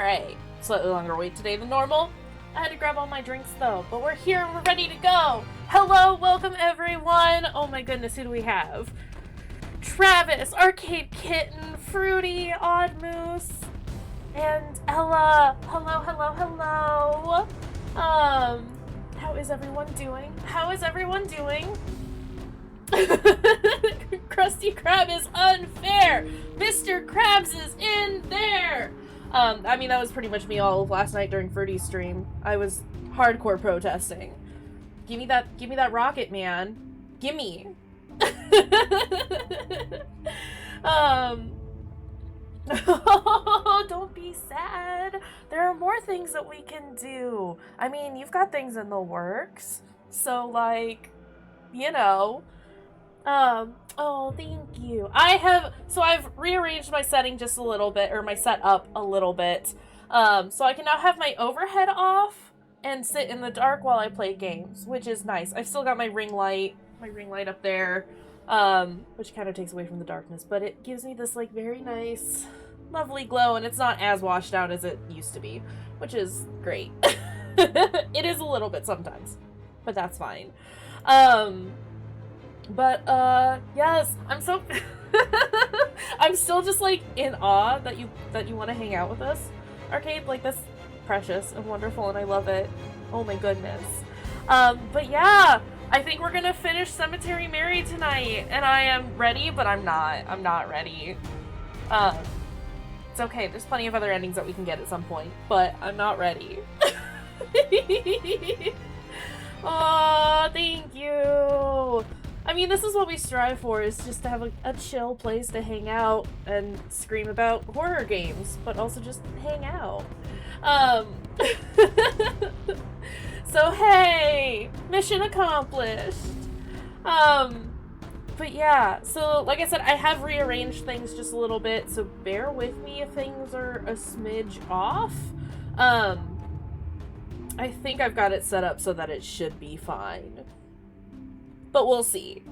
Alright, slightly longer wait today than normal. I had to grab all my drinks though, but we're here and we're ready to go! Hello, welcome everyone! Oh my goodness, who do we have? Travis, Arcade Kitten, Fruity, Odd Moose, and Ella. Hello, hello, hello! How is everyone doing? How is everyone doing? Krusty Krab is unfair! Mr. Krabs is in there! I mean, that was pretty much me all of last night during Fruity's stream. I was hardcore protesting. Give me that rocket, man. Gimme. Don't be sad. There are more things that we can do. I mean, you've got things in the works. So, like, you know. Oh, thank you. I've rearranged my setting just a little bit, or my setup a little bit. So I can now have my overhead off and sit in the dark while I play games, which is nice. I've still got my ring light up there, which kind of takes away from the darkness, but it gives me this, like, very nice, lovely glow, and it's not as washed out as it used to be, which is great. It is a little bit sometimes, but that's fine. Yes, I'm so I'm still just, like, in awe that you want to hang out with us, Arcade. Like, that's precious and wonderful, and I love it. Oh my goodness. But yeah, I think we're gonna finish Cemetery Mary tonight, and I am ready, but I'm not ready. It's okay, there's plenty of other endings that we can get at some point, but I'm not ready. Aw, thank you! I mean, this is what we strive for, is just to have a chill place to hang out and scream about horror games, but also just hang out. So hey! Mission accomplished! But yeah, so like I said, I have rearranged things just a little bit, so bear with me if things are a smidge off. I think I've got it set up so that it should be fine. But we'll see.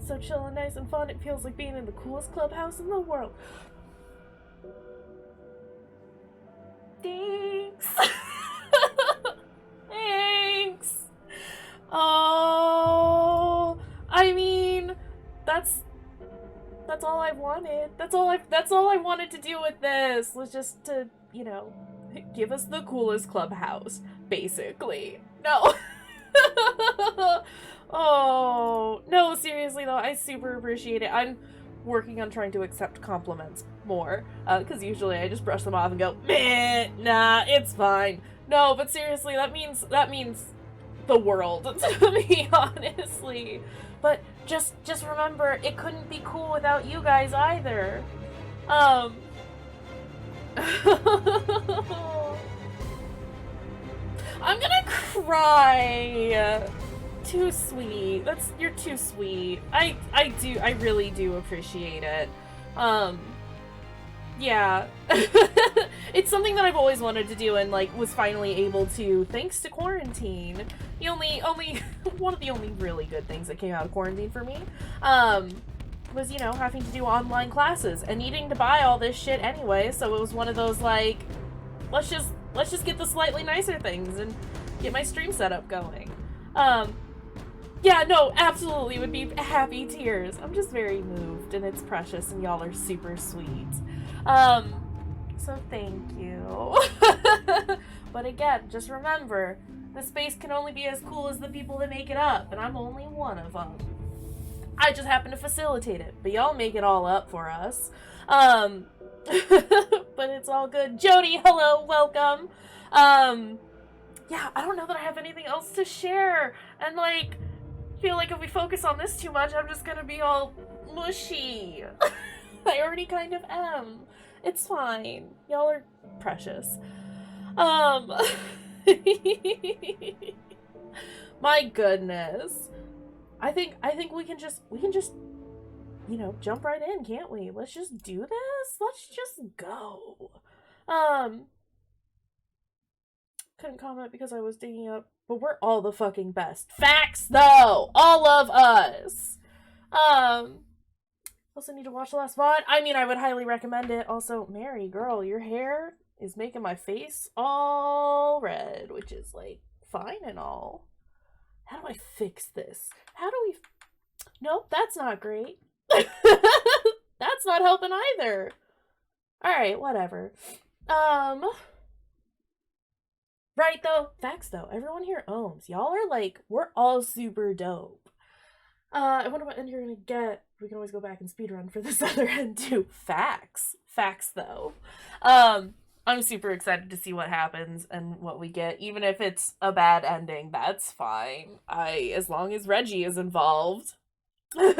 So chill and nice and fun. It feels like being in the coolest clubhouse in the world. Thanks. Thanks. Oh, I mean, that's all I wanted. That's all I wanted to do with this, was just to, you know, give us the coolest clubhouse, basically. No. Oh, no, seriously though, I super appreciate it. I'm working on trying to accept compliments more, because usually I just brush them off and go, meh, nah, it's fine. No, but seriously, that means the world to me, honestly. But just remember, it couldn't be cool without you guys either. I'm gonna cry. Too sweet. You're too sweet. I really do appreciate it. Yeah. It's something that I've always wanted to do and, like, was finally able to, thanks to quarantine. The only one of the only really good things that came out of quarantine for me, was, you know, having to do online classes and needing to buy all this shit anyway, so it was one of those, like, let's just get the slightly nicer things and get my stream setup going. Yeah, no, absolutely would be happy tears. I'm just very moved, and it's precious, and y'all are super sweet. So thank you. But again, just remember, the space can only be as cool as the people that make it up, and I'm only one of them. I just happen to facilitate it, but y'all make it all up for us. But it's all good. Jody, hello, welcome. Yeah, I don't know that I have anything else to share, and, like, feel like if we focus on this too much, I'm just gonna be all mushy. I already kind of am. It's fine. Y'all are precious. My goodness. I think we can just, you know, jump right in, can't we? Let's just do this. Let's just go. Couldn't comment because I was digging up, but we're all the fucking best. Facts, though! All of us! Also need to watch the last VOD. I mean, I would highly recommend it. Also, Mary, girl, your hair is making my face all red, which is, like, fine and all. How do I fix this? How do we... Nope, that's not great. That's not helping either. Alright, whatever. Right, though. Facts, though. Everyone here owns. Y'all are, like, we're all super dope. I wonder what end you're gonna get. We can always go back and speedrun for this other end, too. Facts. Facts, though. I'm super excited to see what happens and what we get. Even if it's a bad ending, that's fine. As long as Reggie is involved. And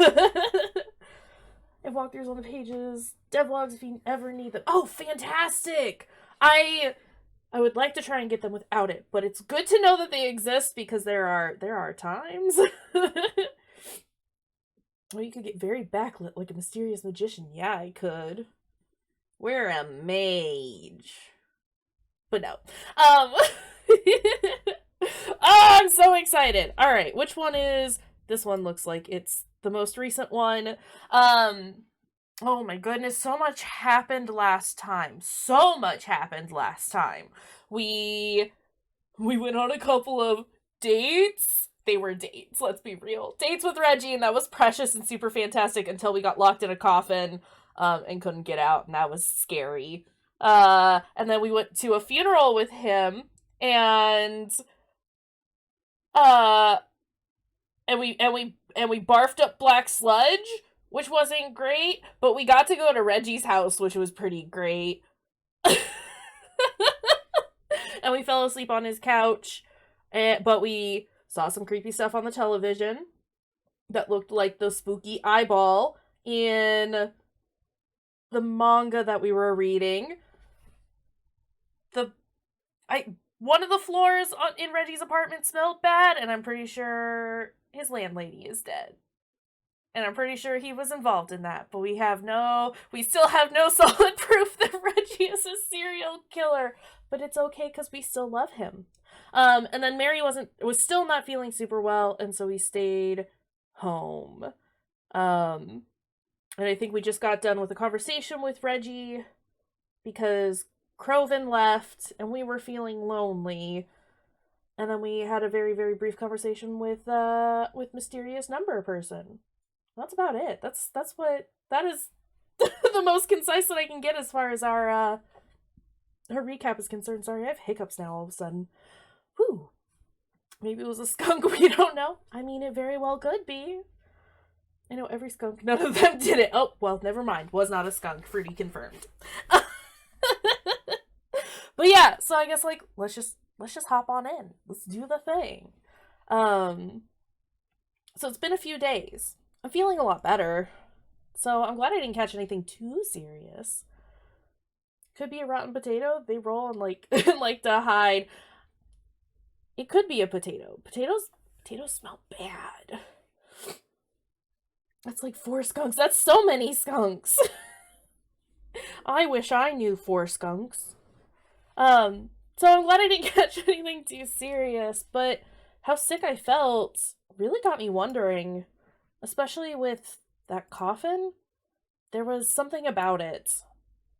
walkthroughs on the pages. Devlogs if you ever need them. Oh, fantastic! I would like to try and get them without it, but it's good to know that they exist because there are times. Well, you could get very backlit like a mysterious magician. Yeah, I could. We're a mage. But no. Oh, I'm so excited. All right, which one is... This one looks like it's the most recent one. Oh my goodness, so much happened last time. So much happened last time. We went on a couple of dates. They were dates, let's be real. Dates with Reggie, and that was precious and super fantastic until we got locked in a coffin and couldn't get out, and that was scary. And then we went to a funeral with him, and we barfed up black sludge, which wasn't great, but we got to go to Reggie's house, which was pretty great. And we fell asleep on his couch, but we saw some creepy stuff on the television that looked like the spooky eyeball in the manga that we were reading. One of the floors in Reggie's apartment smelled bad, and I'm pretty sure his landlady is dead. And I'm pretty sure he was involved in that, but we still have no solid proof that Reggie is a serial killer. But it's okay because we still love him. And then Mary was still not feeling super well, and so we stayed home. And I think we just got done with a conversation with Reggie because Croven left, and we were feeling lonely. And then we had a very, very brief conversation with mysterious number person. That's about it. That is the most concise that I can get as far as our recap is concerned. Sorry, I have hiccups now all of a sudden. Whew. Maybe it was a skunk, we don't know. I mean, it very well could be. I know every skunk, none of them did it. Oh, well, never mind. Was not a skunk. Fruity confirmed. But yeah, so I guess, like, let's just hop on in. Let's do the thing. So it's been a few days. I'm feeling a lot better. So I'm glad I didn't catch anything too serious. Could be a rotten potato. They roll and like to hide. It could be a potato. Potatoes smell bad. That's like 4 skunks. That's so many skunks. I wish I knew 4 skunks. So I'm glad I didn't catch anything too serious, but how sick I felt really got me wondering, especially with that coffin. There was something about it.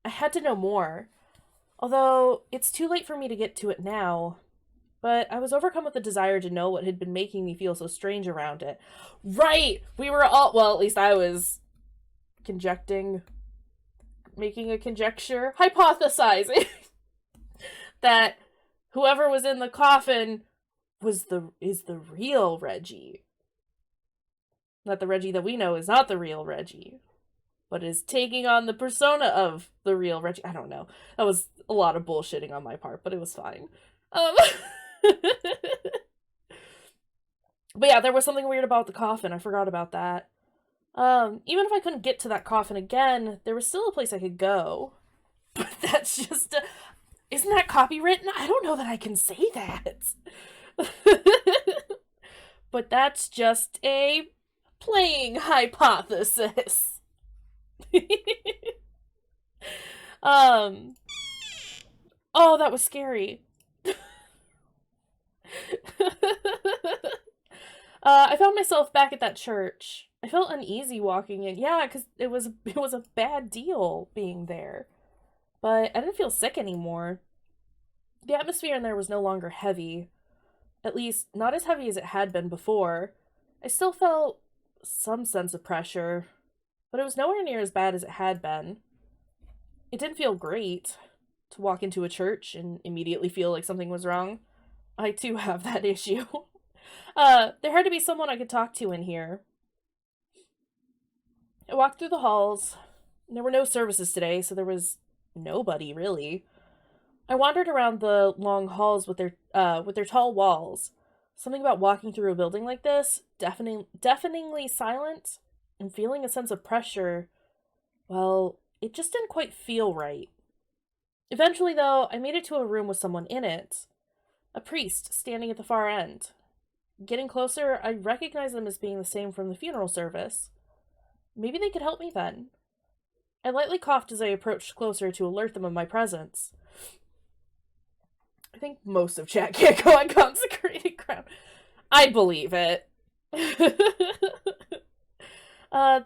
I had to know more. Although, it's too late for me to get to it now. But I was overcome with a desire to know what had been making me feel so strange around it. Right! We were all, well, at least I was making a conjecture, hypothesizing that whoever was in the coffin is the real Reggie. That the Reggie that we know is not the real Reggie, but is taking on the persona of the real Reggie. I don't know. That was a lot of bullshitting on my part, but it was fine. But yeah, there was something weird about the coffin. I forgot about that. Even if I couldn't get to that coffin again, there was still a place I could go. But that's just... isn't that copywritten? I don't know that I can say that. But that's just a playing hypothesis. Oh, that was scary. I found myself back at that church, I felt uneasy walking in. Yeah, because it was a bad deal being there. But I didn't feel sick anymore. The atmosphere in there was no longer heavy. At least, not as heavy as it had been before. I still felt some sense of pressure, but it was nowhere near as bad as it had been. It didn't feel great to walk into a church and immediately feel like something was wrong. I too have that issue. There had to be someone I could talk to in here. I walked through the halls. There were no services today, so there was nobody really. I wandered around the long halls with their tall walls. Something about walking through a building like this, deafeningly silent, and feeling a sense of pressure, well, it just didn't quite feel right. Eventually, though, I made it to a room with someone in it. A priest standing at the far end. Getting closer, I recognized them as being the same from the funeral service. Maybe they could help me then. I lightly coughed as I approached closer to alert them of my presence. I think most of chat can't go on consecrated ground. I believe it. They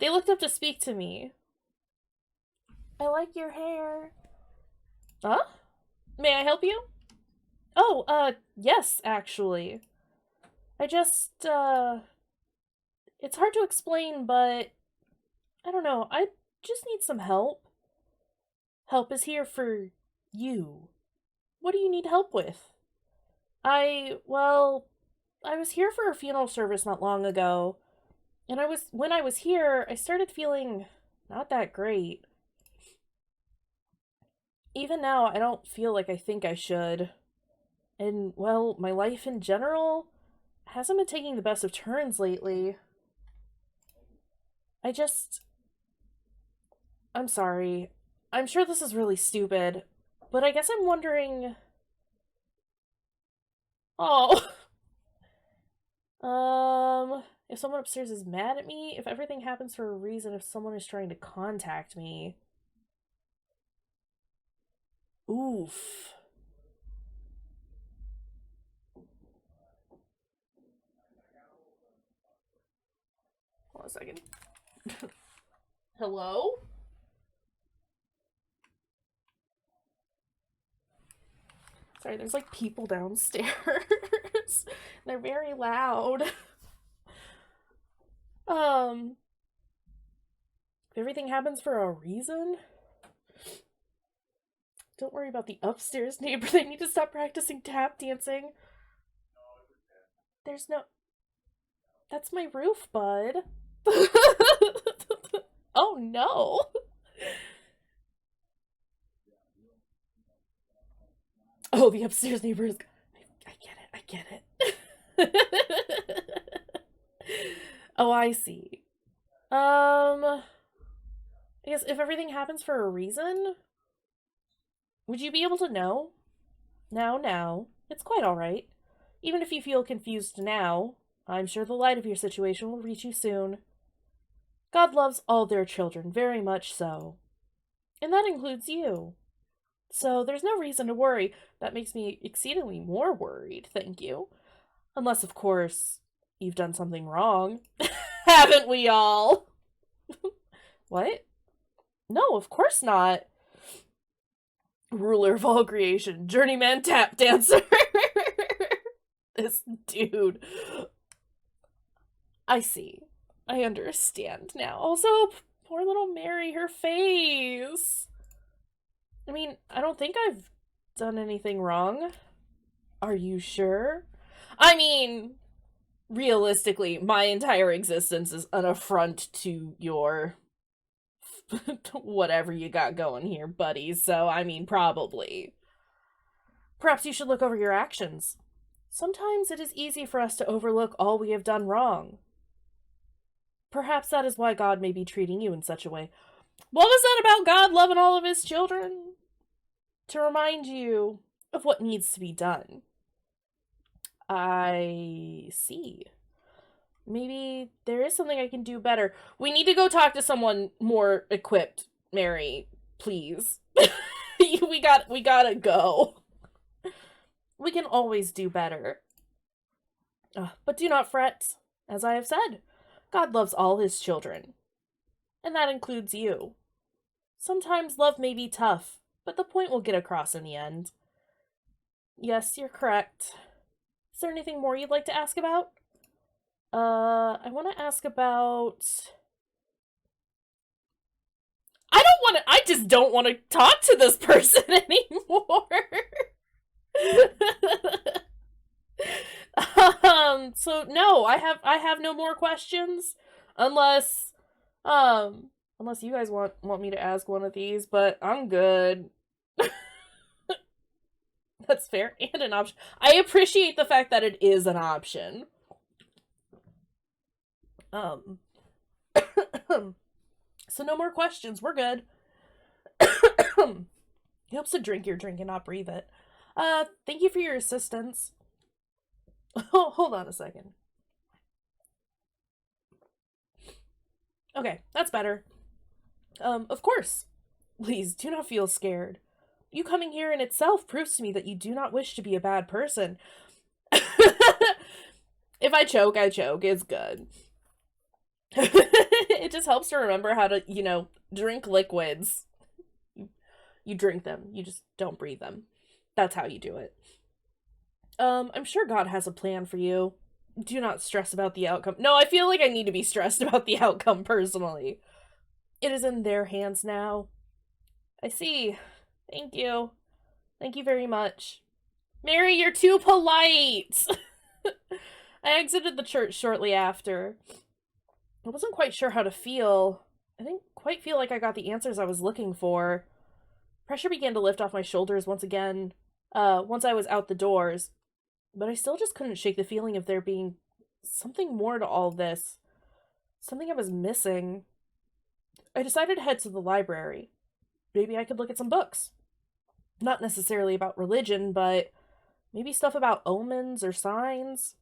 looked up to speak to me. I like your hair. Huh? May I help you? Oh, yes, actually. I just, it's hard to explain, but I don't know. I just need some help. Help is here for you. What do you need help with? Well, I was here for a funeral service not long ago, and when I was here, I started feeling not that great. Even now, I don't feel like I think I should. And, well, my life in general hasn't been taking the best of turns lately. I'm sorry. I'm sure this is really stupid, but I guess I'm wondering. Oh. If someone upstairs is mad at me, if everything happens for a reason, if someone is trying to contact me. Oof. Hold on a second. Hello? Sorry, there's like people downstairs. They're very loud. If everything happens for a reason, don't worry about the upstairs neighbor. They need to stop practicing tap dancing. There's no. That's my roof, bud. Oh no. Oh, the upstairs neighbor is. I get it. Oh, I see. I guess if everything happens for a reason, would you be able to know? Now. It's quite alright. Even if you feel confused now, I'm sure the light of your situation will reach you soon. God loves all their children, very much so. And that includes you. So there's no reason to worry. That makes me exceedingly more worried, thank you. Unless, of course, you've done something wrong. Haven't we all? What? No, of course not. Ruler of all creation, journeyman tap dancer. This dude. I see. I understand now. Also, poor little Mary, her face. I mean, I don't think I've done anything wrong. Are you sure? I mean, realistically, my entire existence is an affront to your whatever you got going here, buddy. So, I mean, probably. Perhaps you should look over your actions. Sometimes it is easy for us to overlook all we have done wrong. Perhaps that is why God may be treating you in such a way. What was that about God loving all of his children? To remind you of what needs to be done. I see. Maybe there is something I can do better. We need to go talk to someone more equipped, Mary. Please. we gotta go. We can always do better. But do not fret. As I have said, God loves all his children, and that includes you. Sometimes love may be tough, but the point will get across in the end. Yes, you're correct. Is there anything more you'd like to ask about? I want to ask about... I just don't want to talk to this person anymore. So no, I have no more questions. Unless, unless you guys want me to ask one of these, but I'm good. That's fair, and an option. I appreciate the fact that it is an option. So no more questions. We're good. He helps to drink your drink and not breathe it. Thank you for your assistance. Oh, hold on a second. Okay, that's better. Of course. Please, do not feel scared. You coming here in itself proves to me that you do not wish to be a bad person. If I choke, I choke. It's good. It just helps to remember how to, drink liquids. You drink them. You just don't breathe them. That's how you do it. I'm sure God has a plan for you. Do not stress about the outcome. No, I feel like I need to be stressed about the outcome personally. It is in their hands now. I see. Thank you. Thank you very much. Mary, you're too polite! I exited the church shortly after. I wasn't quite sure how to feel. I didn't quite feel like I got the answers I was looking for. Pressure began to lift off my shoulders once again, once I was out the doors. But I still just couldn't shake the feeling of there being something more to all this. Something I was missing. I decided to head to the library. Maybe I could look at some books. Not necessarily about religion, but maybe stuff about omens or signs.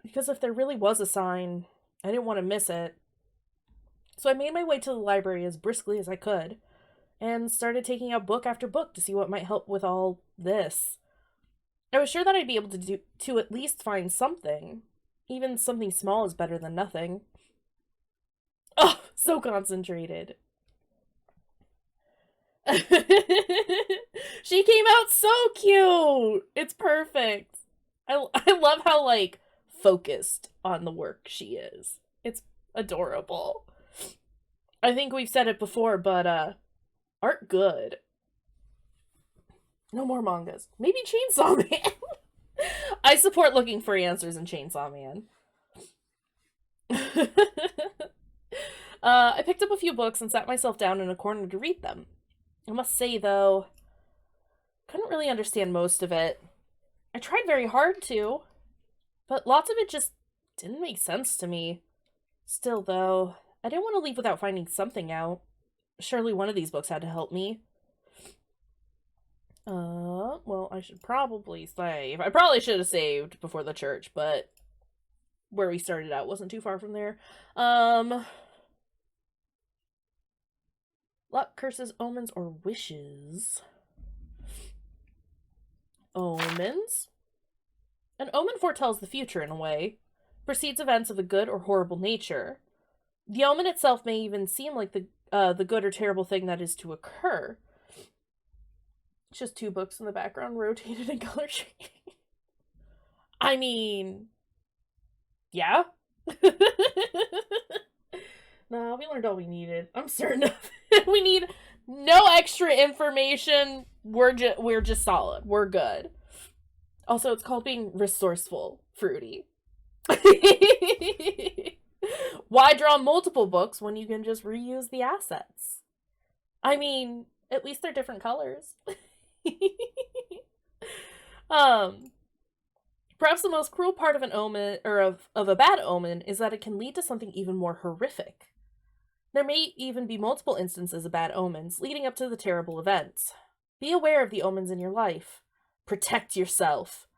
Because if there really was a sign, I didn't want to miss it. So I made my way to the library as briskly as I could, and started taking out book after book to see what might help with all this. I was sure that I'd be able to at least find something. Even something small is better than nothing. Oh, so concentrated. She came out so cute! It's perfect. I love how, focused on the work she is. It's adorable. I think we've said it before, but, art good. No more mangas. Maybe Chainsaw Man. I support looking for answers in Chainsaw Man. I picked up a few books and sat myself down in a corner to read them. I must say, though, couldn't really understand most of it. I tried very hard to, but lots of it just didn't make sense to me. Still, though, I didn't want to leave without finding something out. Surely one of these books had to help me. Well, I should probably save. I probably should have saved before the church, but where we started out wasn't too far from there. Luck, curses, omens, or wishes. Omens? An omen foretells the future in a way, precedes events of a good or horrible nature. The omen itself may even seem like the good or terrible thing that is to occur. It's just two books in the background rotated in color shading. I mean, yeah. No, we learned all we needed. I'm certain of it. We need no extra information. We're just solid. We're good. Also, it's called being resourceful, Fruity. Why draw multiple books when you can just reuse the assets? I mean, at least they're different colors. Perhaps the most cruel part of an omen, or of a bad omen, is that it can lead to something even more horrific. There may even be multiple instances of bad omens leading up to the terrible events. Be aware of the omens in your life. Protect yourself.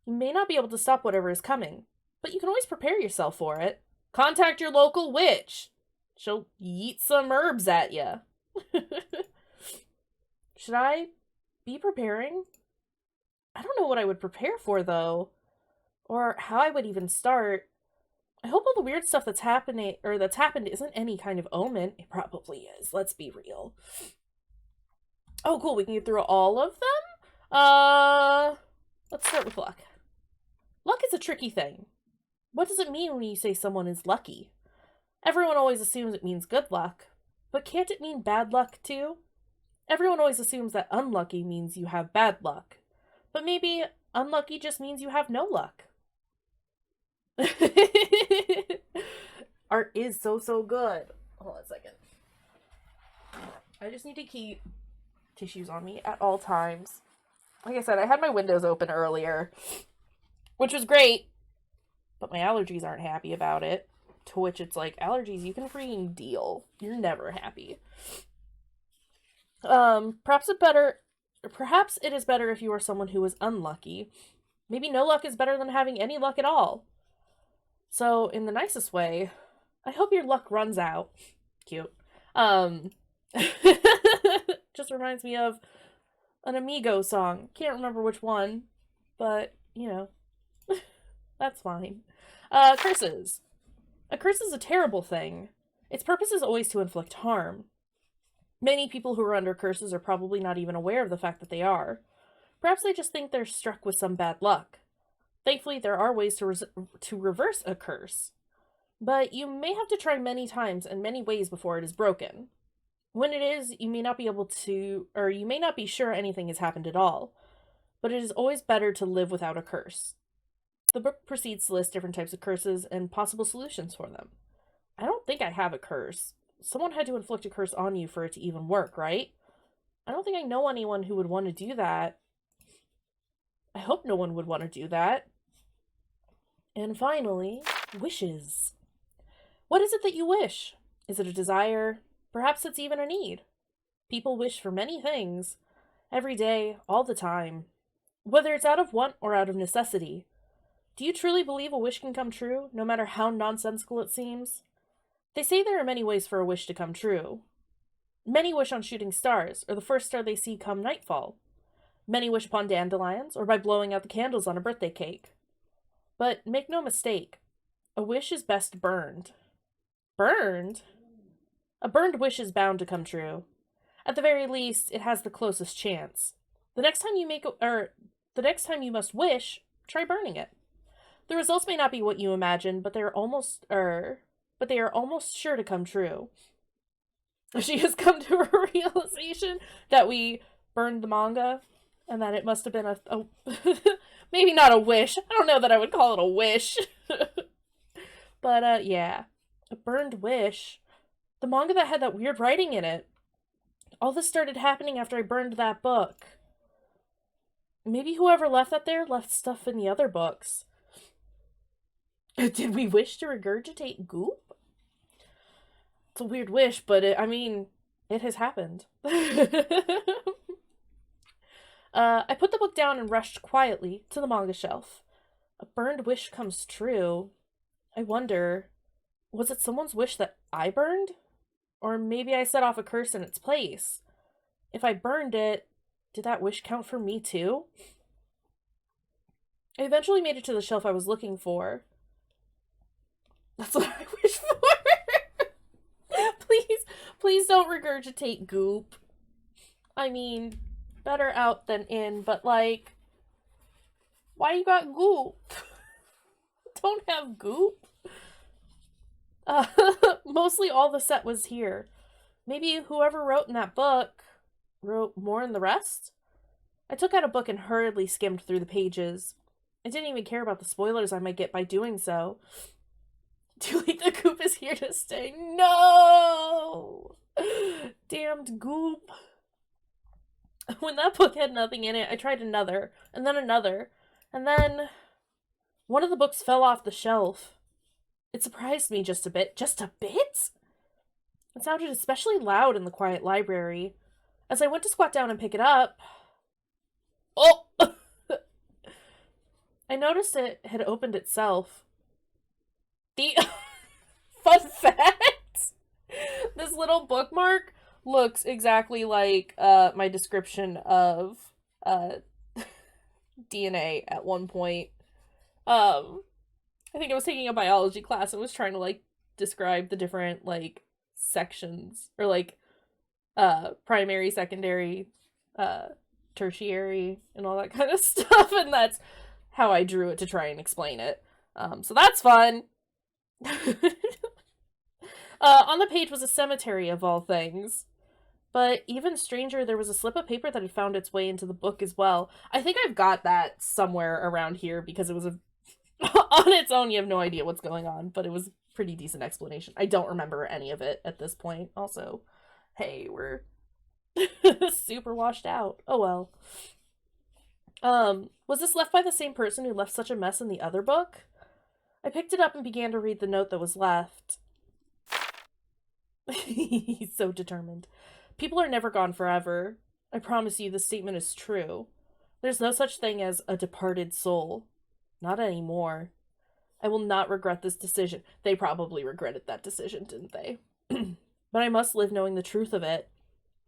You may not be able to stop whatever is coming, but you can always prepare yourself for it. Contact your local witch. She'll yeet some herbs at you. Should I be preparing? I don't know what I would prepare for, though. Or how I would even start. I hope all the weird stuff that's happening or that's happened isn't any kind of omen. It probably is. Let's be real. Oh, cool. We can get through all of them. Let's start with luck. Luck is a tricky thing. What does it mean when you say someone is lucky? Everyone always assumes it means good luck, but can't it mean bad luck too? Everyone always assumes that unlucky means you have bad luck, but maybe unlucky just means you have no luck. Art is so good. Hold on a second. I just need to keep tissues on me at all times. Like I said, I had my windows open earlier, which was great, but my allergies aren't happy about it. To which it's like, allergies, you can freaking deal. You're never happy. Perhaps it is better if you are someone who is unlucky. Maybe no luck is better than having any luck at all. So, in the nicest way, I hope your luck runs out. Cute. Just reminds me of an Amigo song. Can't remember which one, but, you know, that's fine. Curses. A curse is a terrible thing. Its purpose is always to inflict harm. Many people who are under curses are probably not even aware of the fact that they are. Perhaps they just think they're struck with some bad luck. Thankfully, there are ways to reverse a curse. But you may have to try many times and many ways before it is broken. When it is, you may not be able to, or you may not be sure anything has happened at all. But it is always better to live without a curse. The book proceeds to list different types of curses and possible solutions for them. I don't think I have a curse. Someone had to inflict a curse on you for it to even work, right? I don't think I know anyone who would want to do that. I hope no one would want to do that. And finally, wishes. What is it that you wish? Is it a desire? Perhaps it's even a need. People wish for many things. Every day, all the time. Whether it's out of want or out of necessity. Do you truly believe a wish can come true, no matter how nonsensical it seems? They say there are many ways for a wish to come true. Many wish on shooting stars, or the first star they see come nightfall. Many wish upon dandelions, or by blowing out the candles on a birthday cake. But make no mistake, a wish is best burned. Burned? A burned wish is bound to come true. At the very least, it has the closest chance. The next time you must wish, try burning it. The results may not be what you imagine, but they are almost sure to come true. She has come to a realization that we burned the manga, and that it must have been a maybe not a wish. I don't know that I would call it a wish. But, yeah. A burned wish. The manga that had that weird writing in it. All this started happening after I burned that book. Maybe whoever left that there left stuff in the other books. Did we wish to regurgitate goop? It's a weird wish, but it has happened. I put the book down and rushed quietly to the manga shelf. A burned wish comes true. I wonder, was it someone's wish that I burned? Or maybe I set off a curse in its place. If I burned it, did that wish count for me too? I eventually made it to the shelf I was looking for. That's what I wish for. Please don't regurgitate goop. I mean, better out than in, but like, why you got goop? Don't have goop. Mostly all the set was here. Maybe whoever wrote in that book wrote more in the rest? I took out a book and hurriedly skimmed through the pages. I didn't even care about the spoilers I might get by doing so. Too late, the goop is here to stay. No! Damned goop. When that book had nothing in it, I tried another, and then another, and then one of the books fell off the shelf. It surprised me just a bit. Just a bit? It sounded especially loud in the quiet library. As I went to squat down and pick it up... Oh! I noticed it had opened itself. The fun fact, this little bookmark looks exactly like my description of DNA at one point. I think I was taking a biology class and was trying to like describe the different like sections or like primary, secondary, uh tertiary and all that kind of stuff, and that's how I drew it to try and explain it. So that's fun. On the page was a cemetery of all things. But even stranger, there was a slip of paper that had found its way into the book as well. I think I've got that somewhere around here because it was a on its own, you have no idea what's going on, but it was a pretty decent explanation. I don't remember any of it at this point. Also, hey, we're super washed out. Oh well. Was this left by the same person who left such a mess in the other book? I picked it up and began to read the note that was left. He's so determined. People are never gone forever. I promise you this statement is true. There's no such thing as a departed soul. Not anymore. I will not regret this decision. They probably regretted that decision, didn't they? But I must live knowing the truth of it.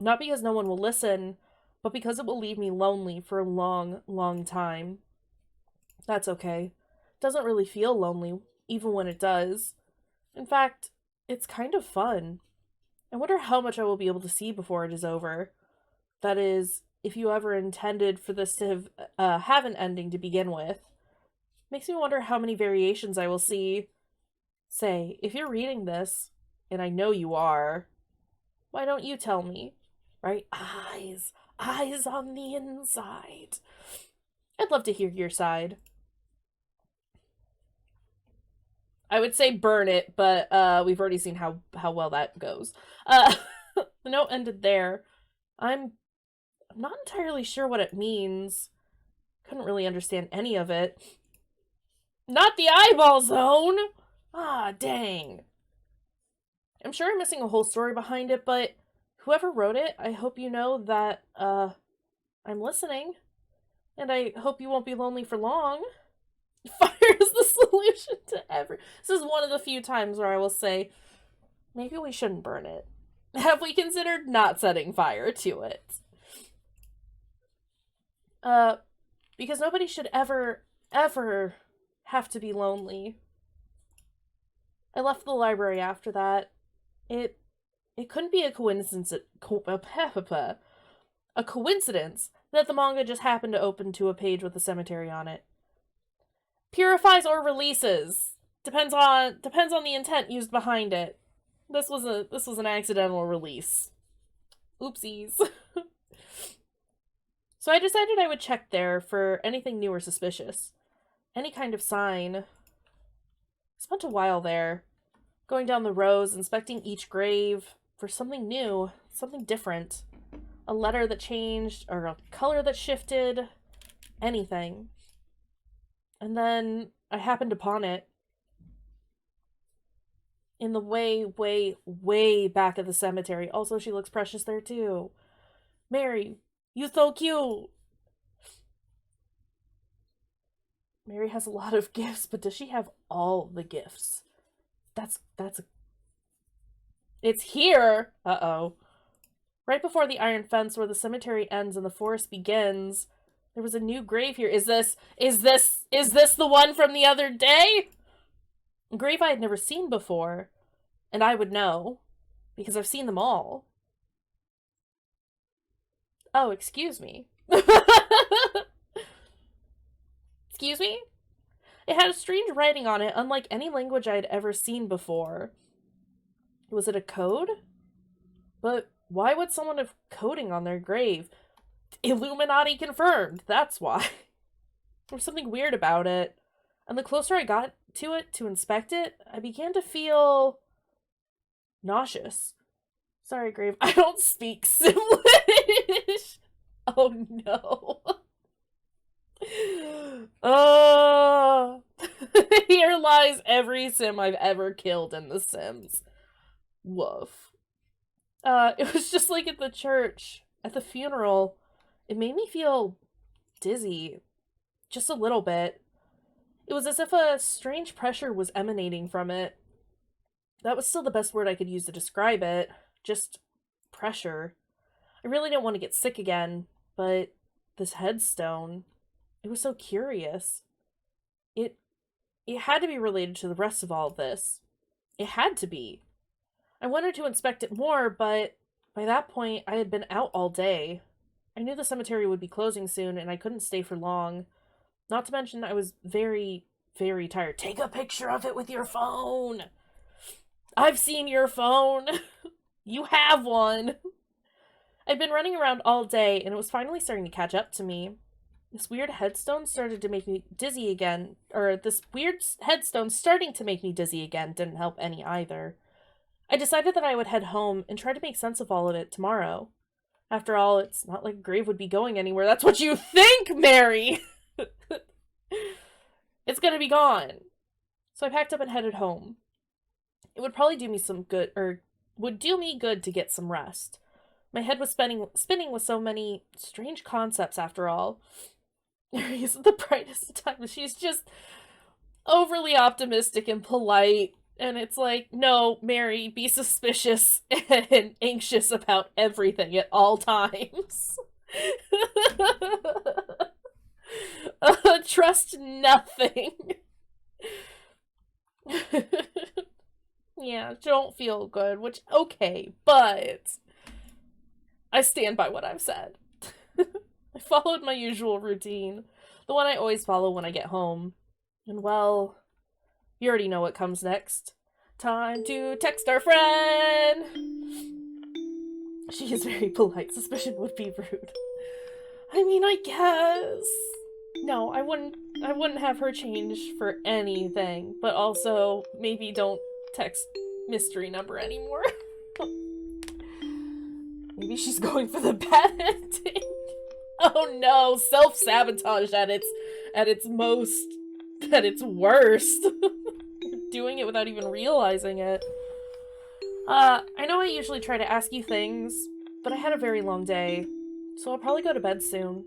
Not because no one will listen, but because it will leave me lonely for a long, long time. That's okay. It doesn't really feel lonely, even when it does. In fact, it's kind of fun. I wonder how much I will be able to see before it is over. That is, if you ever intended for this to have an ending to begin with. Makes me wonder how many variations I will see. Say, if you're reading this, and I know you are, why don't you tell me? Right? Eyes. Eyes on the inside. I'd love to hear your side. I would say burn it, but we've already seen how well that goes. The note ended there. I'm not entirely sure what it means. Couldn't really understand any of it. Not the eyeball zone! Ah, dang. I'm sure I'm missing a whole story behind it, but whoever wrote it, I hope you know that, I'm listening. And I hope you won't be lonely for long. Fire is the solution to every... This is one of the few times where I will say, maybe we shouldn't burn it. Have we considered not setting fire to it? Because nobody should ever have to be lonely. I left the library after that. It couldn't be a coincidence that the manga just happened to open to a page with a cemetery on it. Purifies or releases. Depends on the intent used behind it. This was an accidental release. Oopsies. So I decided I would check there for anything new or suspicious. Any kind of sign. I spent a while there, going down the rows, inspecting each grave for something new, something different. A letter that changed, or a color that shifted, anything. And then I happened upon it. In the way, way, way back of the cemetery. Also, she looks precious there too. Mary, you so cute! Mary has a lot of gifts, but does she have all the gifts? It's here! Uh-oh. Right before the iron fence where the cemetery ends and the forest begins, there was a new grave here. Is this the one from the other day? A grave I had never seen before. And I would know, because I've seen them all. Oh, excuse me. Excuse me? It had a strange writing on it, unlike any language I had ever seen before. Was it a code? But why would someone have coding on their grave? Illuminati confirmed, that's why. There was something weird about it. And the closer I got to it to inspect it, I began to feel nauseous. Sorry, Grave, I don't speak Simlish. Oh no. Oh. Here lies every sim I've ever killed in The Sims. Woof. It was just like at the church, at the funeral. It made me feel dizzy. Just a little bit. It was as if a strange pressure was emanating from it. That was still the best word I could use to describe it. Just pressure. I really didn't want to get sick again, but this headstone, it was so curious. It It had to be related to the rest of all of this. It had to be. I wanted to inspect it more, but by that point, I had been out all day. I knew the cemetery would be closing soon, and I couldn't stay for long. Not to mention, I was very, very tired. Take a picture of it with your phone! I've seen your phone! You have one! I'd been running around all day, and it was finally starting to catch up to me. This weird headstone started to make me dizzy again. Or, this weird headstone starting to make me dizzy again didn't help any either. I decided that I would head home and try to make sense of all of it tomorrow. After all, it's not like a grave would be going anywhere. That's what you think, Mary! It's gonna be gone. So I packed up and headed home. It would probably do me some good, or would do me good to get some rest. My head was spinning with so many strange concepts after all. Mary isn't the brightest of times. She's just overly optimistic and polite. And it's like, no, Mary, be suspicious and anxious about everything at all times. Trust nothing. Yeah, don't feel good, which, okay, but I stand by what I've said. I followed my usual routine, the one I always follow when I get home. And well, you already know what comes next. Time to text our friend! She is very polite. Suspicion would be rude. I mean, I guess. No, I wouldn't have her change for anything. But also, maybe don't text mystery number anymore. Maybe she's going for the bad ending. Oh no, self-sabotage at its worst. Doing it without even realizing it. I know I usually try to ask you things, but I had a very long day, so I'll probably go to bed soon.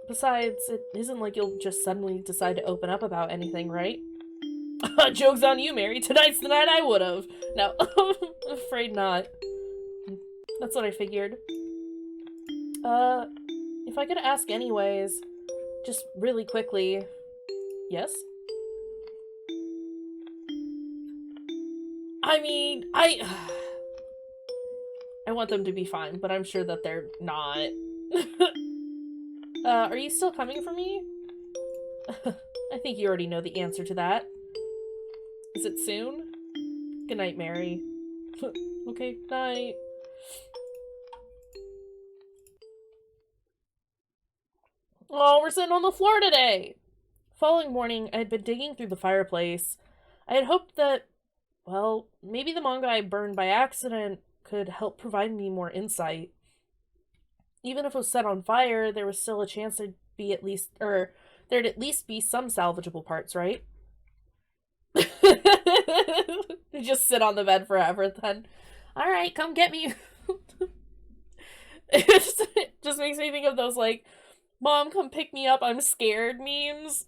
Besides, it isn't like you'll just suddenly decide to open up about anything, right? Joke's on you, Mary. Tonight's the night I would've. No, I'm afraid not. That's what I figured. If I could ask anyways, just really quickly. Yes? I mean, I want them to be fine, but I'm sure that they're not. Are you still coming for me? I think you already know the answer to that. Is it soon? Good night, Mary. Okay, night. Oh, we're sitting on the floor today! Following morning, I had been digging through the fireplace. I had hoped that, well, maybe the manga I burned by accident could help provide me more insight. Even if it was set on fire, there was still a chance there'd at least be some salvageable parts, right? Just sit on the bed forever then. Alright, come get me. It just makes me think of those, like, Mom, come pick me up, I'm scared memes.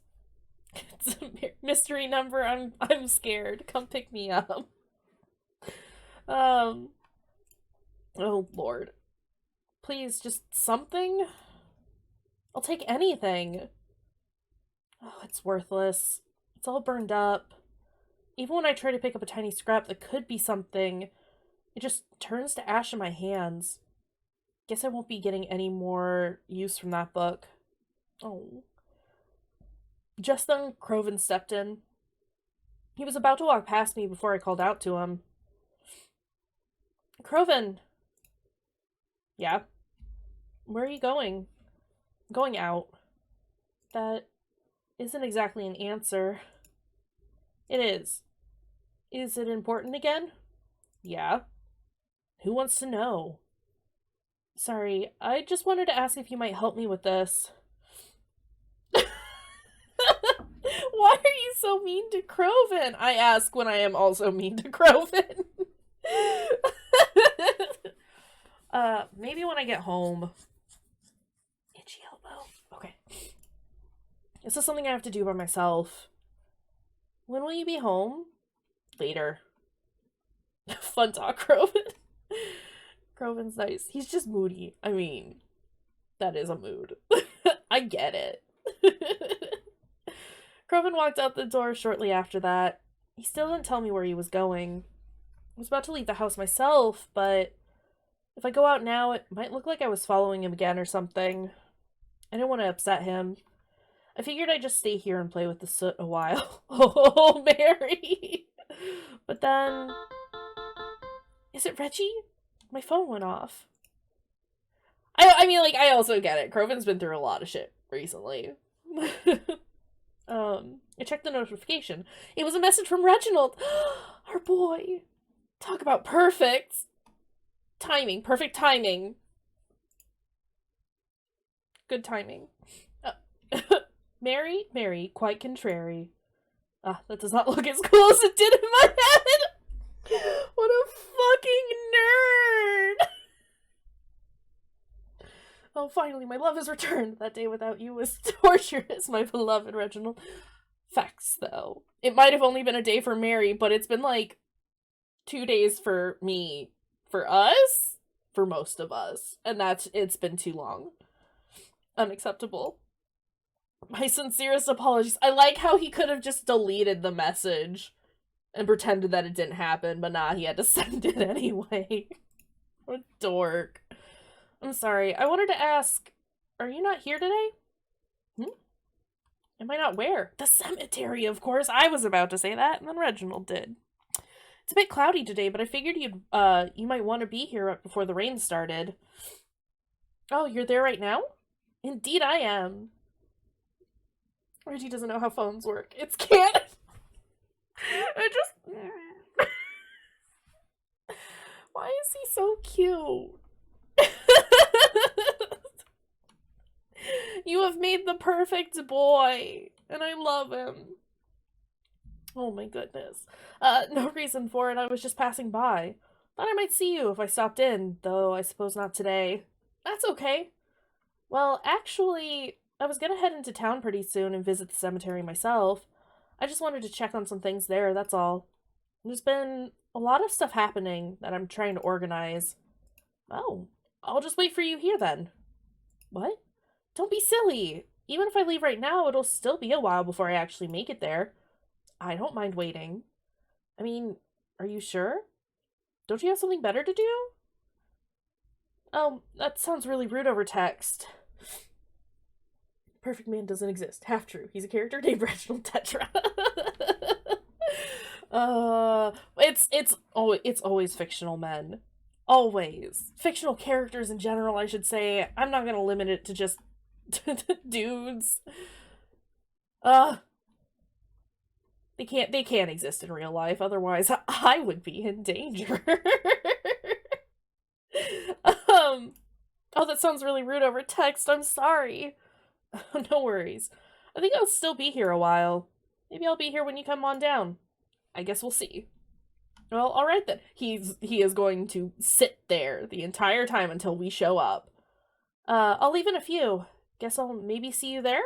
It's a mystery number, I'm scared, come pick me up. Oh Lord. Please, just something? I'll take anything. Oh, it's worthless. It's all burned up. Even when I try to pick up a tiny scrap that could be something, it just turns to ash in my hands. Guess I won't be getting any more use from that book. Oh. Just then, Croven stepped in. He was about to walk past me before I called out to him. Croven! Yeah? Where are you going? I'm going out. That isn't exactly an answer. It is. Is it important again? Yeah. Who wants to know? Sorry, I just wanted to ask if you might help me with this. Why are you so mean to Croven? I ask when I am also mean to Croven. Maybe when I get home. Itchy elbow. Okay. This is something I have to do by myself. When will you be home? Later. Fun talk, Croven. Croven's nice. He's just moody. I mean, that is a mood. I get it. Kroven walked out the door shortly after that. He still didn't tell me where he was going. I was about to leave the house myself, but if I go out now, it might look like I was following him again or something. I didn't want to upset him. I figured I'd just stay here and play with the soot a while. Oh, Mary! But then... Is it Reggie? My phone went off. I mean, like, I also get it. Kroven's been through a lot of shit recently. I checked the notification. It was a message from Reginald. Our boy. Talk about perfect timing. Perfect timing. Good timing. Mary, quite contrary. That does not look as cool as it did in my head. What a fucking nerd. Oh, finally, my love has returned. That day without you was torturous, my beloved Reginald. Facts, though. It might have only been a day for Mary, but it's been like 2 days for me. For us? For most of us. And it's been too long. Unacceptable. My sincerest apologies. I like how he could have just deleted the message and pretended that it didn't happen, but nah, he had to send it anyway. What a dork. I'm sorry. I wanted to ask, are you not here today? Am I not where? The cemetery, of course. I was about to say that, and then Reginald did. It's a bit cloudy today, but I figured you might want to be here right before the rain started. Oh, you're there right now? Indeed I am. Reggie doesn't know how phones work. It's can't. I just... Why is he so cute? You have made the perfect boy, and I love him. Oh my goodness. No reason for it, I was just passing by. Thought I might see you if I stopped in, though I suppose not today. That's okay. Well, actually, I was gonna head into town pretty soon and visit the cemetery myself. I just wanted to check on some things there, that's all. There's been a lot of stuff happening that I'm trying to organize. Oh, I'll just wait for you here then. What? Don't be silly. Even if I leave right now, it'll still be a while before I actually make it there. I don't mind waiting. I mean, are you sure? Don't you have something better to do? Oh, that sounds really rude over text. Perfect man doesn't exist. Half true. He's a character named Reginald Tetra. It's always fictional men. Always. Fictional characters in general, I should say. I'm not gonna limit it to just dudes. They can't exist in real life, otherwise I would be in danger. Oh, that sounds really rude over text. I'm sorry. No worries. I think I'll still be here a while. Maybe I'll be here when you come on down. I guess we'll see. Well, alright then. He is going to sit there the entire time until we show up. I'll leave in a few. Guess I'll maybe see you there?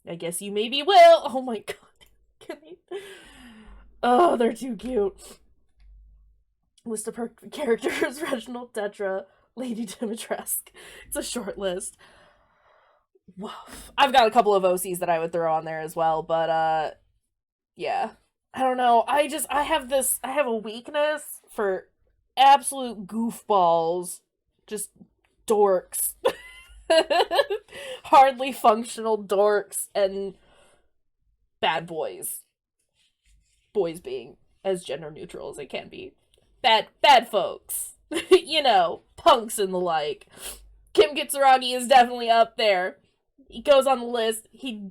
I guess you maybe will. Oh my god. Can I... Oh, they're too cute. List of characters. Reginald Tetra. Lady Dimitrescu. It's a short list. Woof. I've got a couple of OCs that I would throw on there as well, but, yeah. I don't know. I have a weakness for absolute goofballs. Just dorks. Hardly functional dorks and bad boys. Boys being as gender neutral as they can be. Bad folks. You know, punks and the like. Kim Kitsuragi is definitely up there. He goes on the list. He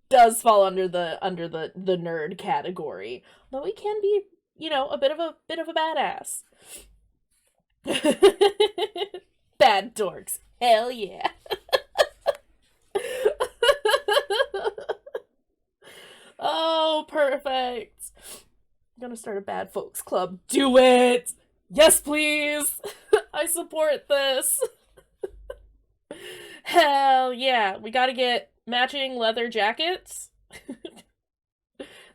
does fall under the nerd category. Though he can be, you know, a bit of a badass. Bad dorks. Hell yeah. Oh, perfect. I'm gonna start a bad folks club. Do it! Yes, please! I support this. Hell yeah. We gotta get matching leather jackets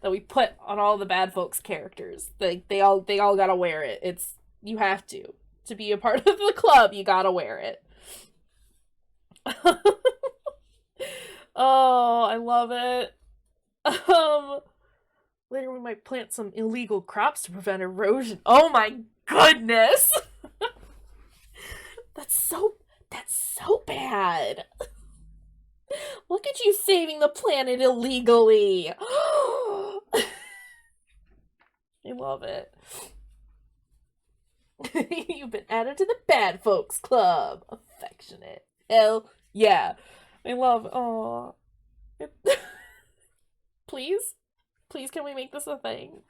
that we put on all the bad folks characters. They all gotta wear it. You have to. To be a part of the club, you gotta wear it. Oh, I love it. Um, Later we might plant some illegal crops to prevent erosion. Oh my goodness! That's so bad. Look at you saving the planet illegally. I love it. You've been added to the bad folks club. Affectionate. Hell yeah. I love, aw. Please? Please, can we make this a thing?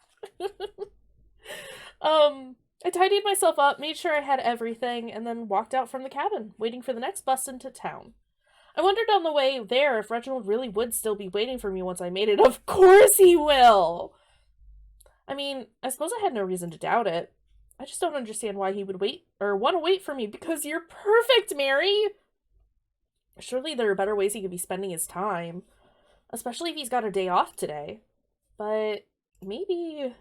I tidied myself up, made sure I had everything, and then walked out from the cabin, waiting for the next bus into town. I wondered on the way there if Reginald really would still be waiting for me once I made it. Of course he will! I mean, I suppose I had no reason to doubt it. I just don't understand why he would wait, or want to wait for me, because you're perfect, Mary! Surely there are better ways he could be spending his time. Especially if he's got a day off today. But maybe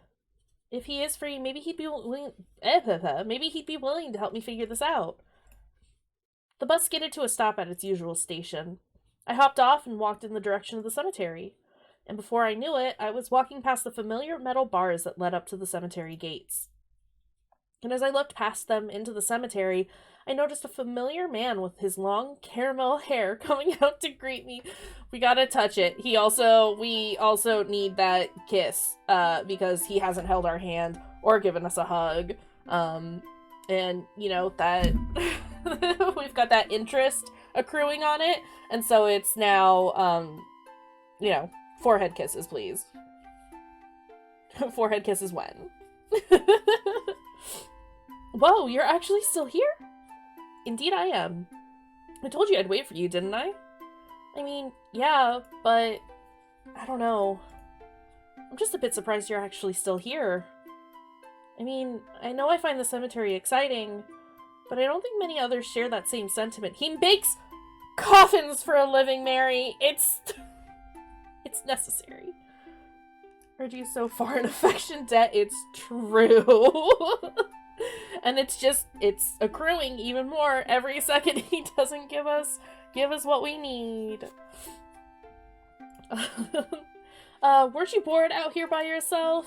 if he is free, maybe he'd be willing to help me figure this out. The bus skidded to a stop at its usual station. I hopped off and walked in the direction of the cemetery. And before I knew it, I was walking past the familiar metal bars that led up to the cemetery gates. And as I looked past them into the cemetery, I noticed a familiar man with his long caramel hair coming out to greet me. We gotta touch it. We also need that kiss, because he hasn't held our hand or given us a hug. And, you know, that we've got that interest accruing on it, and so it's now, you know, forehead kisses, please. Forehead kisses when? Whoa, you're actually still here? Indeed I am. I told you I'd wait for you, didn't I? I mean, yeah, but I don't know. I'm just a bit surprised you're actually still here. I mean, I know I find the cemetery exciting, but I don't think many others share that same sentiment. He makes coffins for a living, Mary! It's necessary. Heard you so far in affection debt, it's true. And it's accruing even more every second he doesn't give us what we need. Weren't you bored out here by yourself?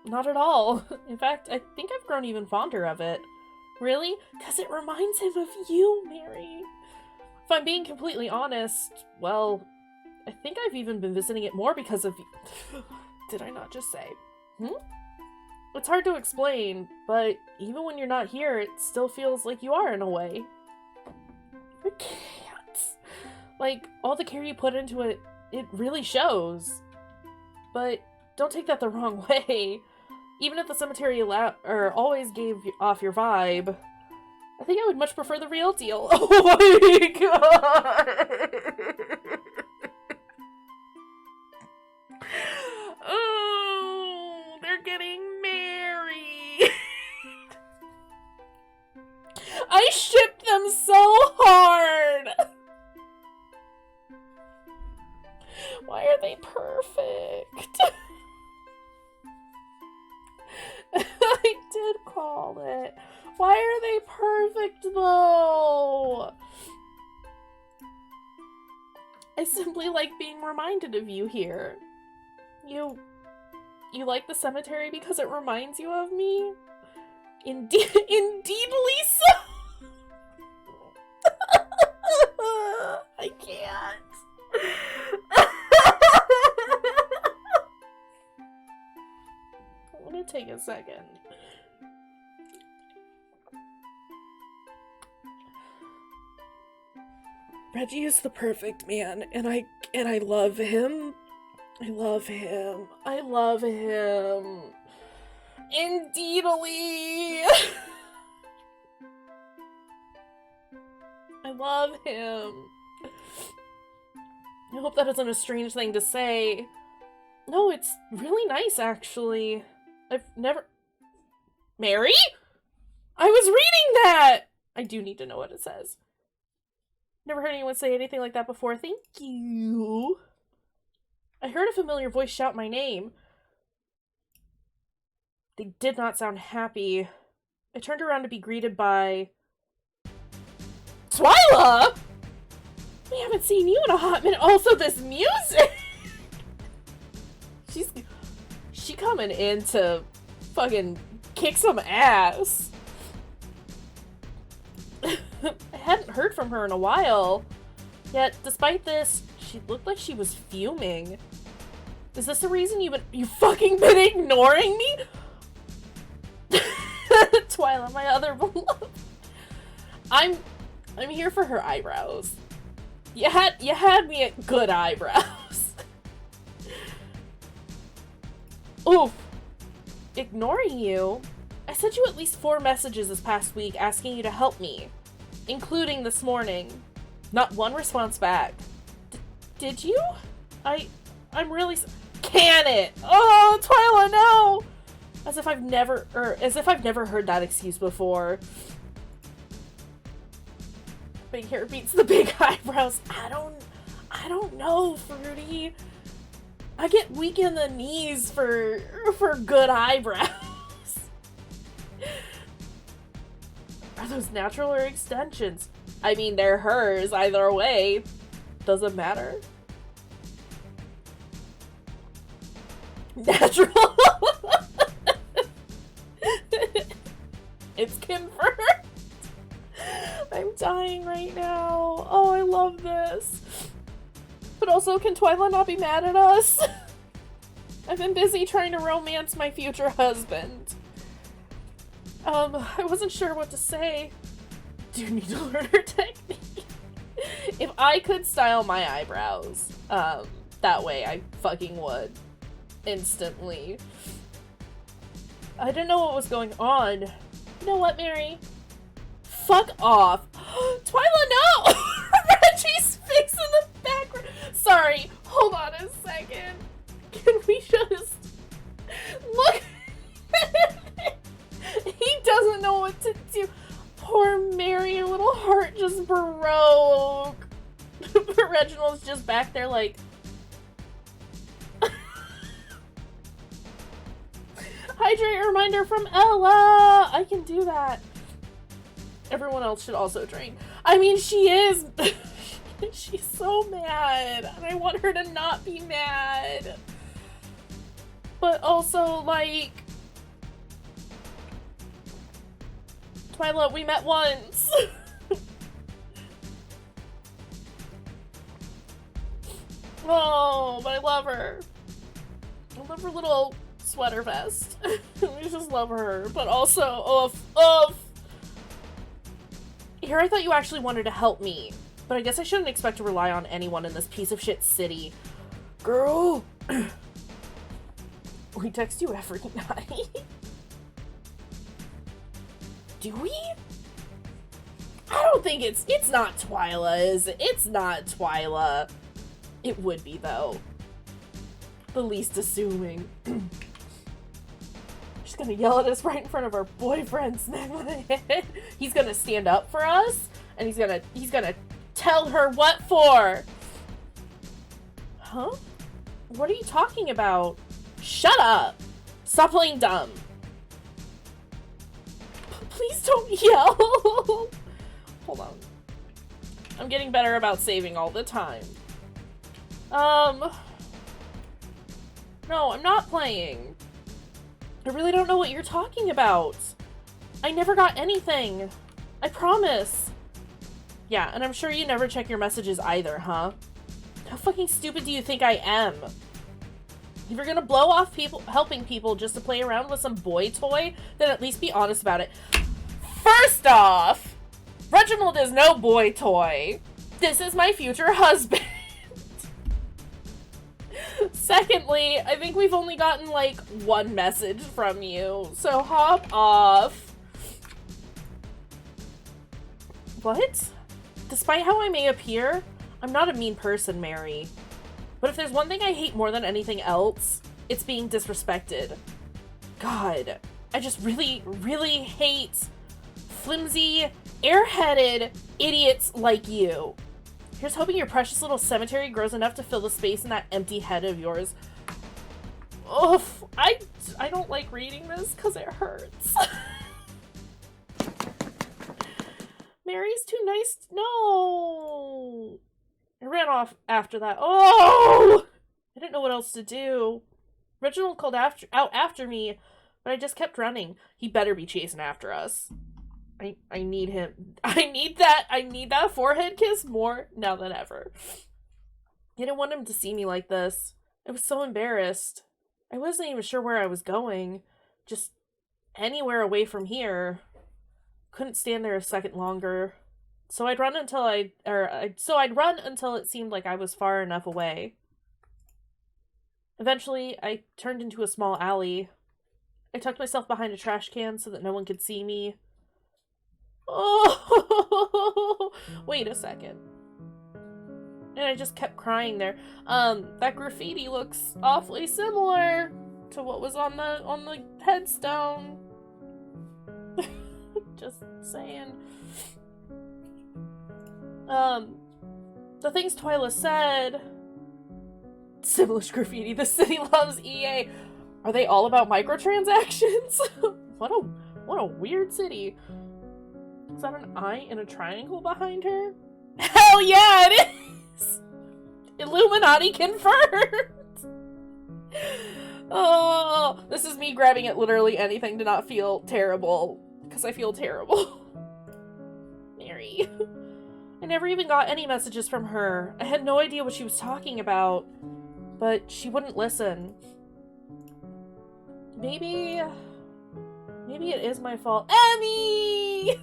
Not at all. In fact, I think I've grown even fonder of it. Really? 'Cause it reminds him of you, Mary. If I'm being completely honest, well, I think I've even been visiting it more because of you. Did I not just say? It's hard to explain, but even when you're not here, it still feels like you are in a way. I can't. Like, all the care you put into it, it really shows. But don't take that the wrong way. Even if the cemetery always gave off your vibe, I think I would much prefer the real deal. Oh my god! Oh, they're getting married. I shipped them so hard. Why are they perfect? I did call it. Why are they perfect, though? I simply like being reminded of you here. You like the cemetery because it reminds you of me? Indeedly so! I can't. I'm gonna take a second. Reggie is the perfect man, and I love him. I love him. I love him. Indeedly. I love him. I hope that isn't a strange thing to say. No, it's really nice, actually. I've never... Mary? I was reading that! I do need to know what it says. Never heard anyone say anything like that before. Thank you. I heard a familiar voice shout my name. They did not sound happy. I turned around to be greeted by... Twyla! We haven't seen you in a hot minute. Also, this music! She coming in to fucking kick some ass. I hadn't heard from her in a while. Yet, despite this, she looked like she was fuming. Is this the reason you fucking been ignoring me? Twyla, my other beloved. I'm here for her eyebrows. You had me at good eyebrows. Oof. Ignoring you? I sent you at least 4 messages this past week asking you to help me, including this morning. Not one response back. Did you? I'm really can it? Oh, Twyla, no! As if I've never heard that excuse before. Big hair beats the big eyebrows. I don't know, Fruity. I get weak in the knees for good eyebrows. Are those natural or extensions? I mean, they're hers either way. Doesn't matter. Natural. It's confirmed. I'm dying right now. Oh, I love this. But also, can Twyla not be mad at us? I've been busy trying to romance my future husband. I wasn't sure what to say. Do you need to learn her technique? If I could style my eyebrows, that way I fucking would. Instantly. I didn't know what was going on. You know what, Mary? Fuck off. Twyla, no! Reggie's face in the background. Sorry, hold on a second. Can we just look at it? He doesn't know what to do. Poor Mary, her little heart just broke. But Reginald's just back there like... Hydrate reminder from Ella! I can do that. Everyone else should also drink. I mean, she is... She's so mad. And I want her to not be mad. But also, like... Twyla, we met once. Oh, but I love her. I love her little sweater vest. We just love her. But also, oof. Here, I thought you actually wanted to help me. But I guess I shouldn't expect to rely on anyone in this piece of shit city. Girl! We text you every night. Do we? I don't think it's not Twyla, is it? It's not Twyla. It would be, though. The least assuming. She's gonna yell at us right in front of our boyfriends. He's gonna stand up for us, and he's gonna tell her what for. Huh? What are you talking about? Shut up! Stop playing dumb. Please don't yell! Hold on. I'm getting better about saving all the time. No, I'm not playing. I really don't know what you're talking about. I never got anything. I promise. Yeah, and I'm sure you never check your messages either, huh? How fucking stupid do you think I am? If you're gonna blow off helping people just to play around with some boy toy, then at least be honest about it. First off, Reginald is no boy toy. This is my future husband. Secondly, I think we've only gotten like 1 message from you, so hop off. What? Despite how I may appear, I'm not a mean person, Mary. But if there's one thing I hate more than anything else, it's being disrespected. God, I just really, really hate flimsy, airheaded idiots like you. Here's hoping your precious little cemetery grows enough to fill the space in that empty head of yours. Oof, I don't like reading this because it hurts. Mary's too nice. No. I ran off after that. Oh! I didn't know what else to do. Reginald called out after me, but I just kept running. He better be chasing after us. I need him. I need that forehead kiss more now than ever. I didn't want him to see me like this. I was so embarrassed. I wasn't even sure where I was going. Just anywhere away from here. Couldn't stand there a second longer. So I'd run until it seemed like I was far enough away. Eventually, I turned into a small alley. I tucked myself behind a trash can so that no one could see me. Oh, wait a second. And I just kept crying there. That graffiti looks awfully similar to what was on the headstone. Just saying. The things Twyla said. Similar graffiti. The city loves EA. Are they all about microtransactions? What a weird city. Is that an eye and a triangle behind her? Hell yeah, it is! Illuminati confirmed! Oh, this is me grabbing at literally anything to not feel terrible. Because I feel terrible. Mary. I never even got any messages from her. I had no idea what she was talking about. But she wouldn't listen. Maybe it is my fault. Emmy!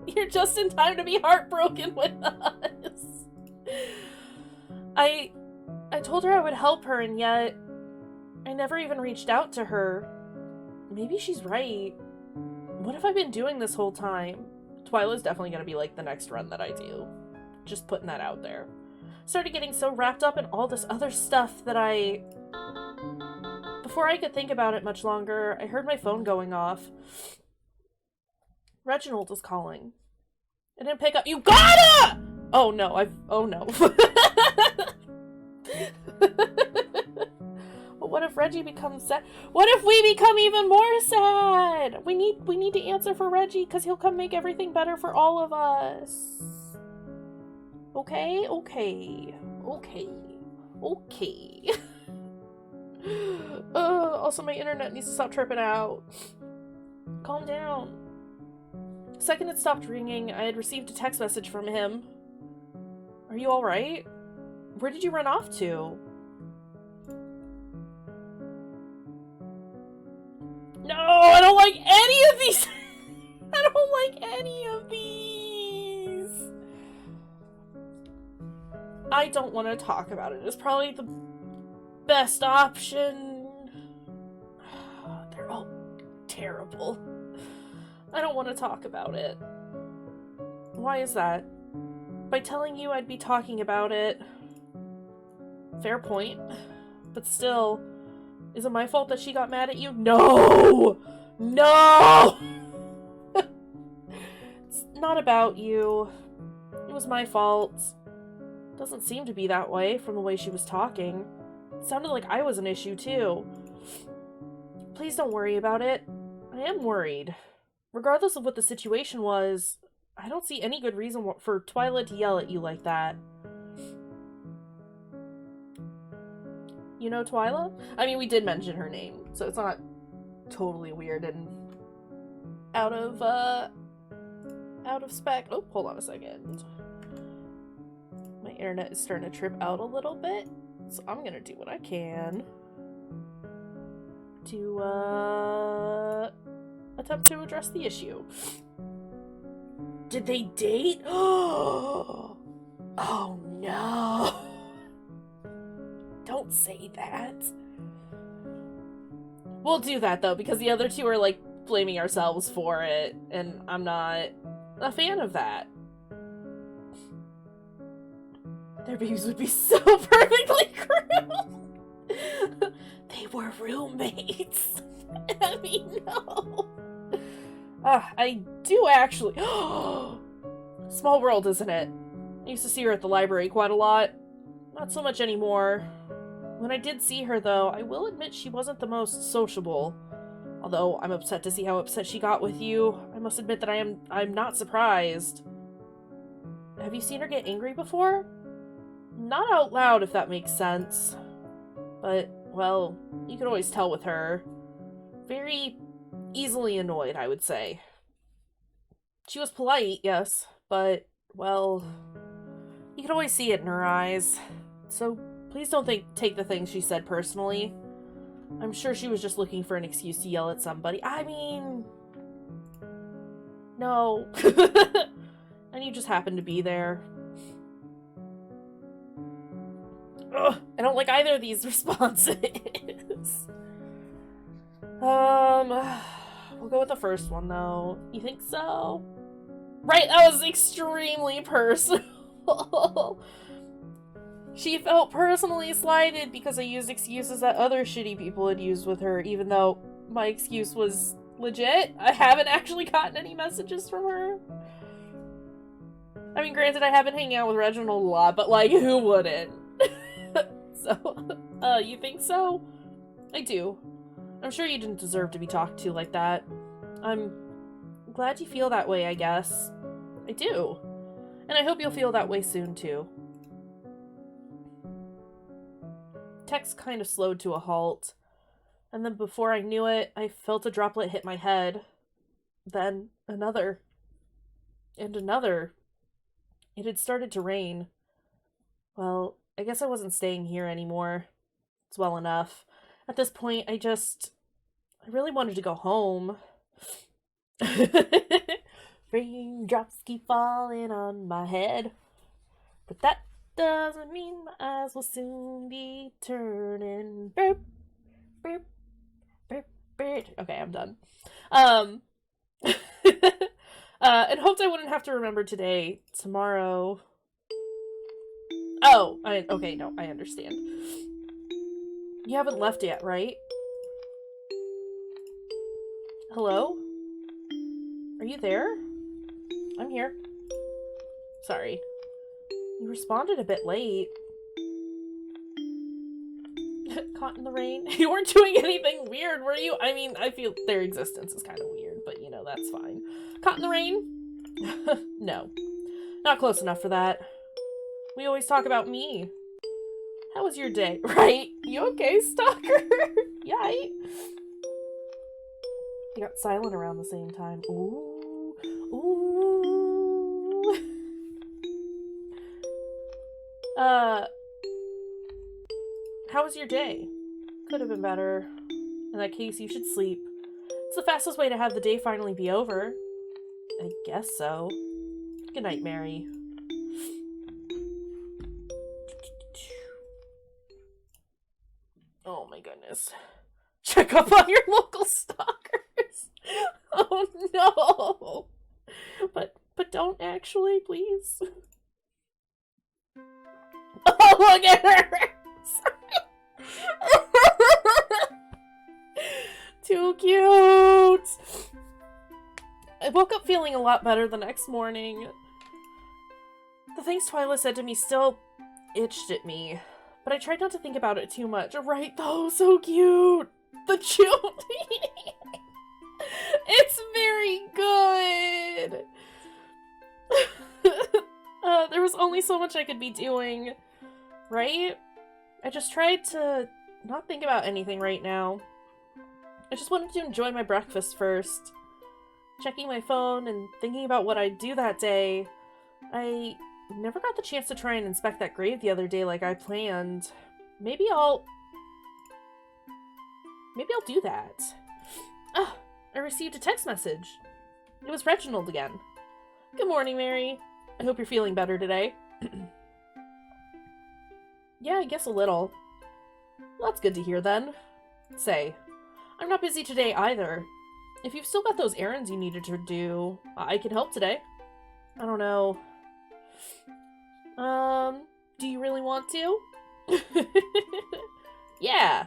You're just in time to be heartbroken with us. I told her I would help her, and yet I never even reached out to her. Maybe she's right. What have I been doing this whole time? Twyla's definitely gonna be like the next run that I do. Just putting that out there. Started getting so wrapped up in all this other stuff that before I could think about it much longer, I heard my phone going off. Reginald was calling. I didn't pick up. You gotta! Oh no, oh no. But what if Reggie becomes sad? What if we become even more sad? We need to answer for Reggie, because he'll come make everything better for all of us. Okay. Also, my internet needs to stop tripping out. Calm down. The second it stopped ringing, I had received a text message from him. Are you alright? Where did you run off to? No, I don't like any of these! I don't like any of these! I don't want to talk about it. It's probably the best option. They're all terrible. I don't want to talk about it. Why is that? By telling you I'd be talking about it. Fair point. But still, is it my fault that she got mad at you? No! No! It's not about you. It was my fault. Doesn't seem to be that way from the way she was talking. It sounded like I was an issue too. Please don't worry about it. I am worried. Regardless of what the situation was, I don't see any good reason for Twyla to yell at you like that. You know Twyla? I mean, we did mention her name, so it's not totally weird and out of spec. Oh, hold on a second. My internet is starting to trip out a little bit, so I'm gonna do what I can to attempt to address the issue. Did they date? Oh no. Don't say that. We'll do that though, because the other two are like blaming ourselves for it, and I'm not a fan of that. Their babies would be so perfectly groomed. They were roommates. I mean, no. I do actually. Small world, isn't it? I used to see her at the library quite a lot. Not so much anymore. When I did see her, though, I will admit she wasn't the most sociable. Although I'm upset to see how upset she got with you. I must admit that I'm not surprised. Have you seen her get angry before? Not out loud, if that makes sense. But well, you could always tell with her. Very easily annoyed, I would say. She was polite, yes, but, well, you could always see it in her eyes. So please don't take the things she said personally. I'm sure she was just looking for an excuse to yell at somebody. I mean... No. And you just happened to be there. Ugh, I don't like either of these responses. We'll go with the first one, though. You think so? Right, that was extremely personal. She felt personally slighted because I used excuses that other shitty people had used with her, even though my excuse was legit. I haven't actually gotten any messages from her. I mean, granted, I have been hanging out with Reginald a lot, but, like, who wouldn't? So, you think so? I do. I'm sure you didn't deserve to be talked to like that. I'm glad you feel that way, I guess. I do. And I hope you'll feel that way soon, too. Text kind of slowed to a halt. And then before I knew it, I felt a droplet hit my head. Then another. And another. It had started to rain. Well, I guess I wasn't staying here anymore. It's well enough. At this point, I really wanted to go home. Raindrops keep falling on my head. But that doesn't mean my eyes will soon be turning. Burp, burp, burp, burp. Okay, I'm done. And hoped I wouldn't have to remember today. Tomorrow. Oh, okay, no, I understand. You haven't left yet, right? Hello? Are you there? I'm here. Sorry. You responded a bit late. Caught in the rain? You weren't doing anything weird, were you? I mean, I feel their existence is kind of weird, but you know, that's fine. Caught in the rain? No. Not close enough for that. We always talk about me. How was your day? Right? You okay, stalker? Yay. You got silent around the same time. Ooh. Ooh. How was your day? Could have been better. In that case, you should sleep. It's the fastest way to have the day finally be over. I guess so. Good night, Mary. Oh my goodness. Check up on your local stalkers. Oh no. But don't actually, please. Oh, look at her. Too cute. I woke up feeling a lot better the next morning. The things Twyla said to me still itched at me, but I tried not to think about it too much. Right though, so cute. The chute. It's very good. There was only so much I could be doing, right? I just tried to not think about anything right now. I just wanted to enjoy my breakfast first. Checking my phone and thinking about what I'd do that day. I never got the chance to try and inspect that grave the other day like I planned. Maybe I'll do that. Ah, I received a text message. It was Reginald again. Good morning, Mary. I hope you're feeling better today. Yeah, I guess a little. Well, that's good to hear then. Say, I'm not busy today either. If you've still got those errands you needed to do, I can help today. I don't know. Do you really want to? Yeah.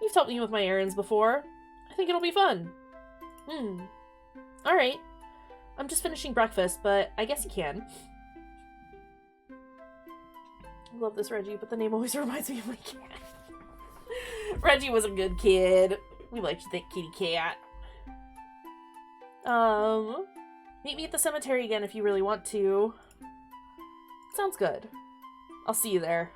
You've helped me with my errands before. I think it'll be fun. Alright. I'm just finishing breakfast, but I guess you can. I love this Reggie, but the name always reminds me of my cat. Reggie was a good kid. We liked that kitty cat. Meet me at the cemetery again if you really want to. Sounds good. I'll see you there.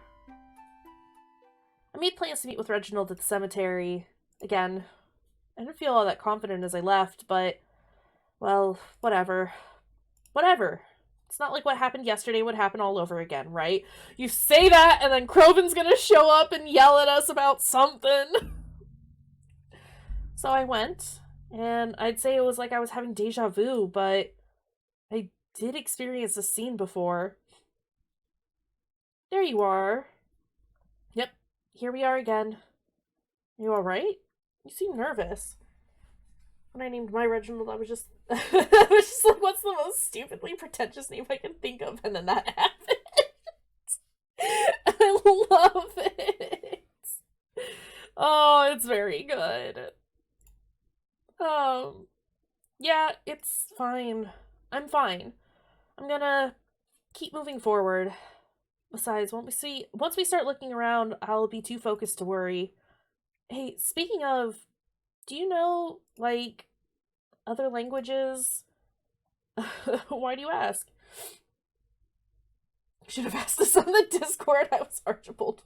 I made plans to meet with Reginald at the cemetery. Again, I didn't feel all that confident as I left, but, well, whatever. Whatever. It's not like what happened yesterday would happen all over again, right? You say that, and then Croven's gonna show up and yell at us about something. So I went, and I'd say it was like I was having deja vu, but I did experience this scene before. There you are. Yep, here we are again. You alright? You seem nervous. When I named my Reginald, I was just I was just like, what's the most stupidly pretentious name I can think of? And then that happened. I love it. Oh, it's very good. Yeah, it's fine. I'm fine. I'm gonna keep moving forward. Besides, once we start looking around, I'll be too focused to worry. Hey, speaking of, do you know, like, other languages? Why do you ask? I should have asked this on the Discord. I was Archibald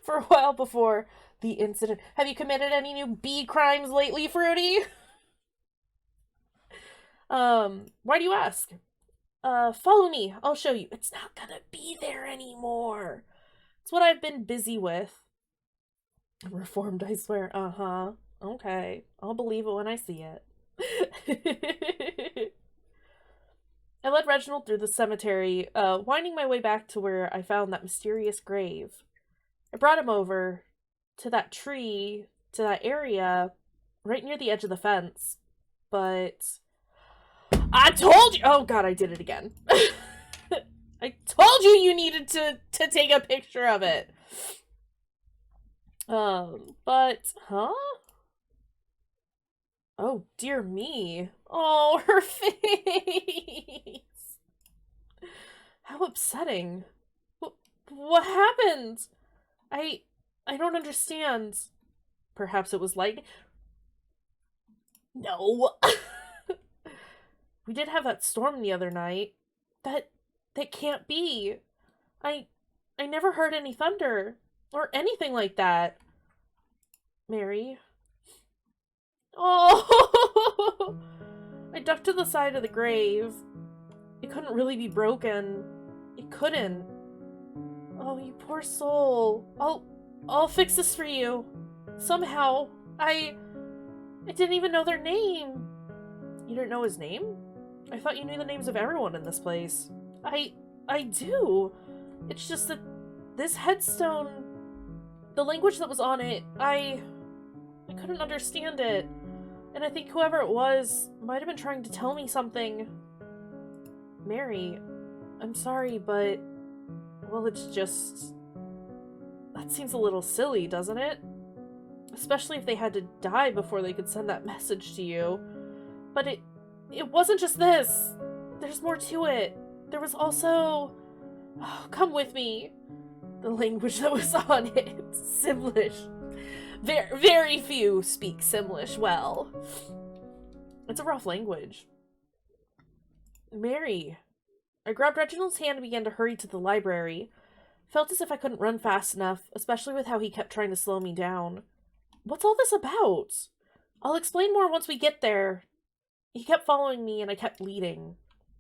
for a while before the incident. Have you committed any new bee crimes lately, Fruity? Why do you ask? Follow me. I'll show you. It's not gonna be there anymore. It's what I've been busy with. I'm reformed, I swear. Uh-huh. Okay. I'll believe it when I see it. I led Reginald through the cemetery, winding my way back to where I found that mysterious grave. I brought him over to that tree, to that area, right near the edge of the fence. But I told you! Oh god, I did it again. I told you needed to take a picture of it. But, huh? Oh, dear me. Oh, her face! How upsetting. What happened? I don't understand. Perhaps it was lightning? No! We did have that storm the other night. That can't be. I never heard any thunder. Or anything like that. Mary. Oh! I ducked to the side of the grave. It couldn't really be broken. It couldn't. Oh, you poor soul. I'll fix this for you. Somehow. I didn't even know their name. You didn't know his name? I thought you knew the names of everyone in this place. I do. It's just that this headstone, the language that was on it, I couldn't understand it. And I think whoever it was might have been trying to tell me something. Mary, I'm sorry, but, well, it's just, that seems a little silly, doesn't it? Especially if they had to die before they could send that message to you. But it wasn't just this. There's more to it. There was also, oh, come with me. The language that was on it. Simlish. Very few speak Simlish well. It's a rough language. Mary. I grabbed Reginald's hand and began to hurry to the library. Felt as if I couldn't run fast enough, especially with how he kept trying to slow me down. What's all this about? I'll explain more once we get there. He kept following me and I kept leading.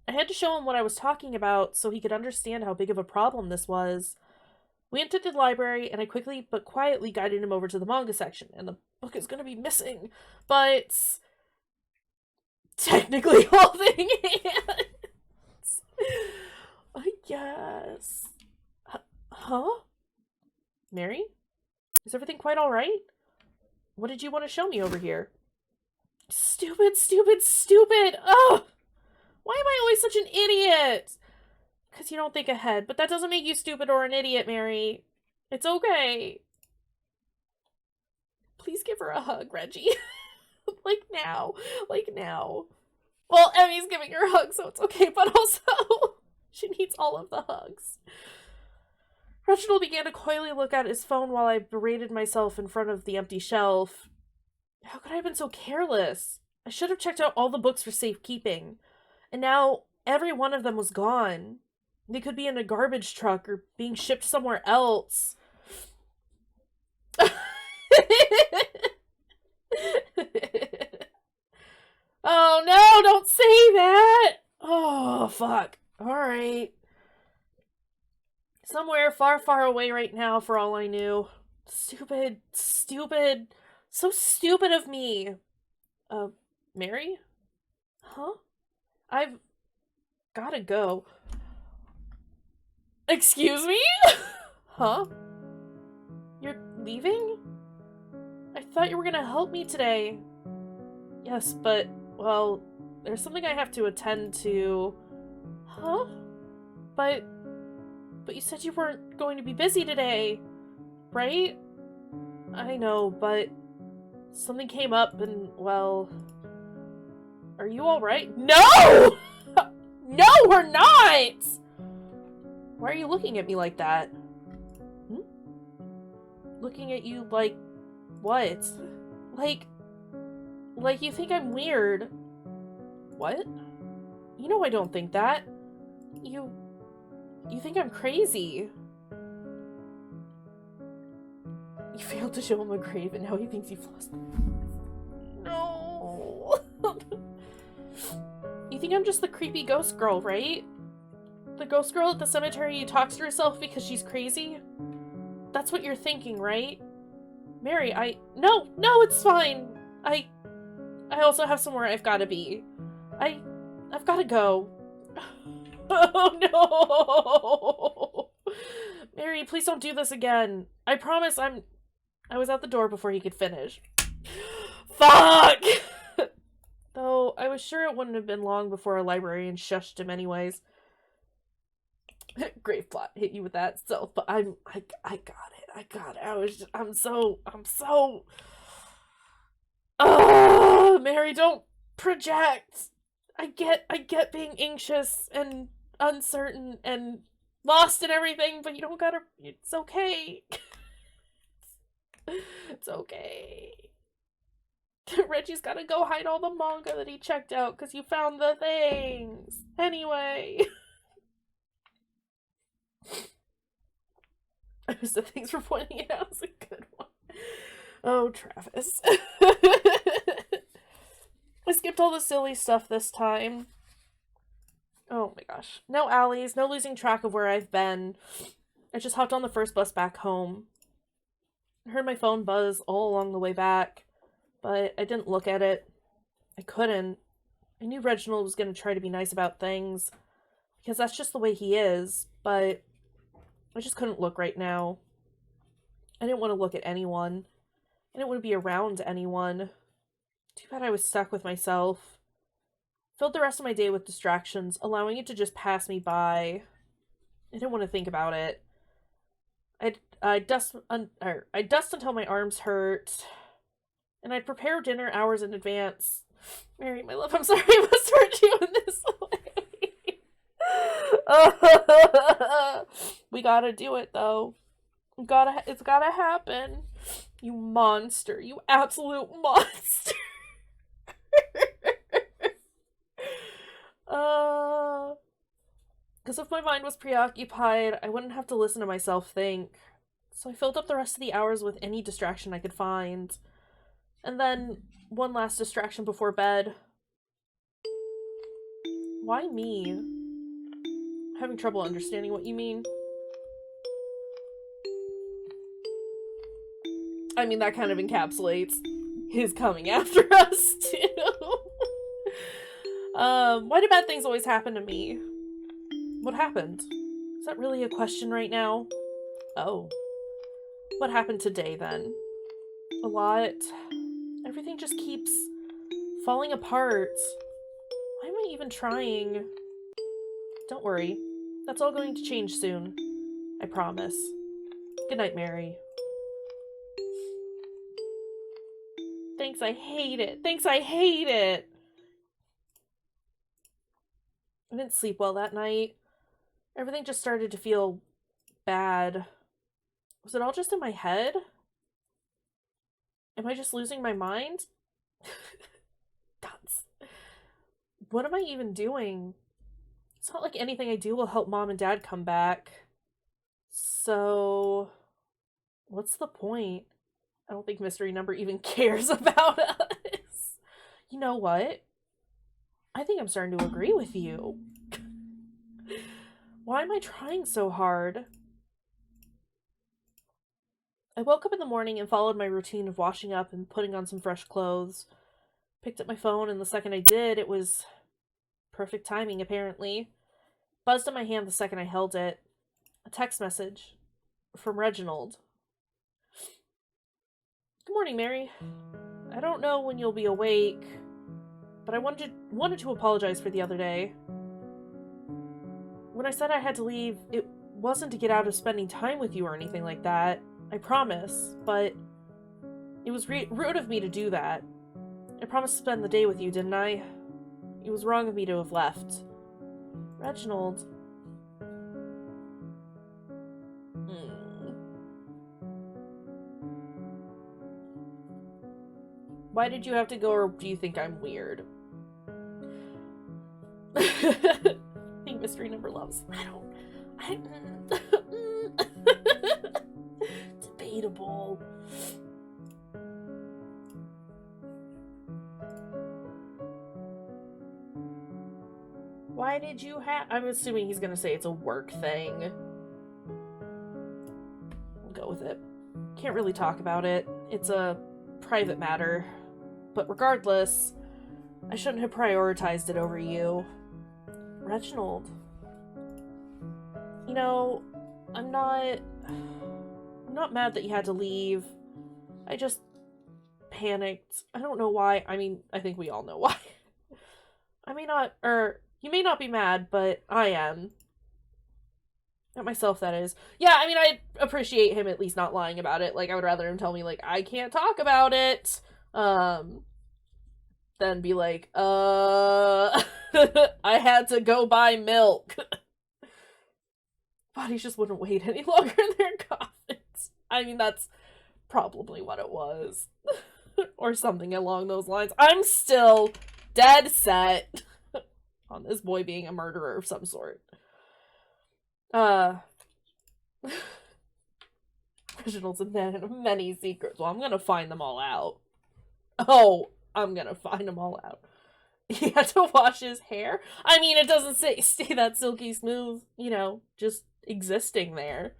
I had to show him what I was talking about so he could understand how big of a problem this was. We entered the library, and I quickly but quietly guided him over to the manga section, and the book is gonna be missing, but technically holding hands. I guess. Huh? Mary? Is everything quite alright? What did you want to show me over here? Stupid, stupid, stupid! Ugh! Why am I always such an idiot? Because you don't think ahead, but that doesn't make you stupid or an idiot, Mary. It's okay. Please give her a hug, Reggie. Like now. Like now. Well, Emmy's giving her a hug, so it's okay, but also she needs all of the hugs. Reginald began to coyly look at his phone while I berated myself in front of the empty shelf. How could I have been so careless? I should have checked out all the books for safekeeping. And now every one of them was gone. They could be in a garbage truck or being shipped somewhere else. Oh no, don't say that! Oh, fuck. Alright. Somewhere far, far away right now, for all I knew. Stupid, stupid. So stupid of me. Uh, Mary? Huh? I've gotta go. Excuse me? Huh? You're leaving? I thought you were gonna help me today. Yes, but, well, there's something I have to attend to. Huh? But you said you weren't going to be busy today, right? I know, but something came up and, well... Are you alright? No! No, we're not! Why are you looking at me like that? Hmm? Looking at you like... what? Like you think I'm weird. What? You know I don't think that. You think I'm crazy. You failed to show him a grave and now he thinks you've lost... No! You think I'm just the creepy ghost girl, right? The ghost girl at the cemetery who talks to herself because she's crazy? That's what you're thinking, right? Mary, No, it's fine! I also have somewhere I've gotta be. I've gotta go. Oh no! Mary, please don't do this again. I promise I was out the door before he could finish. Fuck! Though, I was sure it wouldn't have been long before a librarian shushed him anyways. Grave plot, hit you with that, so, but I got it. I'm so... Mary, don't project. I get being anxious and uncertain and lost and everything, but you don't gotta, it's okay. It's okay. Reggie's gotta go hide all the manga that he checked out because you found the things. Anyway. So thanks for pointing it out. It's a good one. Oh, Travis. I skipped all the silly stuff this time. Oh my gosh. No alleys, no losing track of where I've been. I just hopped on the first bus back home. I heard my phone buzz all along the way back, but I didn't look at it. I couldn't. I knew Reginald was going to try to be nice about things, because that's just the way he is, but I just couldn't look right now. I didn't want to look at anyone. I didn't want to be around anyone. Too bad I was stuck with myself. Filled the rest of my day with distractions, allowing it to just pass me by. I didn't want to think about it. I'd dust until my arms hurt, and I'd prepare dinner hours in advance. Mary, my love, I'm sorry I must hurt you in this way. We gotta do it, though. It's gotta happen. You monster. You absolute monster. Because if my mind was preoccupied, I wouldn't have to listen to myself think. So I filled up the rest of the hours with any distraction I could find. And then, one last distraction before bed. Why me? I'm having trouble understanding what you mean. I mean, that kind of encapsulates his coming after us, too. Why do bad things always happen to me? What happened? Is that really a question right now? Oh. What happened today, then? A lot. Everything just keeps falling apart. Why am I even trying? Don't worry. That's all going to change soon. I promise. Good night, Mary. Thanks, I hate it. Thanks, I hate it. I didn't sleep well that night. Everything just started to feel bad. Was it all just in my head? Am I just losing my mind? Guts. What am I even doing? It's not like anything I do will help Mom and Dad come back. So, what's the point? I don't think mystery number even cares about us. You know what? I think I'm starting to agree with you. Why am I trying so hard? I woke up in the morning and followed my routine of washing up and putting on some fresh clothes. Picked up my phone, and the second I did, it was perfect timing, apparently. Buzzed in my hand the second I held it. A text message from Reginald. Good morning, Mary. I don't know when you'll be awake, but I wanted to apologize for the other day. When I said I had to leave, it wasn't to get out of spending time with you or anything like that. I promise, but it was rude of me to do that. I promised to spend the day with you, didn't I? It was wrong of me to have left. Reginald. Why did you have to go, or do you think I'm weird? I think mystery number loves. Debatable. Why did you have... I'm assuming he's gonna say it's a work thing. I'll go with it. Can't really talk about it. It's a private matter. But regardless, I shouldn't have prioritized it over you. Reginald. You know, I'm not mad that you had to leave. I just panicked. I don't know why. I mean, I think we all know why. You may not be mad, but I am. At myself, that is. Yeah, I mean, I appreciate him at least not lying about it. Like, I would rather him tell me, like, I can't talk about it, than be like, I had to go buy milk. Bodies just wouldn't wait any longer in their coffins. I mean, that's probably what it was. Or something along those lines. I'm still dead set on this boy being a murderer of some sort. Reginald's a man of many secrets. Well, I'm gonna find them all out. Oh, I'm gonna find them all out. He had to wash his hair? I mean, it doesn't stay that silky smooth, you know, just existing there.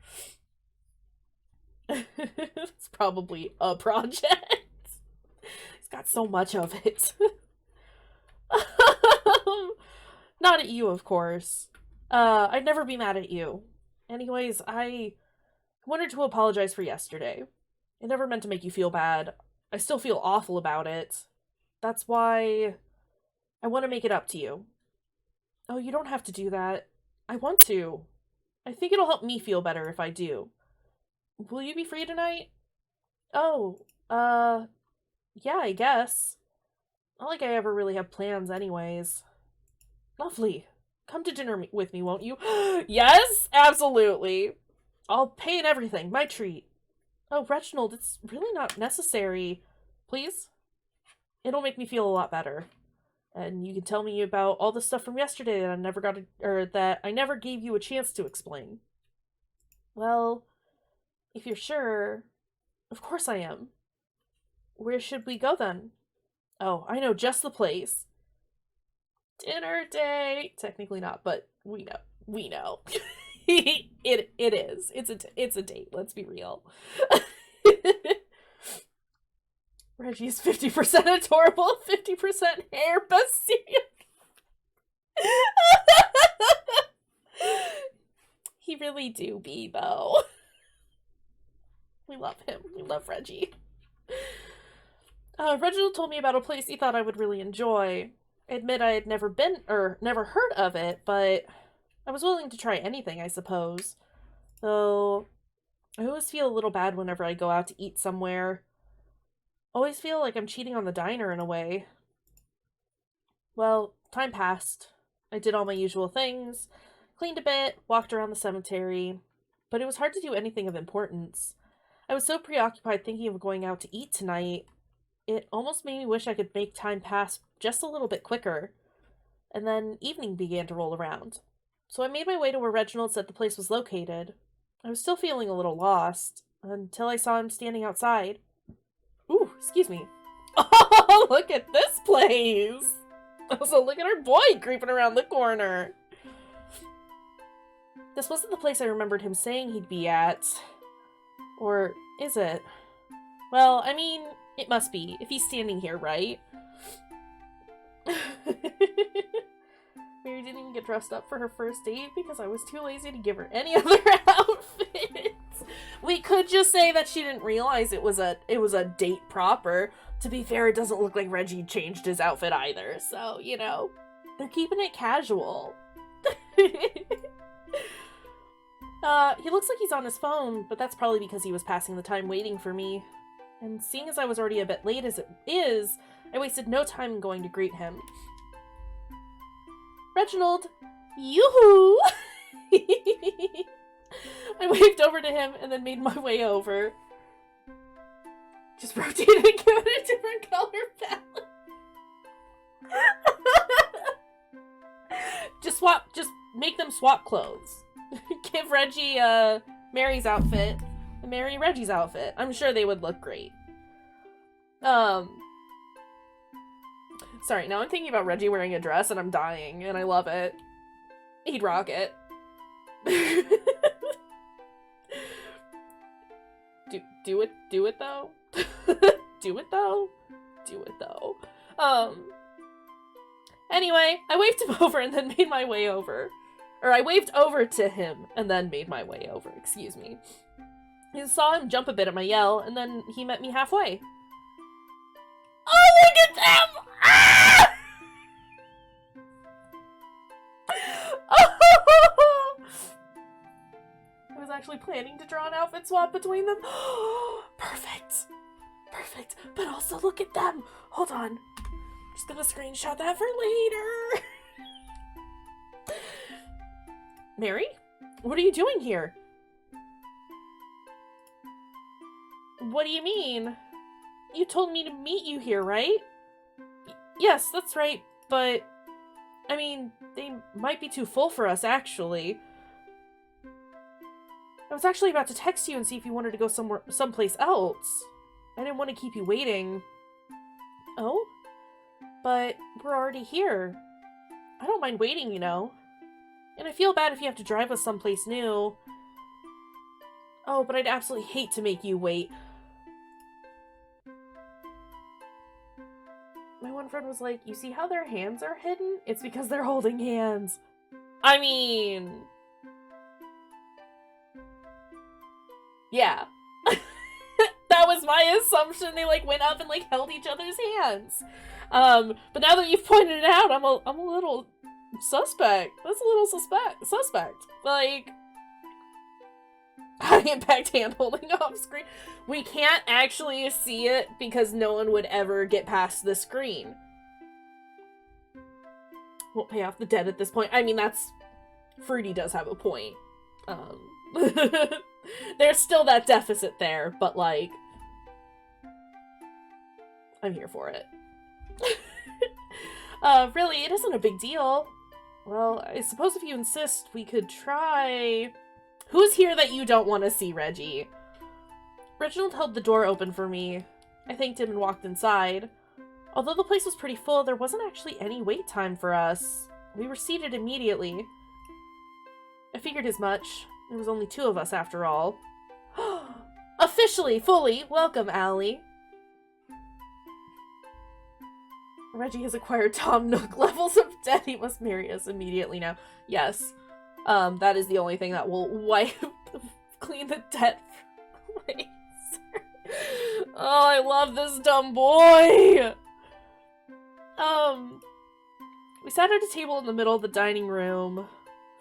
It's probably a project. He's got so much of it. Not at you, of course. I'd never be mad at you. Anyways, I wanted to apologize for yesterday. I never meant to make you feel bad. I still feel awful about it. That's why I want to make it up to you. Oh, you don't have to do that. I want to. I think it'll help me feel better if I do. Will you be free tonight? Oh, yeah, I guess. Not like I ever really have plans anyways. Lovely. Come to dinner with me, won't you? Yes, absolutely. I'll pay and everything. My treat. Oh, Reginald, it's really not necessary. Please? It'll make me feel a lot better. And you can tell me about all the stuff from yesterday that I never got to, or that I never gave you a chance to explain. Well, if you're sure, of course I am. Where should we go then? Oh, I know just the place. Dinner date. Technically not, but we know. We know. it is. It's a date. Let's be real. Reggie's 50% adorable, 50% hair. Best He really do be, though. We love him. We love Reggie. Reginald told me about a place he thought I would really enjoy. I admit I had never been, or never heard of it, but I was willing to try anything, I suppose. Though, I always feel a little bad whenever I go out to eat somewhere. Always feel like I'm cheating on the diner in a way. Well, time passed. I did all my usual things, cleaned a bit, walked around the cemetery, but it was hard to do anything of importance. I was so preoccupied thinking of going out to eat tonight, it almost made me wish I could make time pass just a little bit quicker. And then evening began to roll around. So I made my way to where Reginald said the place was located. I was still feeling a little lost, until I saw him standing outside. Excuse me. Oh, look at this place! Also, look at our boy creeping around the corner. This wasn't the place I remembered him saying he'd be at. Or is it? Well, I mean, it must be, if he's standing here, right? Mary didn't even get dressed up for her first date because I was too lazy to give her any other outfits. We could just say that she didn't realize it was a date proper. To be fair, it doesn't look like Reggie changed his outfit either, so, you know, they're keeping it casual. He looks like he's on his phone, but that's probably because he was passing the time waiting for me. And seeing as I was already a bit late as it is, I wasted no time going to greet him. Reginald! Yoo-hoo! I waved over to him and then made my way over. Just rotate it and give it a different color palette. Just make them swap clothes. Give Reggie, Mary's outfit and Mary Reggie's outfit. I'm sure they would look great. Sorry, now I'm thinking about Reggie wearing a dress and I'm dying, and I love it. He'd rock it. Do it though. Do it though. Anyway, I waved him over and then made my way over. Or I waved over to him and then made my way over, excuse me. I saw him jump a bit at my yell, and then he met me halfway. Oh, look at them! Ah! Oh! I was actually planning to draw an outfit swap between them. Perfect. Perfect. But also look at them. Hold on. Just gonna screenshot that for later. Mary? What are you doing here? What do you mean? You told me to meet you here, right? Yes, that's right, but... I mean, they might be too full for us, actually. I was actually about to text you and see if you wanted to go someplace else. I didn't want to keep you waiting. Oh? But we're already here. I don't mind waiting, you know. And I feel bad if you have to drive us someplace new. Oh, but I'd absolutely hate to make you wait. My one friend was like, you see how their hands are hidden? It's because they're holding hands. I mean... yeah. That was my assumption. They, like, went up and, like, held each other's hands. But now that you've pointed it out, I'm a little suspect. That's a little suspect. Like... high impact hand holding off screen. We can't actually see it because no one would ever get past the screen. Won't pay off the debt at this point. I mean, that's... Fruity does have a point. There's still that deficit there, but like... I'm here for it. Really, it isn't a big deal. Well, I suppose if you insist, we could try... Who's here that you don't want to see, Reggie? Reginald held the door open for me. I thanked him and walked inside. Although the place was pretty full, there wasn't actually any wait time for us. We were seated immediately. I figured as much. There was only 2 of us after all. Officially, fully, welcome, Allie. Reggie has acquired Tom Nook levels of debt. He must marry us immediately now. Yes. That is the only thing that will wipe, clean the debt place. Oh, I love this dumb boy! We sat at a table in the middle of the dining room.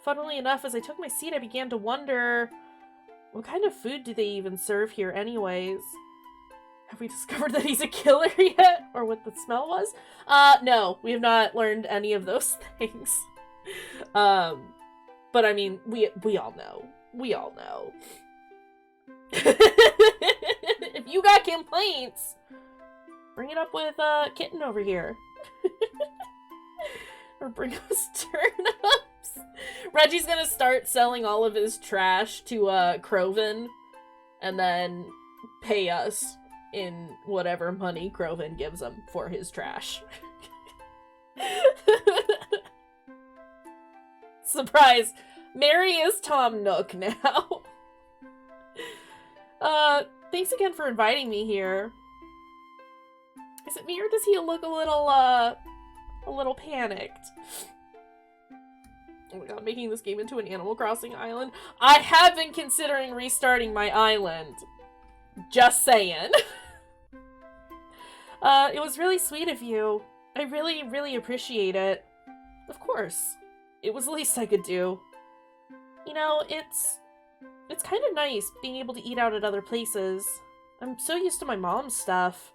Funnily enough, as I took my seat, I began to wonder, what kind of food do they even serve here anyways? Have we discovered that he's a killer yet? Or what the smell was? No, we have not learned any of those things. But I mean, we all know. We all know. If you got complaints, bring it up with Kitten over here. Or bring us turnips. Reggie's gonna start selling all of his trash to Croven and then pay us in whatever money Crovin gives him for his trash. Surprise! Mary is Tom Nook now. Thanks again for inviting me here. Is it me or does he look a little panicked? Oh my god, making this game into an Animal Crossing island? I have been considering restarting my island. Just saying. It was really sweet of you. I really, really appreciate it. Of course. It was the least I could do. You know, it's kind of nice being able to eat out at other places. I'm so used to my mom's stuff.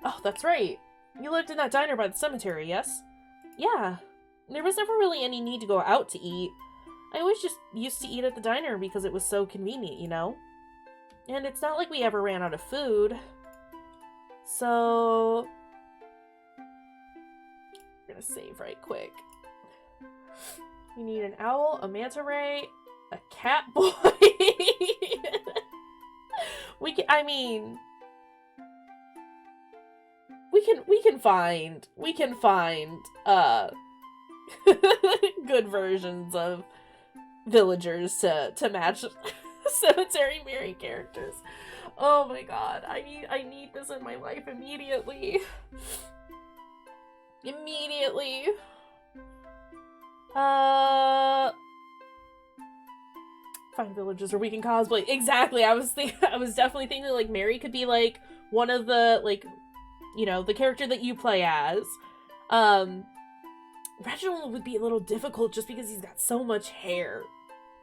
Oh, that's right. You lived in that diner by the cemetery, yes? Yeah. There was never really any need to go out to eat. I always just used to eat at the diner because it was so convenient, you know? And it's not like we ever ran out of food. So... I'm gonna save right quick. We need an owl, a manta ray, a cat boy. We can find good versions of villagers to match Cemetery Mary characters. Oh my god, I need this in my life immediately. Immediately. Find villagers where we can cosplay. Exactly. I was definitely thinking like Mary could be like one of the like, you know, the character that you play as. Reginald would be a little difficult just because he's got so much hair.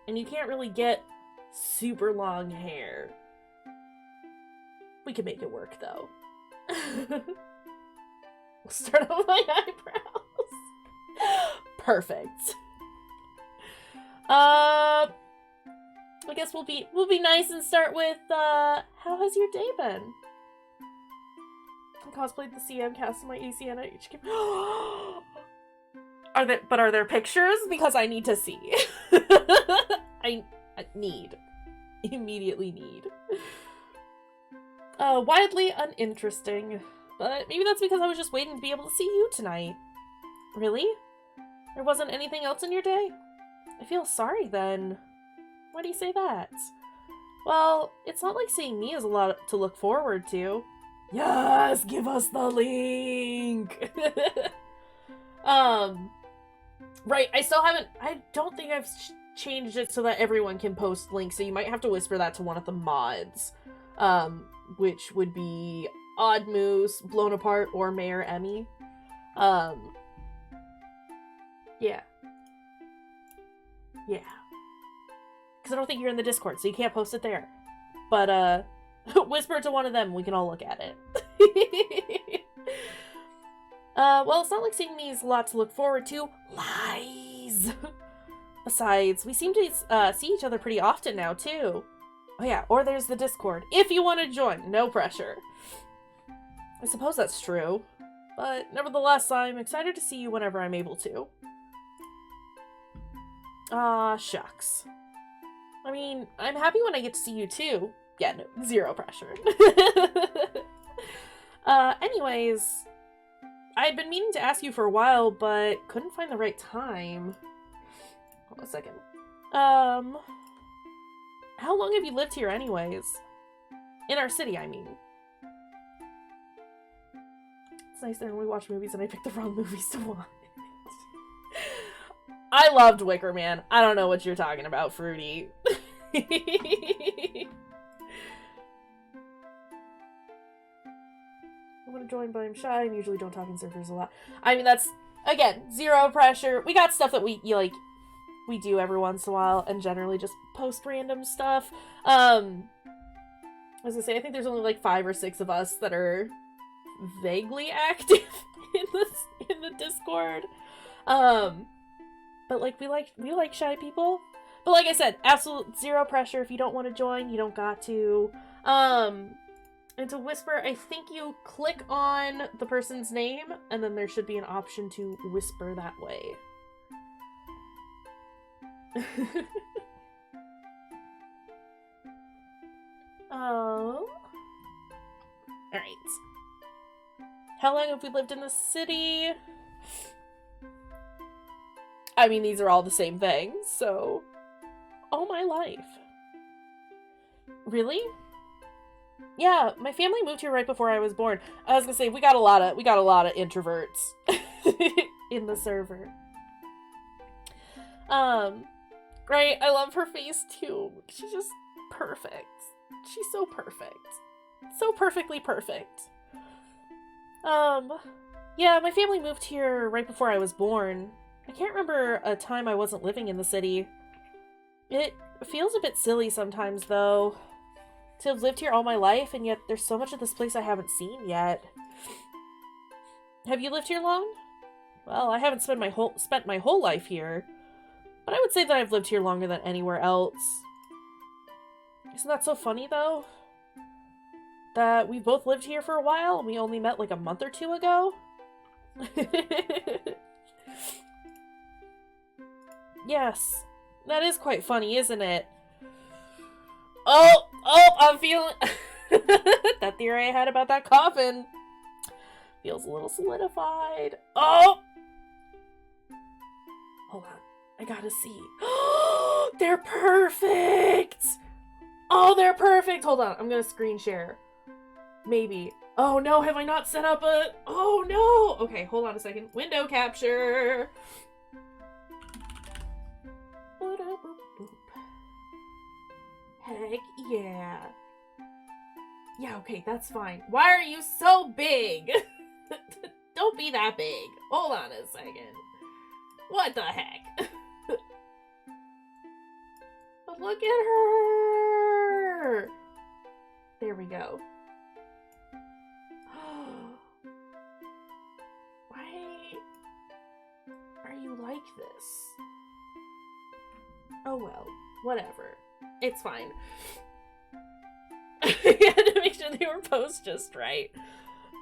And you can't really get super long hair. We can make it work though. We'll start on my eyebrows. Perfect. I guess we'll be nice and start with how has your day been? I cosplayed the CM cast in my ACN at each game. Are there pictures? Because I need to see. I immediately need. Wildly uninteresting. But maybe that's because I was just waiting to be able to see you tonight. Really? There wasn't anything else in your day? I feel sorry then. Why do you say that? Well, it's not like seeing me is a lot to look forward to. Yes, give us the link! Right, I don't think I've changed it so that everyone can post links, so you might have to whisper that to one of the mods. Which would be Odd Moose, Blown Apart, or Mayor Emmy. Yeah. Yeah. Because I don't think you're in the Discord, so you can't post it there. But, whisper it to one of them, we can all look at it. Well, it's not like seeing me is a lot to look forward to. Lies! Besides, we seem to see each other pretty often now, too. Oh yeah, or there's the Discord. If you want to join, no pressure. I suppose that's true. But nevertheless, I'm excited to see you whenever I'm able to. Aw, shucks. I mean, I'm happy when I get to see you too. Yeah, no, zero pressure. Anyways, I had been meaning to ask you for a while, but couldn't find the right time. Hold on a second. How long have you lived here anyways? In our city, I mean. It's nice that when we watch movies and I pick the wrong movies to watch. I loved Wicker Man. I don't know what you're talking about, Fruity. I want to join, but I'm shy and usually don't talk in servers a lot. I mean, that's, again, zero pressure. We got stuff that we do every once in a while and generally just post random stuff. I was gonna say, I think there's only like 5 or 6 of us that are vaguely active in the Discord. But like we like shy people. But like I said, absolute zero pressure. If you don't want to join, you don't got to. And to whisper, I think you click on the person's name, and then there should be an option to whisper that way. Alright. How long have we lived in the city? I mean, these are all the same thing, so... all my life. Really? Yeah, my family moved here right before I was born. I was gonna say, we got a lot of introverts in the server. Right, I love her face too. She's just perfect. She's so perfect. So perfectly perfect. Yeah, my family moved here right before I was born. I can't remember a time I wasn't living in the city. It feels a bit silly sometimes, though, to have lived here all my life, and yet there's so much of this place I haven't seen yet. Have you lived here long? Well, I haven't spent my whole life here, but I would say that I've lived here longer than anywhere else. Isn't that so funny, though? That we've both lived here for a while, and we only met like a month or two ago? Yes, that is quite funny, isn't it? Oh, I'm feeling... that theory I had about that coffin feels a little solidified. Oh! Hold on, I gotta see. They're perfect! Oh, they're perfect! Hold on, I'm gonna screen share. Maybe. Oh no, have I not set up a... oh no! Okay, hold on a second. Window capture! Heck yeah. Yeah, okay, that's fine. Why are you so big? Don't be that big. Hold on a second. What the heck? But look at her! There we go. Why are you like this? Oh well, whatever. It's fine. You had to make sure they were posed just right.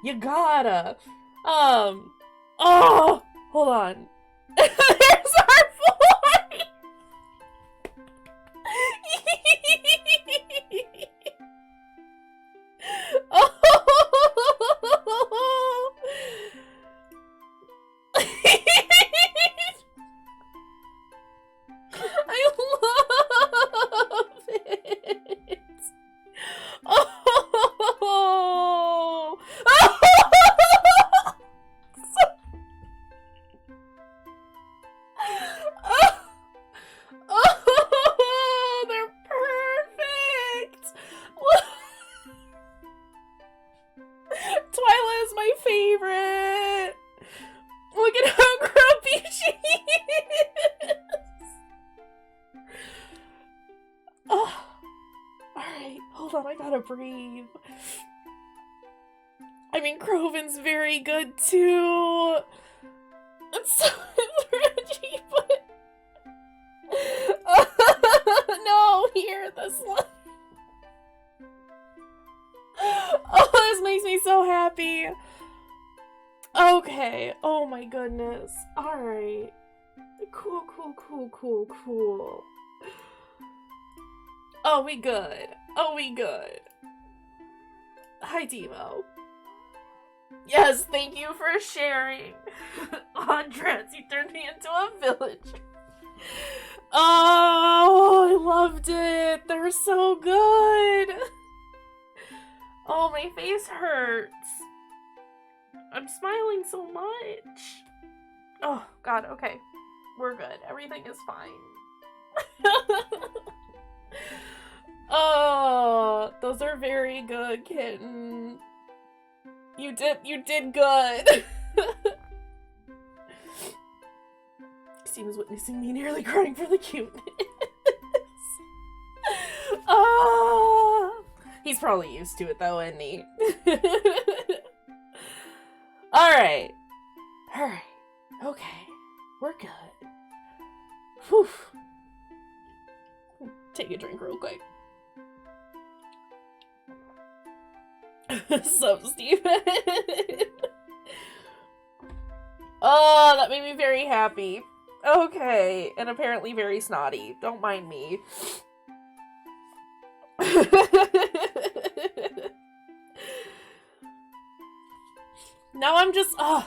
You gotta. Oh! Hold on. There's our boy! Oh! I love it! Oh! Oh, they're perfect! Twyla is my favorite! Look at how grumpy she is! Oh, alright, hold on, I gotta breathe. I mean, Croven's very good too. And so is Reggie, but... no, here, this one. Oh, this makes me so happy. Okay, oh my goodness. Alright. Cool. Oh, we good. Hi, Devo. Yes, thank you for sharing. Andres, you turned me into a villager. Oh, I loved it. They're so good. Oh, my face hurts. I'm smiling so much. Oh, God, okay. We're good. Everything is fine. Oh, those are very good, kitten. You did good. Steam witnessing me nearly crying for the cuteness. Oh, he's probably used to it though, isn't he? Alright. Okay. We're good. Whew. Take a drink real quick. Sup, Steven? Oh, that made me very happy. Okay, and apparently very snotty. Don't mind me. Now I'm just, now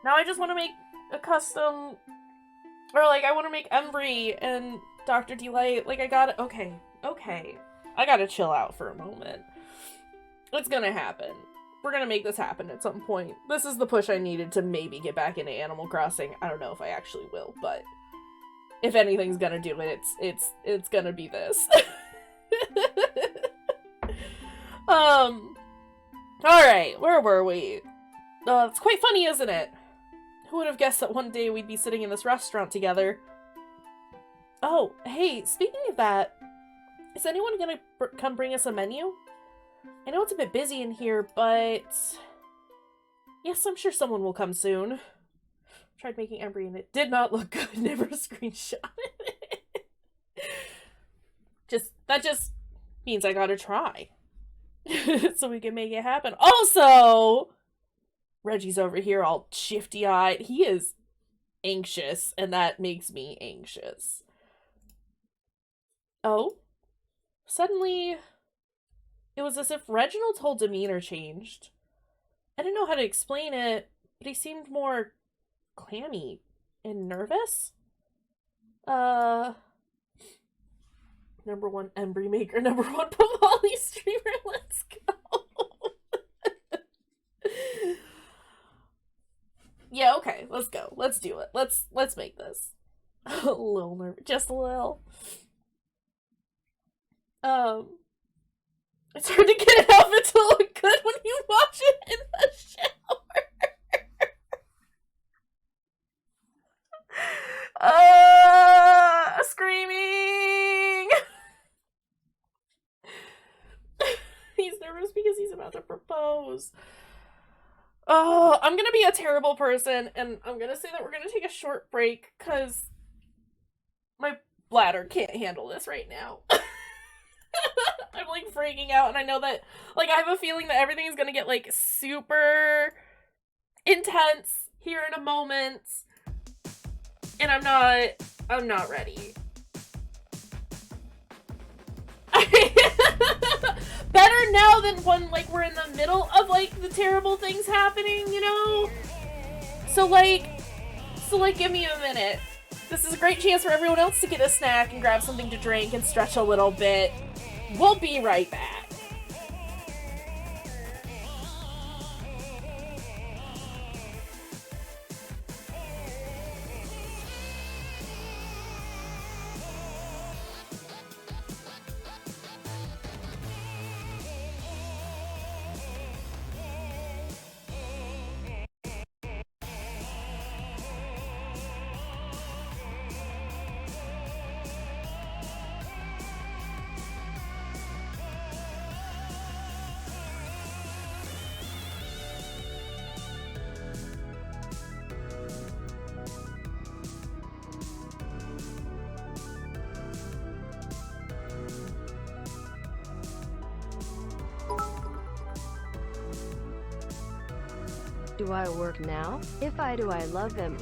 I just want to make a custom, or like, I want to make Embry and Dr. Delight. Like, I gotta, okay. I gotta chill out for a moment. It's gonna happen. We're gonna make this happen at some point. This is the push I needed to maybe get back into Animal Crossing. I don't know if I actually will, but if anything's gonna do it, it's gonna be this. Alright, where were we? It's quite funny, isn't it? Who would have guessed that one day we'd be sitting in this restaurant together? Oh, hey, speaking of that, is anyone gonna come bring us a menu? I know it's a bit busy in here, but yes, I'm sure someone will come soon. Tried making Embry and it did not look good. Never screenshot it. That just means I gotta try. So we can make it happen. Also, Reggie's over here all shifty-eyed. He is anxious, and that makes me anxious. Oh? Suddenly, it was as if Reginald's whole demeanor changed. I didn't know how to explain it, but he seemed more clammy and nervous. Number one Embry maker, number one Pavali streamer, let's go. Yeah, okay, let's go. Let's do it. Let's make this. A little nervous, just a little. It's hard to get an outfit to look good when you wash it in the shower. Screaming! He's nervous because he's about to propose. Oh, I'm gonna be a terrible person, and I'm gonna say that we're gonna take a short break, because my bladder can't handle this right now. I'm, like, freaking out, and I know that, like, I have a feeling that everything is gonna get, like, super intense here in a moment, and I'm not ready. Better now than when, like, we're in the middle of, like, the terrible things happening, you know? So, like, give me a minute. This is a great chance for everyone else to get a snack and grab something to drink and stretch a little bit. We'll be right back. Do I work now? If I do, I love them.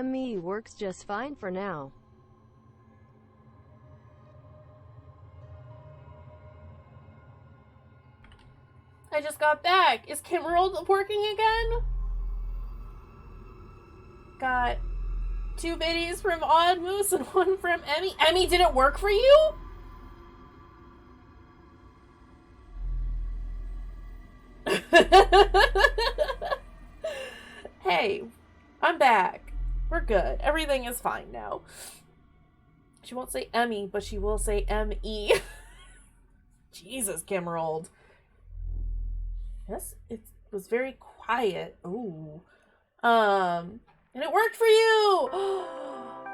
ME works just fine for now. I just got back. Is Kayshurrr working again? Got 2 biddies from Odd Moose and 1 from Emmy. Emmy, did it work for you? Hey, I'm back. We're good. Everything is fine now. She won't say Emmy, but she will say M-E. Jesus, Kayshurrr. Yes, it was very quiet. Ooh. And it worked for you!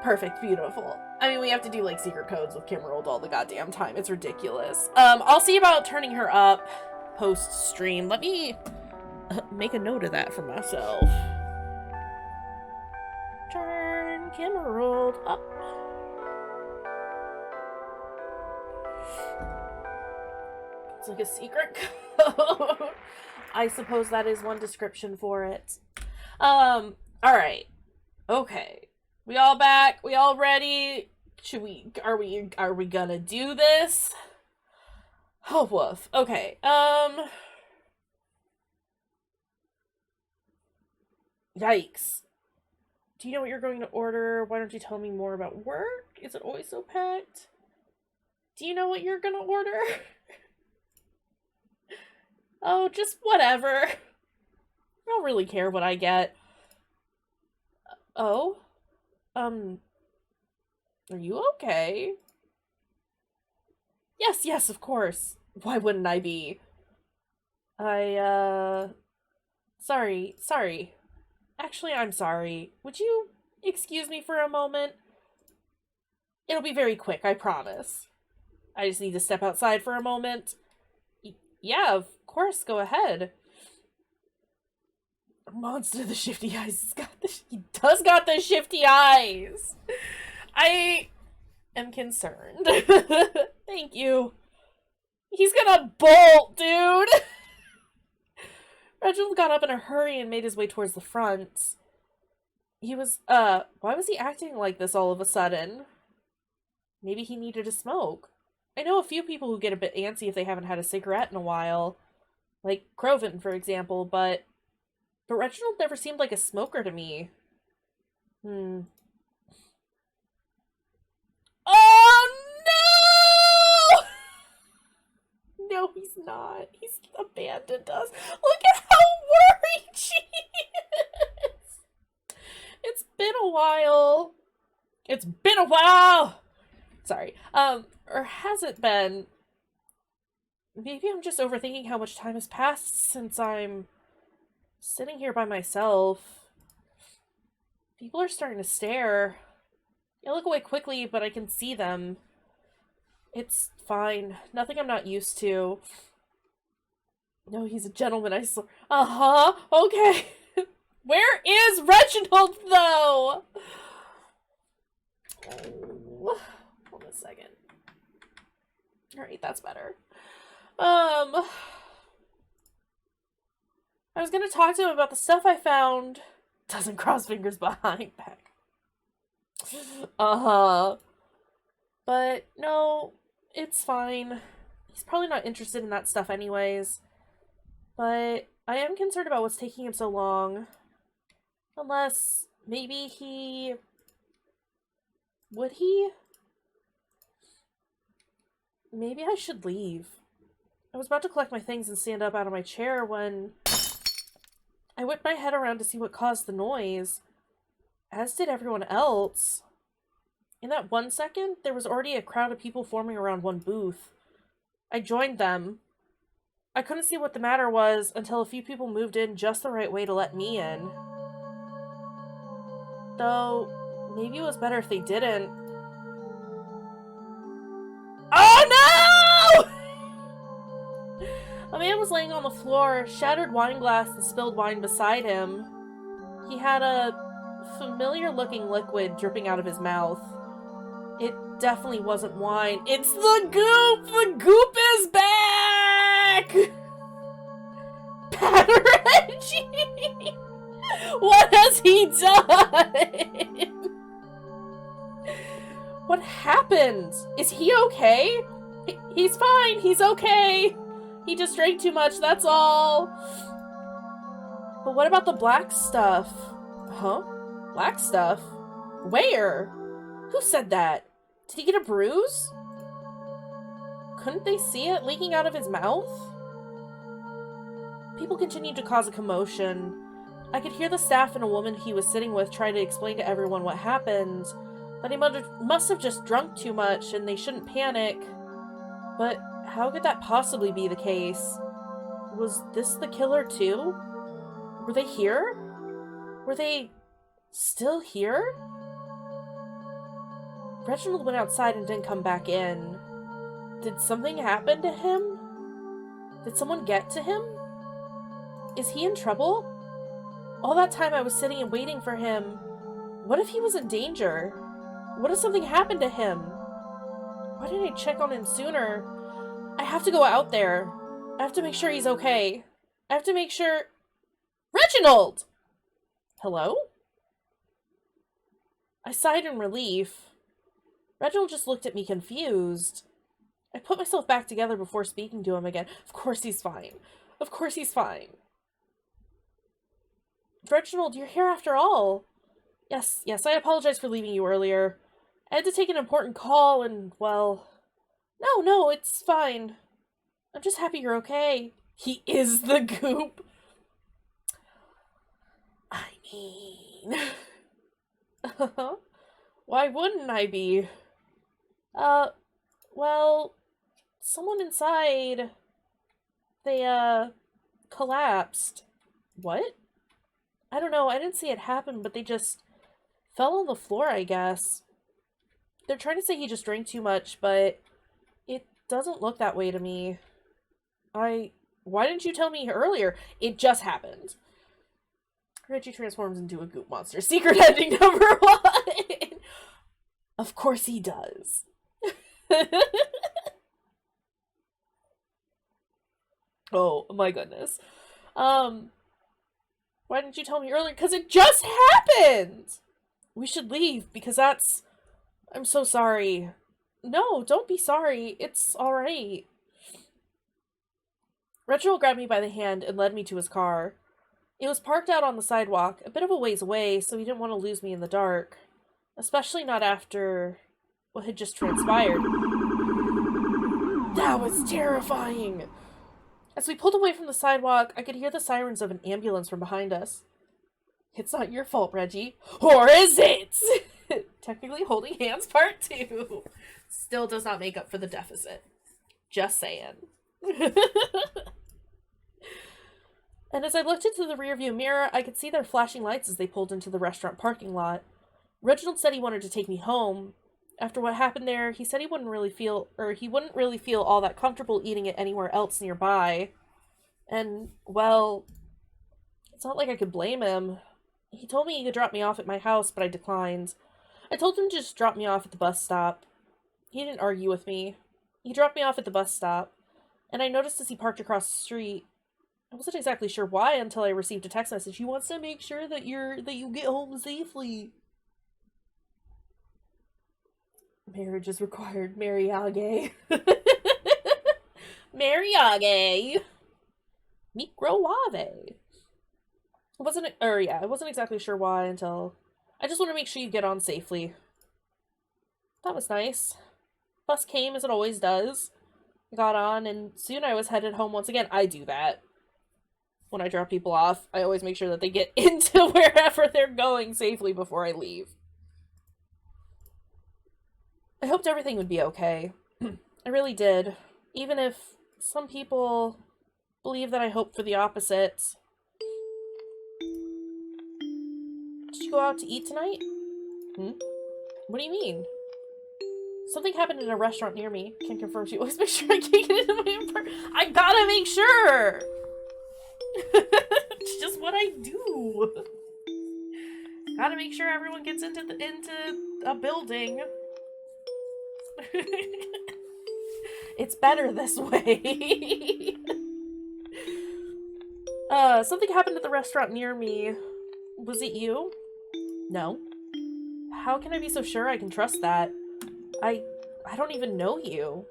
Perfect, beautiful. I mean, we have to do, like, secret codes with Kayshurrr all the goddamn time. It's ridiculous. I'll see about turning her up post-stream. Let me make a note of that for myself. Turn Kayshurrr up. It's like a secret code. I suppose that is one description for it. Alright. Okay. We all back? We all ready? Are we gonna do this? Oh, woof. Okay, yikes. Do you know what you're going to order? Why don't you tell me more about work? Is it always so packed? Do you know what you're gonna order? Oh, just whatever. I don't really care what I get. Oh? Are you okay? Yes, of course. Why wouldn't I be? Sorry. Actually, I'm sorry. Would you excuse me for a moment? It'll be very quick, I promise. I just need to step outside for a moment. Yeah, of course, go ahead. Monster the shifty eyes. He does got the shifty eyes. I am concerned. Thank you. He's gonna bolt, dude. Reginald got up in a hurry and made his way towards the front. He was, why was he acting like this all of a sudden? Maybe he needed a smoke. I know a few people who get a bit antsy if they haven't had a cigarette in a while. Like Croven, for example, but Reginald never seemed like a smoker to me. Oh, no! No, he's not. He's abandoned us. Look at how worried she is! It's been a while. It's been a while! Sorry. Or has it been? Maybe I'm just overthinking how much time has passed since I'm sitting here by myself. People are starting to stare. I look away quickly, but I can see them. It's fine. Nothing I'm not used to. No, he's a gentleman, I swear. Uh-huh. Okay. Where is Reginald, though? Oh, hold on a second. Alright, that's better. I was gonna talk to him about the stuff I found. Doesn't cross fingers behind back. Uh-huh. But, no, it's fine. He's probably not interested in that stuff anyways. But I am concerned about what's taking him so long. Unless, maybe he... Would he? Maybe I should leave. I was about to collect my things and stand up out of my chair when I whipped my head around to see what caused the noise, as did everyone else. In that 1 second, there was already a crowd of people forming around one booth. I joined them. I couldn't see what the matter was until a few people moved in just the right way to let me in. Though, maybe it was better if they didn't. Oh no! A man was laying on the floor, shattered wine glass and spilled wine beside him. He had a familiar-looking liquid dripping out of his mouth. It definitely wasn't wine. It's the goop! The goop is back! Bad Reggie! What has he done? happened? Is he okay? He's fine. He's okay. He just drank too much, that's all. But what about the black stuff? Huh? Black stuff? Where? Who said that? Did he get a bruise? Couldn't they see it leaking out of his mouth? People continued to cause a commotion. I could hear the staff and a woman he was sitting with try to explain to everyone what happened. That he must have just drunk too much and they shouldn't panic. But how could that possibly be the case? Was this the killer too? Were they here? Were they still here? Reginald went outside and didn't come back in. Did something happen to him? Did someone get to him? Is he in trouble? All that time I was sitting and waiting for him. What if he was in danger? What if something happened to him? Why didn't I check on him sooner? I have to go out there. I have to make sure he's okay. I have to make sure... Reginald! Hello? I sighed in relief. Reginald just looked at me confused. I put myself back together before speaking to him again. Of course he's fine. Of course he's fine. Reginald, you're here after all. Yes, I apologize for leaving you earlier. I had to take an important call and, well... No, it's fine. I'm just happy you're okay. He is the goop. I mean... Why wouldn't I be? Well... Someone inside... They, collapsed. What? I don't know, I didn't see it happen, but they just fell on the floor, I guess. They're trying to say he just drank too much, but it doesn't look that way to me. Why didn't you tell me earlier? It just happened. Reggie transforms into a goop monster. Secret ending number 1! Of course he does. Oh my goodness. Why didn't you tell me earlier? Because it just happened! We should leave, because that's... I'm so sorry. No, don't be sorry. It's alright. Reginald grabbed me by the hand and led me to his car. It was parked out on the sidewalk, a bit of a ways away, so he didn't want to lose me in the dark. Especially not after what had just transpired. That was terrifying! As we pulled away from the sidewalk, I could hear the sirens of an ambulance from behind us. It's not your fault, Reggie. Or is it? Technically holding hands part 2. Still does not make up for the deficit. Just saying. And as I looked into the rearview mirror, I could see their flashing lights as they pulled into the restaurant parking lot. Reginald said he wanted to take me home. After what happened there, he said he wouldn't really feel all that comfortable eating it anywhere else nearby. And, well, it's not like I could blame him. He told me he could drop me off at my house, but I declined. I told him to just drop me off at the bus stop. He didn't argue with me. He dropped me off at the bus stop, and I noticed as he parked across the street. I wasn't exactly sure why until I received a text message. He wants to make sure that you get home safely. Marriage is required. Mariage. Mariage. Microwave. I wasn't exactly sure why until... I just want to make sure you get on safely. That was nice. Bus came as it always does. I got on, and soon I was headed home once again. I do that. When I drop people off, I always make sure that they get into wherever they're going safely before I leave. I hoped everything would be okay. I really did. Even if some people believe that I hope for the opposite. Did you go out to eat tonight? What do you mean? Something happened in a restaurant near me. Can't confirm. She always make sure I can't get into my apartment. I gotta make sure! It's just what I do. Gotta make sure everyone gets into a building. It's better this way. Something happened at the restaurant near me. Was it you? No. How can I be so sure I can trust that? I I don't even know you.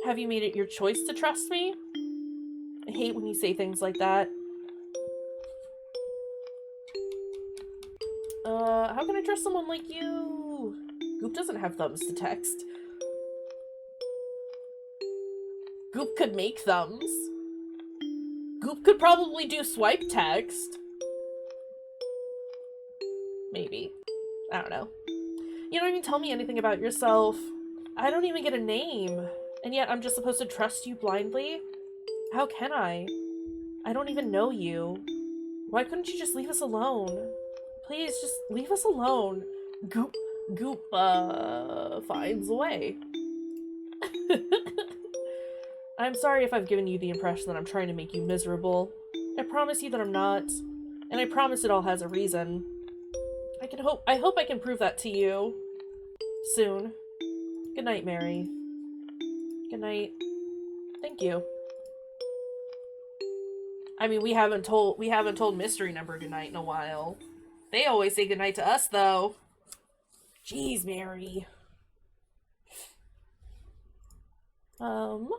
Have you made it your choice to trust me? I hate when you say things like that. How can I trust someone like you? Goop doesn't have thumbs to text. Goop could make thumbs. Goop could probably do swipe text. Maybe. I don't know. You don't even tell me anything about yourself. I don't even get a name. And yet I'm just supposed to trust you blindly? How can I? I don't even know you. Why couldn't you just leave us alone? Please, just leave us alone. Goop finds a way. I'm sorry if I've given you the impression that I'm trying to make you miserable. I promise you that I'm not. And I promise it all has a reason. I hope I can prove that to you. Soon. Good night, Mary. Good night. Thank you. I mean, we haven't told mystery number goodnight in a while. They always say goodnight to us, though. Jeez, Mary. Oh.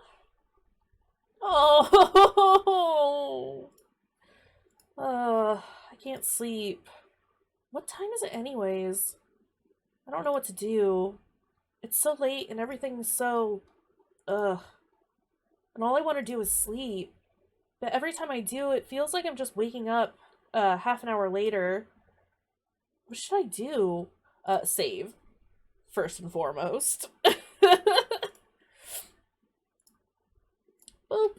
I can't sleep. What time is it anyways? I don't know what to do. It's so late and everything's so... And all I want to do is sleep. But every time I do, it feels like I'm just waking up half an hour later. What should I do? Save. First and foremost. Boop.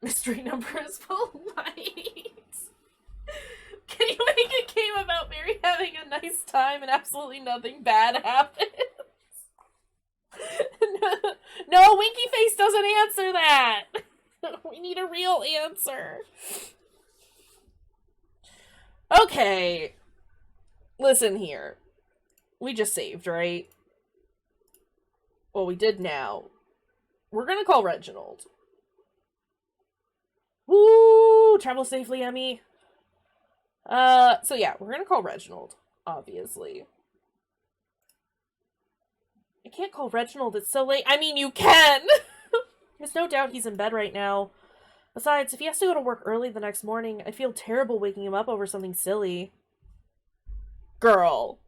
Mystery number is polite. Can you make a game about Mary having a nice time and absolutely nothing bad happens? No, Winky Face doesn't answer that. We need a real answer. Okay. Listen here. We just saved, right? Well, we did now. We're gonna call Reginald. Woo! Travel safely, Emmy. So yeah, we're gonna call Reginald, obviously. I can't call Reginald, it's so late. I mean, you can! There's no doubt he's in bed right now. Besides, if he has to go to work early the next morning, I feel terrible waking him up over something silly. Girl.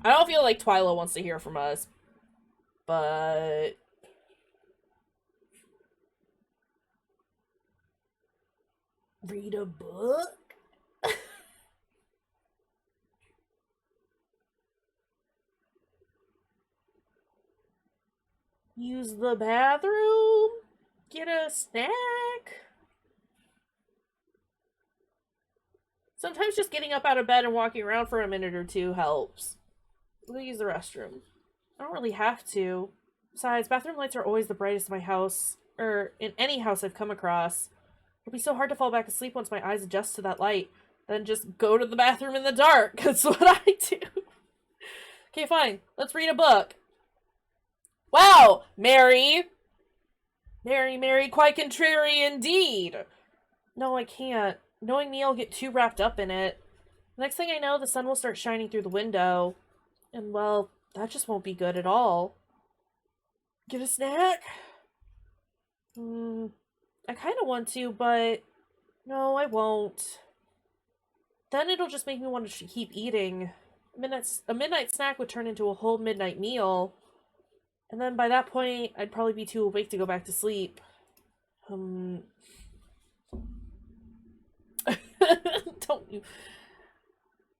I don't feel like Twyla wants to hear from us, but... Read a book? Use the bathroom? Get a snack? Sometimes just getting up out of bed and walking around for a minute or two helps. We'll use the restroom. I don't really have to. Besides, bathroom lights are always the brightest in my house, or in any house I've come across. It'll be so hard to fall back asleep once my eyes adjust to that light. Then just go to the bathroom in the dark. That's what I do. Okay, fine. Let's read a book. Wow, Mary! Mary, quite contrary indeed! No, I can't. Knowing me, I'll get too wrapped up in it. Next thing I know, the sun will start shining through the window. And, well, that just won't be good at all. Get a snack? I kind of want to, but... No, I won't. Then it'll just make me want to keep eating. A midnight snack would turn into a whole midnight meal. And then by that point, I'd probably be too awake to go back to sleep. Don't you...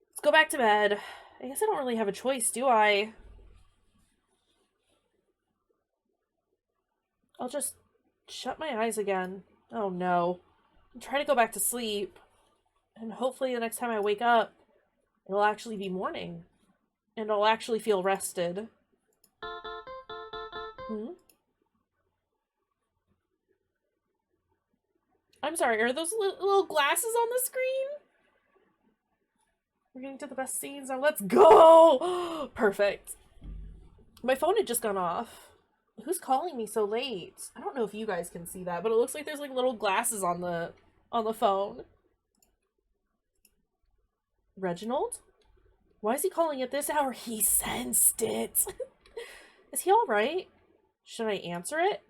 Let's go back to bed. I guess I don't really have a choice, do I? I'll just shut my eyes again. Oh no. I'm trying to go back to sleep. And hopefully the next time I wake up, it'll actually be morning. And I'll actually feel rested. I'm sorry, are those little glasses on the screen? We're getting to the best scenes now. Let's go! Perfect. My phone had just gone off. Who's calling me so late? I don't know if you guys can see that, but it looks like there's like little glasses on the phone. Reginald? Why is he calling at this hour? He sensed it. Is he alright? Should I answer it?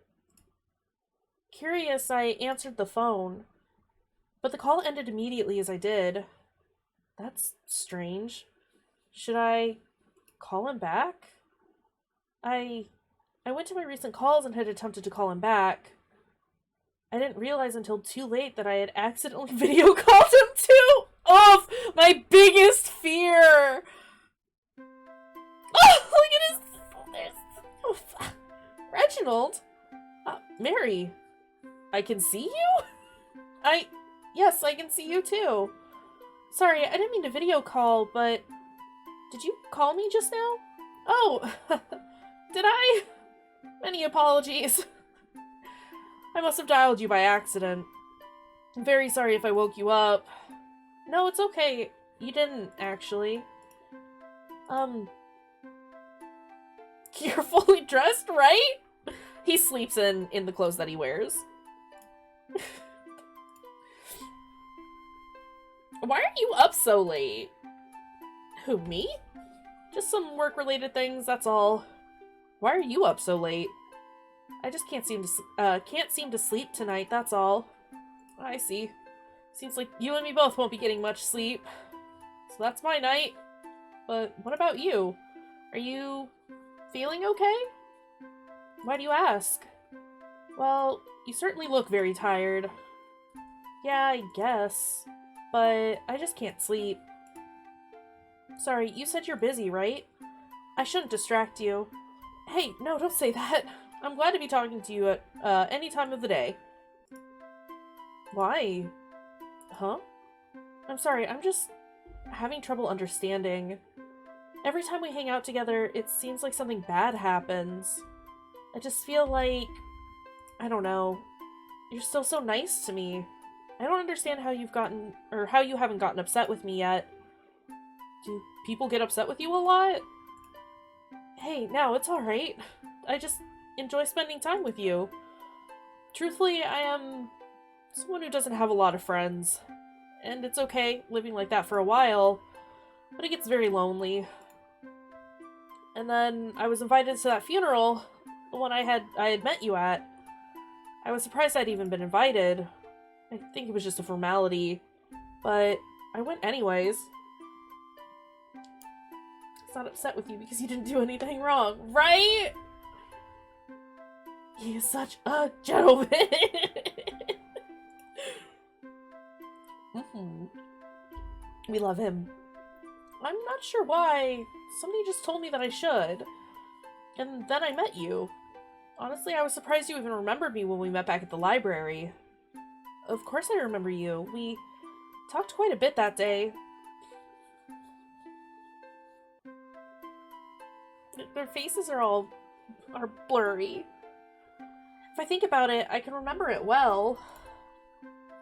Curious, I answered the phone. But the call ended immediately as I did. That's strange. Should I call him back? I went to my recent calls and had attempted to call him back. I didn't realize until too late that I had accidentally video called him too! Oh, my biggest fear! Oh, look at his... Oh, Reginald? Mary, I can see you? Yes, I can see you too. Sorry, I didn't mean to video call, but... Did you call me just now? Oh, did I? Many apologies. I must have dialed you by accident. I'm very sorry if I woke you up. No, it's okay. You didn't, actually. You're fully dressed, right? He sleeps in the clothes that he wears. Why are you up so late? Who, me? Just some work-related things, that's all. Why are you up so late? I just can't seem to sleep tonight, that's all. I see. Seems like you and me both won't be getting much sleep. So that's my night. But what about you? Are you feeling okay? Why do you ask? Well, you certainly look very tired. Yeah, I guess. But I just can't sleep. Sorry, you said you're busy, right? I shouldn't distract you. Hey, no, don't say that. I'm glad to be talking to you at any time of the day. Why? Huh? I'm sorry, I'm just having trouble understanding. Every time we hang out together, it seems like something bad happens. I just feel like... I don't know. You're still so nice to me. I don't understand how how you haven't gotten upset with me yet. Do people get upset with you a lot? Hey, no, it's alright. I just enjoy spending time with you. Truthfully, I am someone who doesn't have a lot of friends. And it's okay living like that for a while, but it gets very lonely. And then I was invited to that funeral, the one I had met you at. I was surprised I'd even been invited. I think it was just a formality, but I went anyways. He's not upset with you because you didn't do anything wrong, right? He is such a gentleman. We love him. I'm not sure why. Somebody just told me that I should. And then I met you. Honestly, I was surprised you even remembered me when we met back at the library. Of course I remember you. We talked quite a bit that day. Their faces are blurry. If I think about it, I can remember it well.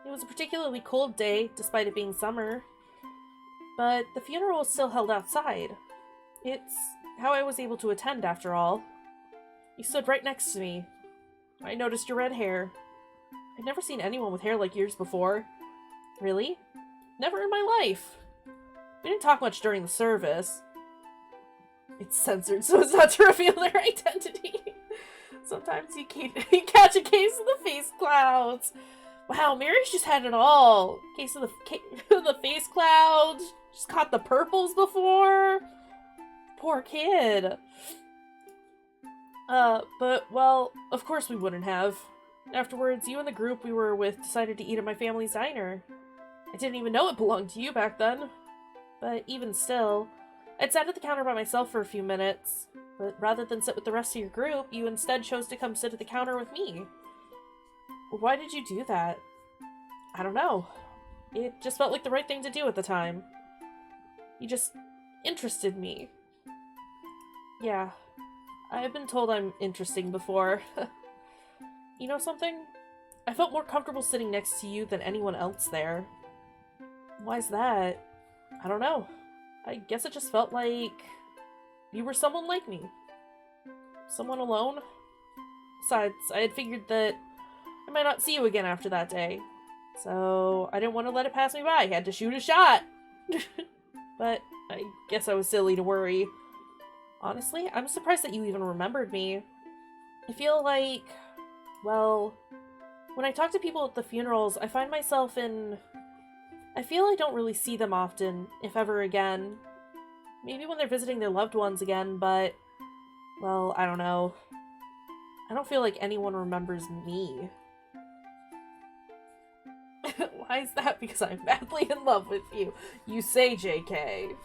It was a particularly cold day, despite it being summer. But the funeral was still held outside. It's how I was able to attend, after all. You stood right next to me. I noticed your red hair. I'd never seen anyone with hair like yours before. Really? Never in my life. We didn't talk much during the service. It's censored so as not to reveal their identity. Sometimes you catch a case of the face clouds. Wow, Mary's just had it all. Case of the face clouds. She's caught the purples before. Poor kid. But, well, of course we wouldn't have. Afterwards, you and the group we were with decided to eat at my family's diner. I didn't even know it belonged to you back then. But even still, I'd sat at the counter by myself for a few minutes. But rather than sit with the rest of your group, you instead chose to come sit at the counter with me. Why did you do that? I don't know. It just felt like the right thing to do at the time. You just interested me. Yeah, I've been told I'm interesting before. You know something? I felt more comfortable sitting next to you than anyone else there. Why's that? I don't know. I guess it just felt like you were someone like me. Someone alone. Besides, I had figured that I might not see you again after that day. So I didn't want to let it pass me by. I had to shoot a shot. but I guess I was silly to worry. Honestly, I'm surprised that you even remembered me. I feel like, well, when I talk to people at the funerals, I find myself in... I feel I don't really see them often, if ever again. Maybe when they're visiting their loved ones again, but... well, I don't know. I don't feel like anyone remembers me. Why is that? Because I'm madly in love with you. You say, JK.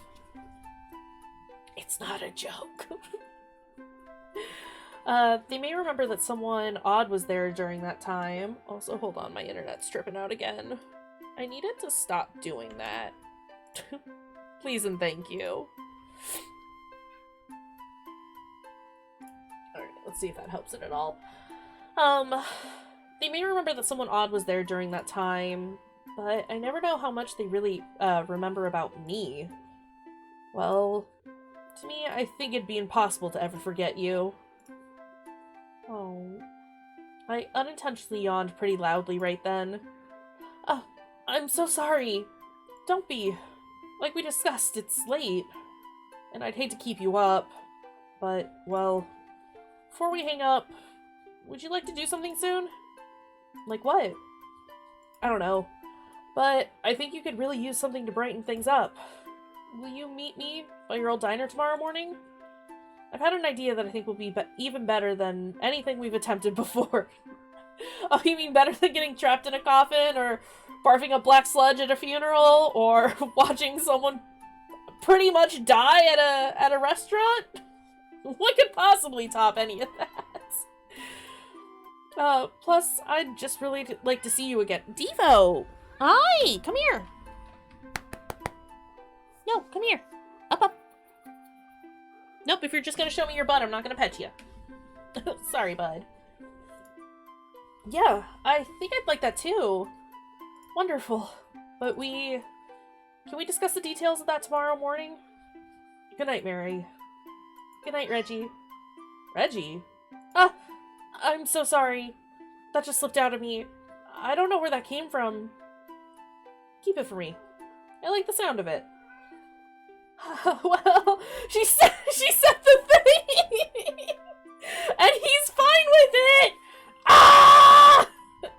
It's not a joke. They may remember that someone odd was there during that time. Also, hold on, my internet's tripping out again. I need it to stop doing that. Please and thank you. Alright, let's see if that helps it at all. They may remember that someone odd was there during that time, but I never know how much they really, remember about me. Well, to me, I think it'd be impossible to ever forget you. Oh. I unintentionally yawned pretty loudly right then. Oh, I'm so sorry. Don't be. Like we discussed, it's late. And I'd hate to keep you up. But, well, before we hang up, would you like to do something soon? Like what? I don't know. But I think you could really use something to brighten things up. Will you meet me by your old diner tomorrow morning? I've had an idea that I think will be even better than anything we've attempted before. Oh, you mean better than getting trapped in a coffin, or barfing up black sludge at a funeral, or watching someone pretty much die at a restaurant? What could possibly top any of that? Plus, I'd just really like to see you again. Devo! Hi! Come here! No, come here. Up. Nope, if you're just gonna show me your butt, I'm not gonna pet you. Sorry, bud. Yeah, I think I'd like that too. Wonderful. But can we discuss the details of that tomorrow morning? Good night, Mary. Good night, Reggie. Reggie? Ah! I'm so sorry. That just slipped out of me. I don't know where that came from. Keep it for me. I like the sound of it. Well, she said the thing! And he's fine with it! Ah!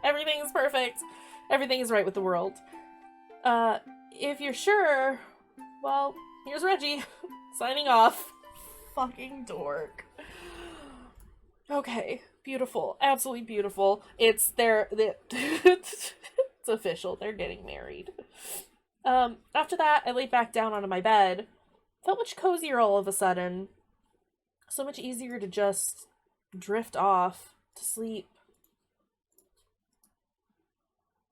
Everything is perfect. Everything is right with the world. If you're sure, well, here's Reggie. Signing off. Fucking dork. Okay, beautiful. Absolutely beautiful. It's it's official. They're getting married. After that, I laid back down onto my bed. Felt much cozier all of a sudden. So much easier to just drift off to sleep.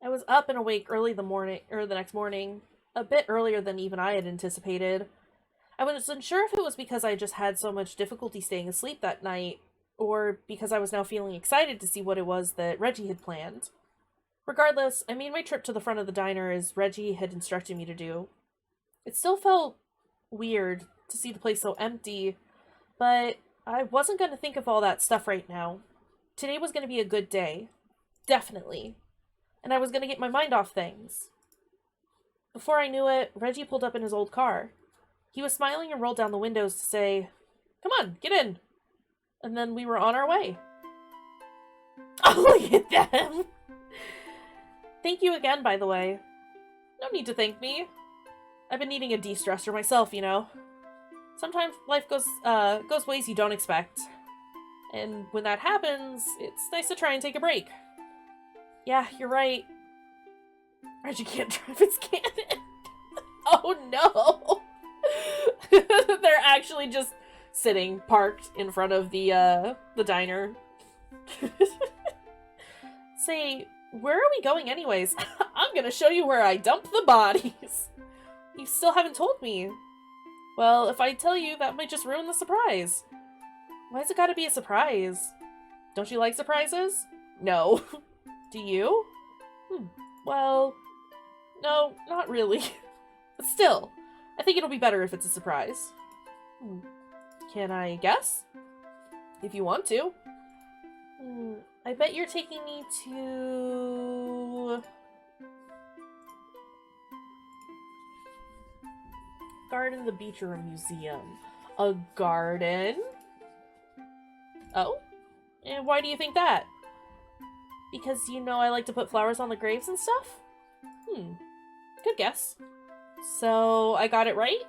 I was up and awake early the next morning, a bit earlier than even I had anticipated. I wasn't sure if it was because I just had so much difficulty staying asleep that night, or because I was now feeling excited to see what it was that Reggie had planned. Regardless, I made my trip to the front of the diner as Reggie had instructed me to do. It still felt weird to see the place so empty, but I wasn't going to think of all that stuff right now. Today was going to be a good day. Definitely. And I was going to get my mind off things. Before I knew it, Reggie pulled up in his old car. He was smiling and rolled down the windows to say, "Come on, get in." And then we were on our way. Oh, look at them! Thank you again, by the way. No need to thank me. I've been needing a de-stressor myself, you know. Sometimes life goes ways you don't expect. And when that happens, it's nice to try and take a break. Yeah, you're right. Reggie can't drive his cannon. Oh no! They're actually just sitting, parked in front of the diner. Say, where are we going anyways? I'm gonna show you where I dump the bodies. You still haven't told me. Well, if I tell you, that might just ruin the surprise. Why's it gotta be a surprise? Don't you like surprises? No. Do you? Well, no, not really. But still, I think it'll be better if it's a surprise. Can I guess? If you want to. I bet you're taking me to... garden, the beach, or a museum? A garden? Oh? And why do you think that? Because, you know, I like to put flowers on the graves and stuff? Good guess. So, I got it right?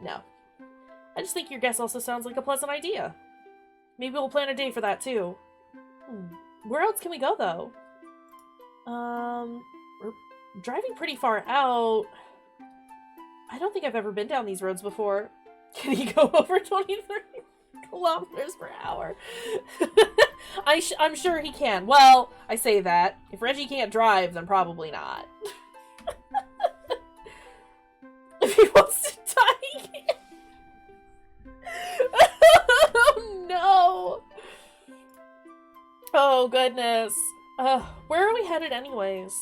No. I just think your guess also sounds like a pleasant idea. Maybe we'll plan a day for that, too. Where else can we go, though? We're driving pretty far out. I don't think I've ever been down these roads before. Can he go over 23 kilometers per hour? I'm sure he can. Well, I say that. If Reggie can't drive, then probably not. If he wants to die, he can. Oh, no. Oh, goodness. Where are we headed anyways?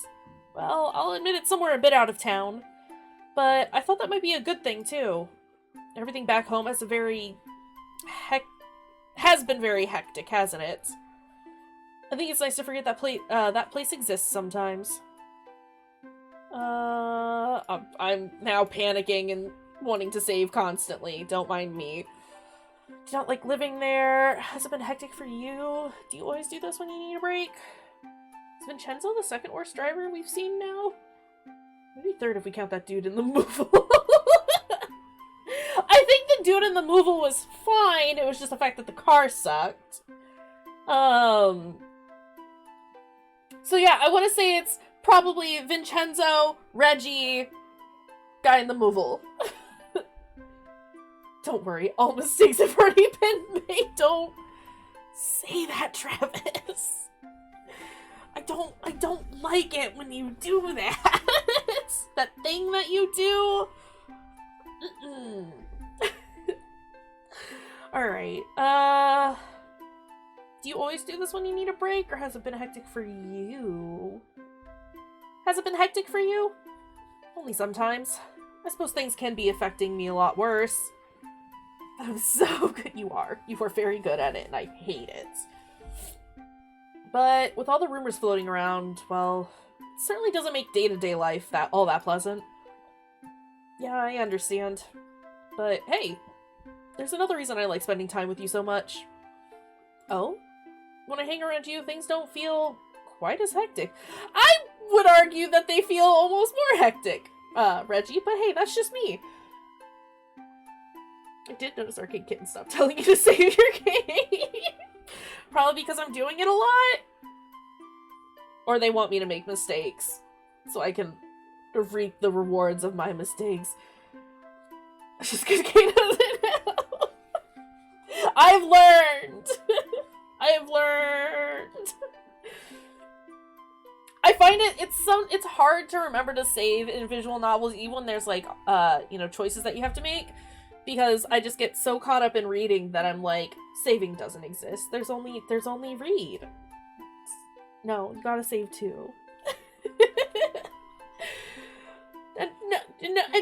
Well, I'll admit it's somewhere a bit out of town. But I thought that might be a good thing, too. Everything back home has been very hectic, hasn't it? I think it's nice to forget that place exists sometimes. I'm now panicking and wanting to save constantly. Don't mind me. Do you not like living there? Has it been hectic for you? Do you always do this when you need a break? Is Vincenzo the second worst driver we've seen now? Maybe third if we count that dude in the Moogle. I think the dude in the Moogle was fine. It was just the fact that the car sucked. So yeah, I want to say it's probably Vincenzo, Reggie, guy in the Moogle. Don't worry, all mistakes have already been made. Don't say that, Travis. I don't like it when you do that. That thing that you do. Alright, do you always do this when you need a break, or has it been hectic for you? Has it been hectic for you? Only sometimes. I suppose things can be affecting me a lot worse. I'm so good. You are very good at it, and I hate it. But with all the rumors floating around, well, it certainly doesn't make day-to-day life all that pleasant. Yeah, I understand. But hey, there's another reason I like spending time with you so much. Oh? When I hang around you, things don't feel quite as hectic. I would argue that they feel almost more hectic, Reggie, but hey, that's just me. I did notice Arcade Kitten stopped telling you to save your game. Probably because I'm doing it a lot. Or they want me to make mistakes, so I can reap the rewards of my mistakes. Just because Kate doesn't know. I've learned! I have learned! I find it's hard to remember to save in visual novels, even when there's like, choices that you have to make. Because I just get so caught up in reading that I'm like, saving doesn't exist. There's only read. No, you gotta save too. And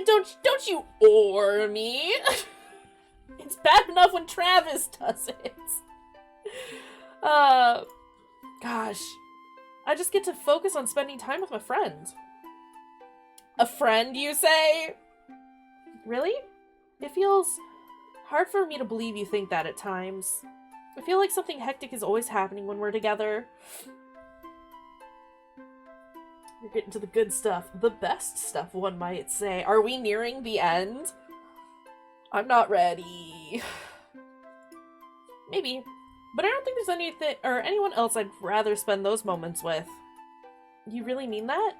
don't you or me. It's bad enough when Travis does it. Gosh. I just get to focus on spending time with my friend. A friend, you say? Really? It feels hard for me to believe you think that at times. I feel like something hectic is always happening when we're together. You're getting to the good stuff. The best stuff, one might say. Are we nearing the end? I'm not ready. Maybe. But I don't think there's anything or anyone else I'd rather spend those moments with. You really mean that?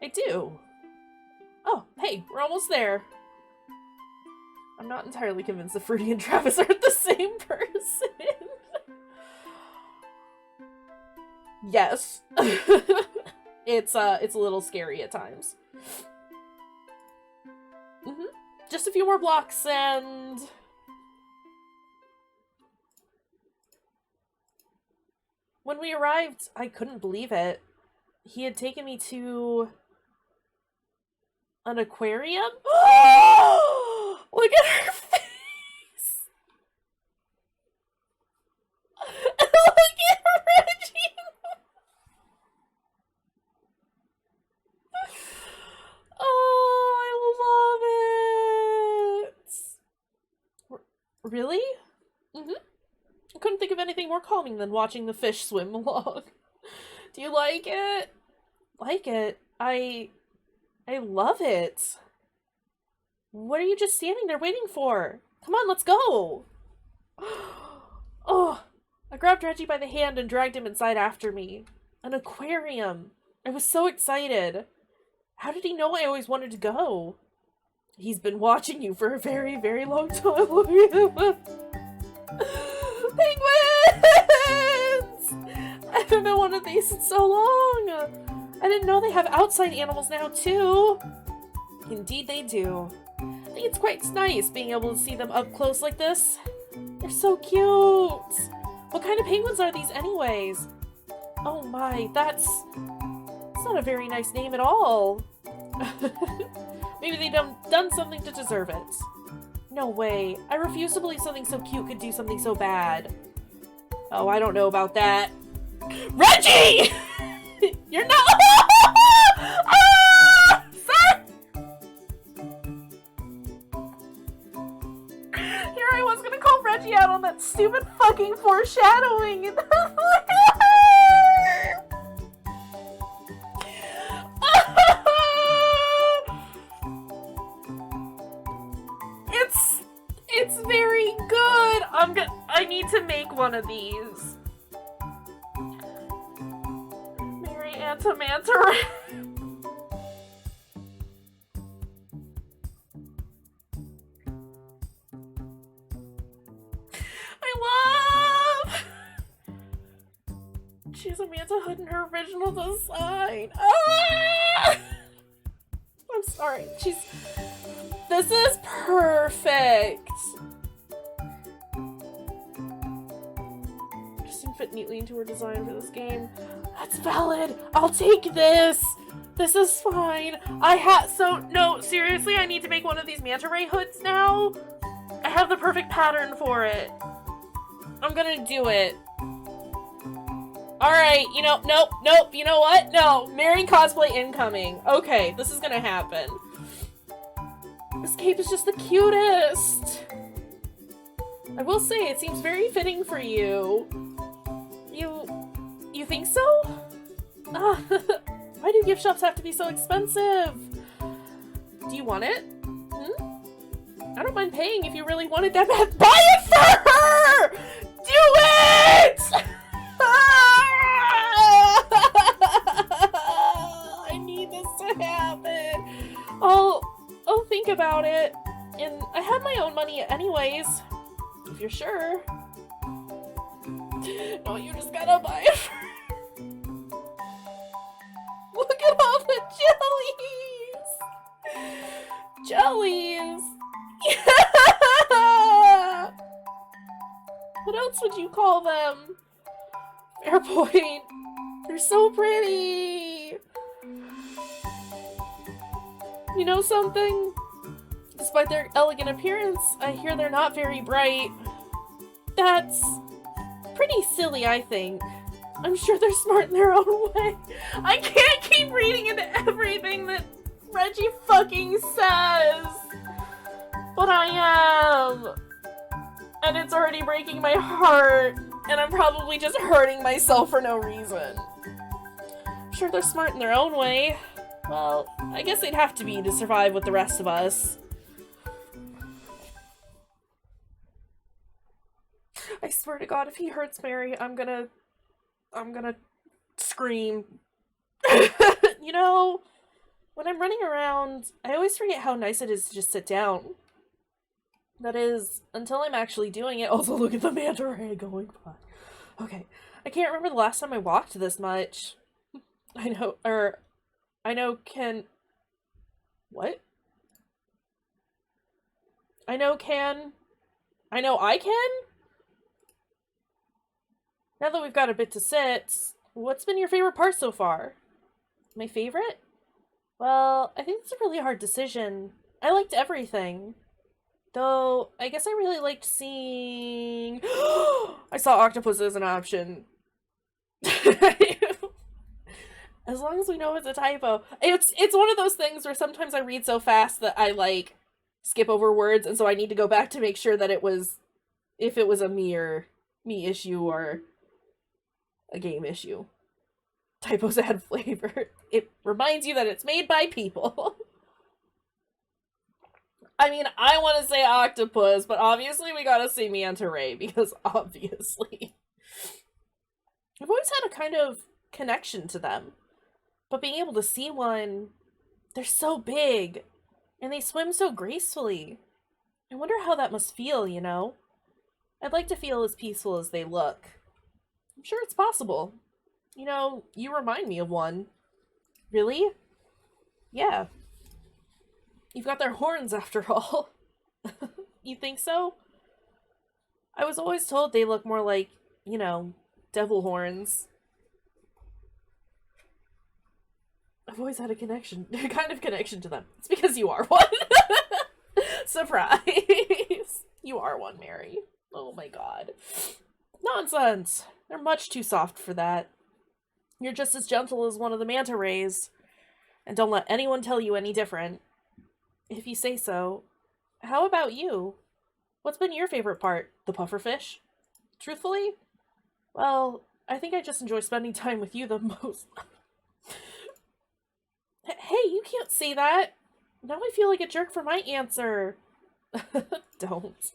I do. Oh, hey, we're almost there. I'm not entirely convinced that Fruity and Travis aren't the same person. Yes. It's a little scary at times. Just a few more blocks and... When we arrived, I couldn't believe it. He had taken me to... an aquarium? Look at her face! Look at Reggie! Oh, I love Really? Mm-hmm. I couldn't think of anything more calming than watching the fish swim along. Do you like it? Like it? I love it. What are you just standing there waiting for? Come on, let's go! Oh, I grabbed Reggie by the hand and dragged him inside after me. An aquarium. I was so excited. How did he know I always wanted to go? He's been watching you for a very, very long time. Penguins! I haven't been one of these in so long. I didn't know they have outside animals now, too. Indeed they do. I think it's quite nice being able to see them up close like this. They're so cute. What kind of penguins are these anyways? Oh my, that's not a very nice name at all. Maybe they done something to deserve it. No way. I refuse to believe something so cute could do something so bad. Oh, I don't know about that. Reggie! You're not- ah! Sir! Here I was gonna call Reggie out on that stupid fucking foreshadowing. It's very good. I need to make one of these. Mary Antamanta. I love. She's a Manta Hood in her original design. Ah! I'm sorry. This is perfect. Just didn't fit neatly into her design for this game. That's valid. I'll take this. This is fine. No, seriously, I need to make one of these manta ray hoods now. I have the perfect pattern for it. I'm gonna do it. Alright, nope, you know what? No, Mary cosplay incoming. Okay, this is gonna happen. This cape is just the cutest. I will say, it seems very fitting for you. You think so? Why do gift shops have to be so expensive? Do you want it? I don't mind paying if you really want it that bad. Buy it for her! Do it! I need this to happen. I'll think about it. And I have my own money anyways. If you're sure. No, you just gotta buy it for her. Look at all the jellies! Jellies! Yeah! What else would you call them? Fair point. They're so pretty! You know something? Despite their elegant appearance, I hear they're not very bright. That's pretty silly, I think. I'm sure they're smart in their own way. I can't keep reading into everything that Reggie fucking says. But I am. And it's already breaking my heart. And I'm probably just hurting myself for no reason. I'm sure they're smart in their own way. Well, I guess they'd have to be to survive with the rest of us. I swear to God, if he hurts Mary, I'm gonna scream. You know, when I'm running around, I always forget how nice it is to just sit down. That is, until I'm actually doing it. Also, look at the manta ray going by. Okay, I can't remember the last time I walked this much. I know I can? Now that we've got a bit to sit, what's been your favorite part so far? My favorite? Well, I think it's a really hard decision. I liked everything. Though, I guess I really liked seeing... I saw octopus as an option. As long as we know it's a typo. It's one of those things where sometimes I read so fast that I, like, skip over words, and so I need to go back to make sure that it was if it was a me issue or a game issue. Typos add flavor. It reminds you that it's made by people. I mean, I want to say octopus, but obviously we gotta say manta ray, because obviously. I've always had a kind of connection to them. But being able to see one, they're so big, and they swim so gracefully. I wonder how that must feel, you know? I'd like to feel as peaceful as they look. I'm sure it's possible. You know, you remind me of one. Really? Yeah. You've got their horns, after all. You think so? I was always told they look more like, you know, devil horns. I've always had a connection, kind of connection to them. It's because you are one. Surprise! You are one, Mary. Oh my god. Nonsense! They're much too soft for that. You're just as gentle as one of the manta rays. And don't let anyone tell you any different. If you say so. How about you? What's been your favorite part? The pufferfish? Truthfully? Well, I think I just enjoy spending time with you the most. Hey, you can't say that! Now I feel like a jerk for my answer. Don't.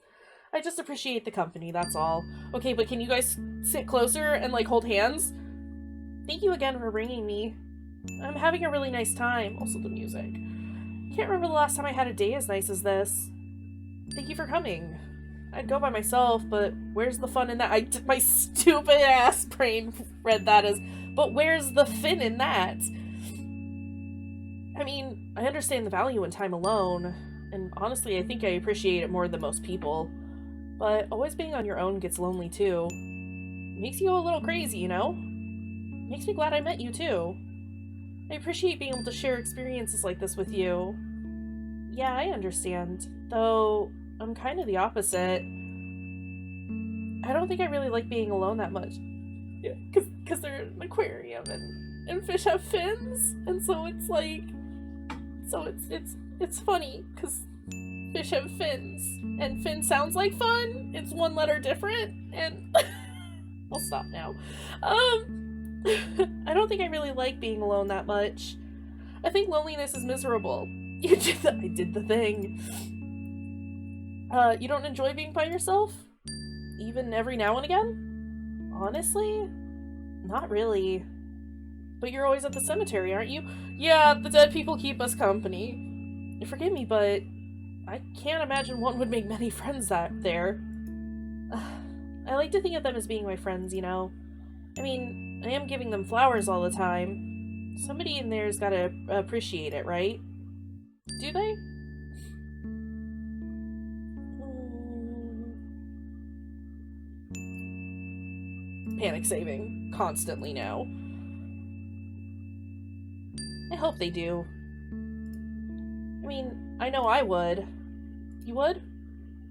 I just appreciate the company, that's all. Okay, but can you guys sit closer and, like, hold hands? Thank you again for bringing me. I'm having a really nice time. Also the music. Can't remember the last time I had a day as nice as this. Thank you for coming. I'd go by myself, but where's the fun in that? My stupid ass brain read that as, but where's the fun in that? I mean, I understand the value in time alone, and honestly, I think I appreciate it more than most people. But always being on your own gets lonely too. Makes you go a little crazy, you know? Makes me glad I met you too. I appreciate being able to share experiences like this with you. Yeah, I understand. Though, I'm kind of the opposite. I don't think I really like being alone that much. Yeah, because they're in an aquarium and fish have fins, and so it's like, so it's funny because fish have fins, and fin sounds like fun. It's one letter different, and I'll stop now. I don't think I really like being alone that much. I think loneliness is miserable. I did the thing. You don't enjoy being by yourself? Even every now and again? Honestly? Not really. But you're always at the cemetery, aren't you? Yeah, the dead people keep us company. Forgive me, but I can't imagine one would make many friends there. I like to think of them as being my friends, you know? I mean, I am giving them flowers all the time. Somebody in there's gotta appreciate it, right? Do they? Panic saving constantly now. I hope they do. I mean, I know I would. You would?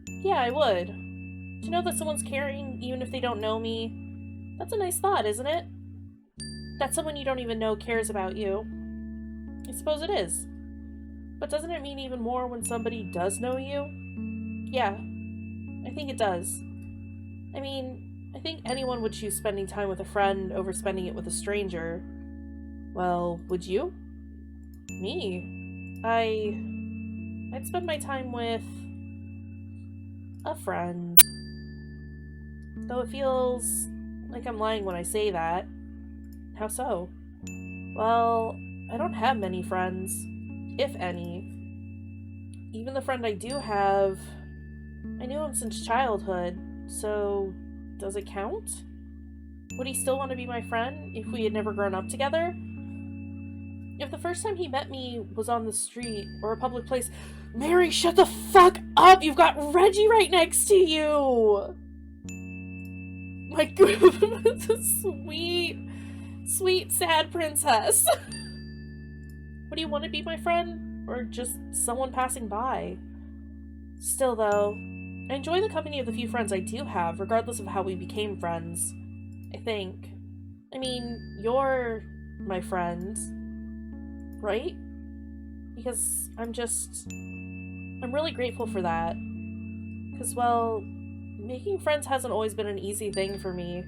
Yeah, I would. To know that someone's caring even if they don't know me, that's a nice thought, isn't it? That someone you don't even know cares about you. I suppose it is. But doesn't it mean even more when somebody does know you? Yeah, I think it does. I mean, I think anyone would choose spending time with a friend over spending it with a stranger. Well, would you? Me? I'd spend my time with a friend. Though it feels like I'm lying when I say that. How so? Well, I don't have many friends, if any. Even the friend I do have, I knew him since childhood, so does it count? Would he still want to be my friend if we had never grown up together? If the first time he met me was on the street or a public place— Mary, shut the fuck up! You've got Reggie right next to you! My goodness, sweet, sad princess. Would you want to be my friend? Or just someone passing by? Still, though, I enjoy the company of the few friends I do have, regardless of how we became friends. I think. I mean, you're my friend, right? Because I'm really grateful for that. Because, well, making friends hasn't always been an easy thing for me.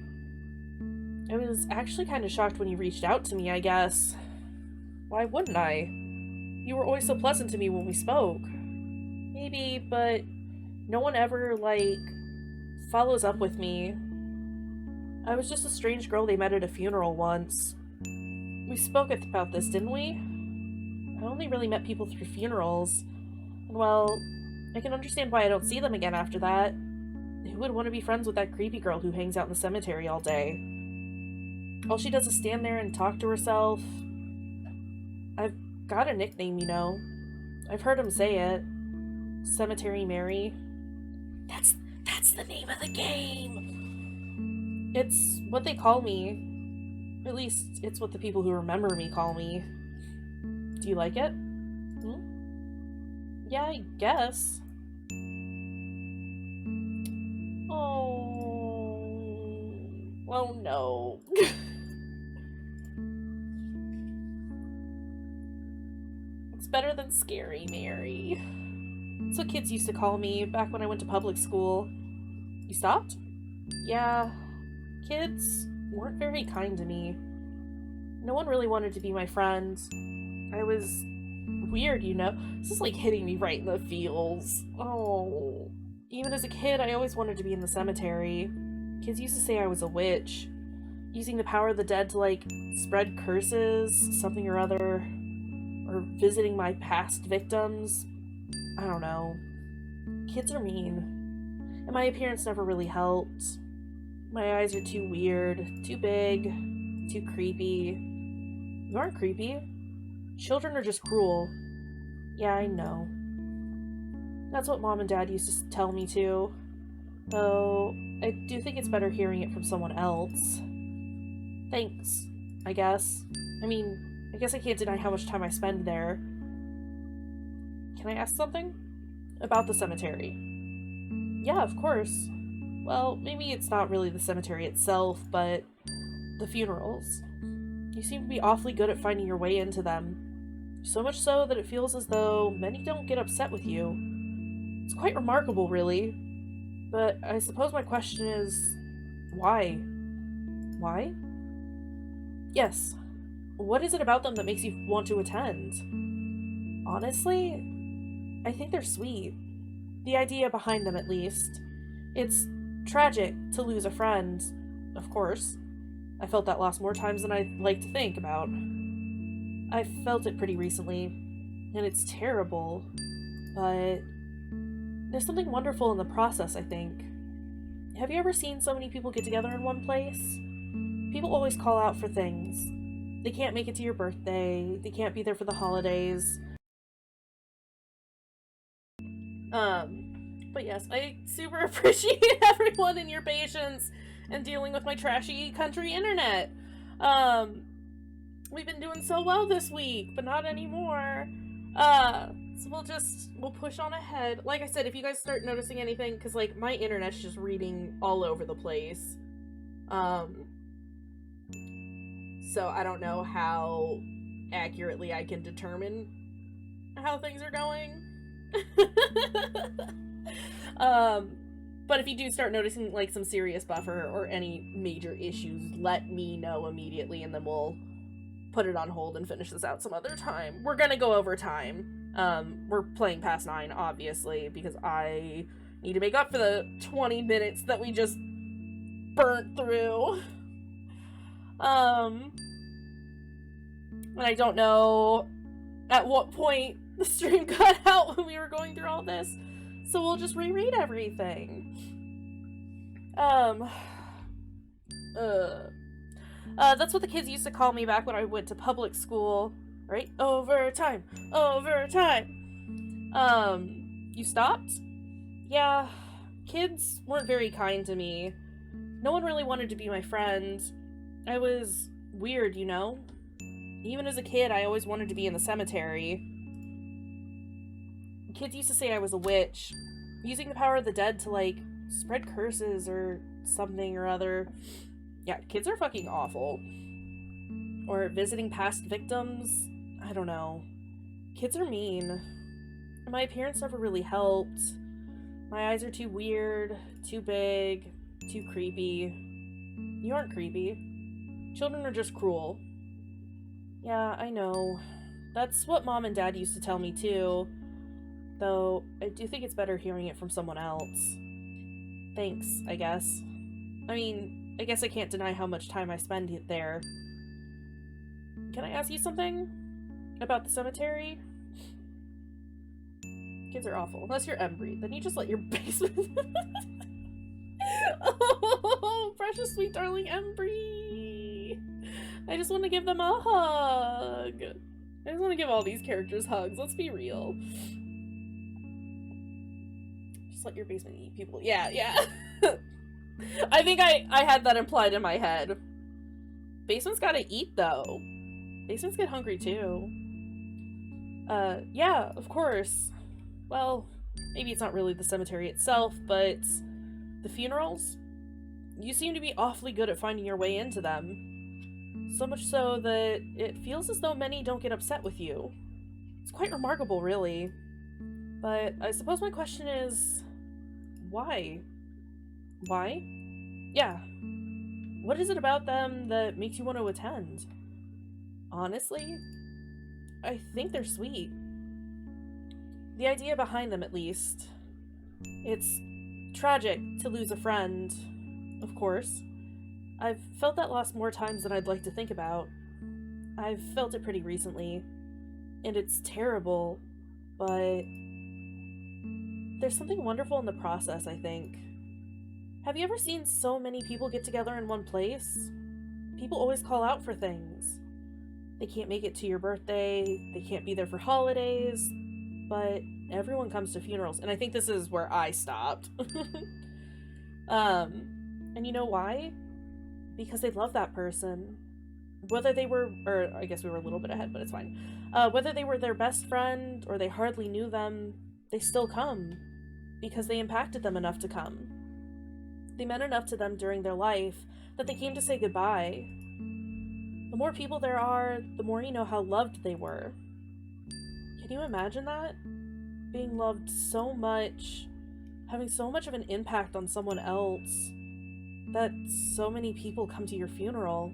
I was actually kind of shocked when you reached out to me, I guess. Why wouldn't I? You were always so pleasant to me when we spoke. Maybe, but no one ever, like, follows up with me. I was just a strange girl they met at a funeral once. We spoke about this, didn't we? I only really met people through funerals. And, well, I can understand why I don't see them again after that. Who would want to be friends with that creepy girl who hangs out in the cemetery all day? All she does is stand there and talk to herself. I've got a nickname, you know. I've heard him say it. Cemetery Mary. That's the name of the game! It's what they call me. At least, it's what the people who remember me call me. Do you like it? Yeah, I guess. Oh no. It's better than Scary Mary. That's what kids used to call me back when I went to public school. You stopped? Yeah. Kids weren't very kind to me. No one really wanted to be my friend. I was weird, you know? This is like hitting me right in the feels. Oh. Even as a kid, I always wanted to be in the cemetery. Kids used to say I was a witch, using the power of the dead to, like, spread curses, something or other, or visiting my past victims. I don't know. Kids are mean. And my appearance never really helped. My eyes are too weird, too big, too creepy. You aren't creepy. Children are just cruel. Yeah, I know. That's what Mom and Dad used to tell me too. Though, I do think it's better hearing it from someone else. Thanks, I guess. I mean, I guess I can't deny how much time I spend there. Can I ask something? About the cemetery. Yeah, of course. Well, maybe it's not really the cemetery itself, but the funerals. You seem to be awfully good at finding your way into them. So much so that it feels as though many don't get upset with you. It's quite remarkable, really. But I suppose my question is, why? Why? Yes. What is it about them that makes you want to attend? Honestly, I think they're sweet. The idea behind them, at least. It's tragic to lose a friend, of course. I felt that loss more times than I'd like to think about. I felt it pretty recently, and it's terrible, but there's something wonderful in the process, I think. Have you ever seen so many people get together in one place? People always call out for things. They can't make it to your birthday, they can't be there for the holidays. But yes, I super appreciate everyone and your patience and dealing with my trashy country internet. We've been doing so well this week, but not anymore. So we'll push on ahead. Like I said, if you guys start noticing anything, because, like, my internet's just reading all over the place. So I don't know how accurately I can determine how things are going. But if you do start noticing, like, some serious buffer or any major issues, let me know immediately, and then we'll put it on hold and finish this out some other time. We're gonna go over time. We're playing past 9, obviously, because I need to make up for the 20 minutes that we just burnt through. And I don't know at what point the stream cut out when we were going through all this, so we'll just reread everything. That's what the kids used to call me back when I went to public school, right? Overtime! You stopped? Yeah, kids weren't very kind to me. No one really wanted to be my friend. I was weird, you know? Even as a kid, I always wanted to be in the cemetery. Kids used to say I was a witch, using the power of the dead to, like, spread curses or something or other. Yeah, kids are fucking awful. Or visiting past victims. I don't know. Kids are mean. My appearance never really helped. My eyes are too weird, too big, too creepy. You aren't creepy. Children are just cruel. Yeah, I know. That's what Mom and Dad used to tell me too. Though, I do think it's better hearing it from someone else. Thanks, I guess. I mean, I guess I can't deny how much time I spend there. Can I ask you something? About the cemetery? Kids are awful. Unless you're Embry. Then you just let your basement... Oh, precious sweet darling Embry! I just want to give them a hug. I just want to give all these characters hugs. Let's be real. Just let your basement eat people. Yeah, yeah. I think I had that implied in my head. Basements gotta eat, though. Basements get hungry, too. Yeah, of course. Well, maybe it's not really the cemetery itself, but the funerals? You seem to be awfully good at finding your way into them. So much so that it feels as though many don't get upset with you. It's quite remarkable, really. But I suppose my question is... why? Why? Yeah. What is it about them that makes you want to attend? Honestly, I think they're sweet. The idea behind them, at least. It's tragic to lose a friend, of course. I've felt that loss more times than I'd like to think about. I've felt it pretty recently, and it's terrible, but there's something wonderful in the process, I think. Have you ever seen so many people get together in one place? People always call out for things. They can't make it to your birthday, they can't be there for holidays, but everyone comes to funerals, and I think this is where I stopped. And you know why? Because they love that person. Whether they were, or I guess we were a little bit ahead, but it's fine. Whether they were their best friend or they hardly knew them, they still come. Because they impacted them enough to come. They meant enough to them during their life that they came to say goodbye. The more people there are, the more you know how loved they were. Can you imagine that? Being loved so much, having so much of an impact on someone else, that so many people come to your funeral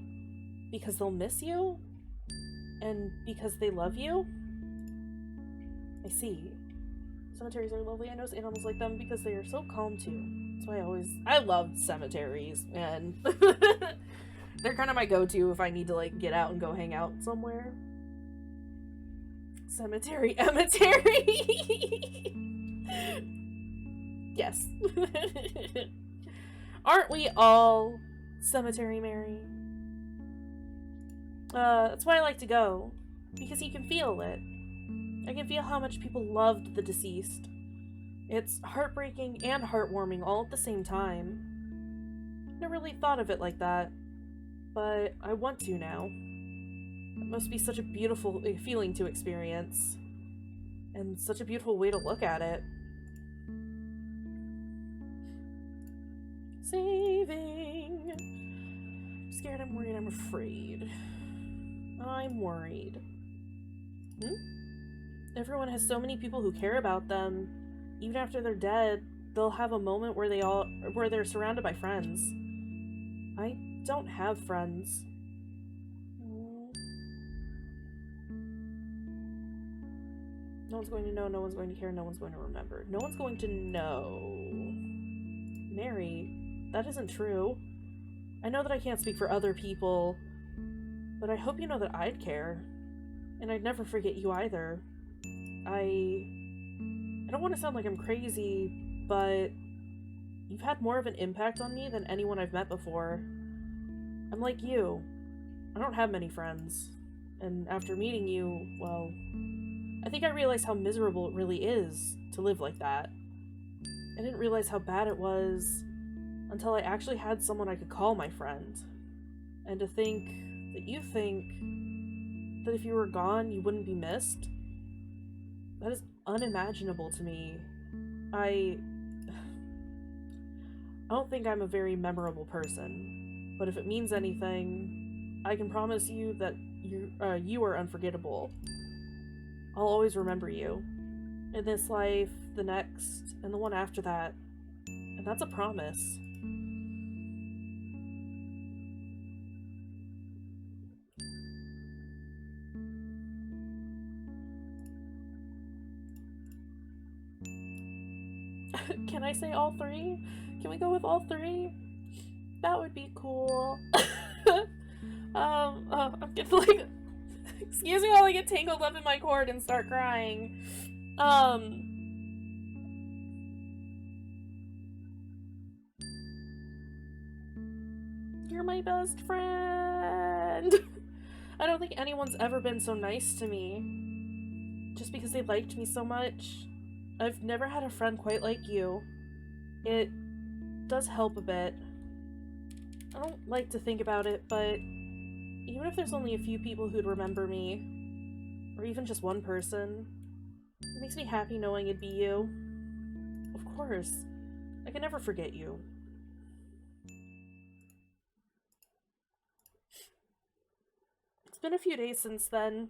because they'll miss you? And because they love you? I see. Cemeteries are lovely. I know animals like them because they are so calm too. That's why I love cemeteries, and they're kind of my go-to if I need to like get out and go hang out somewhere. Cemetery Emmetary. Yes. Aren't we all Cemetery Mary? That's why I like to go, because you can feel it. I can feel how much people loved the deceased. It's heartbreaking and heartwarming all at the same time. Never really thought of it like that, but I want to now. It must be such a beautiful feeling to experience, and such a beautiful way to look at it. Saving. I'm scared, I'm worried, I'm afraid. I'm worried. Everyone has so many people who care about them. Even after they're dead, they'll have a moment where they're surrounded by friends. I don't have friends. No one's going to know, no one's going to care, no one's going to remember. No one's going to know. Mary, that isn't true. I know that I can't speak for other people, but I hope you know that I'd care. And I'd never forget you either. I don't want to sound like I'm crazy, but you've had more of an impact on me than anyone I've met before. I'm like you. I don't have many friends. And after meeting you, well, I think I realized how miserable it really is to live like that. I didn't realize how bad it was until I actually had someone I could call my friend. And to think that you think that if you were gone, you wouldn't be missed? That is unimaginable to me. I don't think I'm a very memorable person, but if it means anything, I can promise you that you are unforgettable. I'll always remember you. In this life, the next, and the one after that. And that's a promise. Can I say all three? Can we go with all three? That would be cool. I'm getting like, excuse me while I get tangled up in my cord and start crying. You're my best friend. I don't think anyone's ever been so nice to me. Just because they liked me so much. I've never had a friend quite like you. It does help a bit. I don't like to think about it, but even if there's only a few people who'd remember me, or even just one person, it makes me happy knowing it'd be you. Of course. I can never forget you. It's been a few days since then.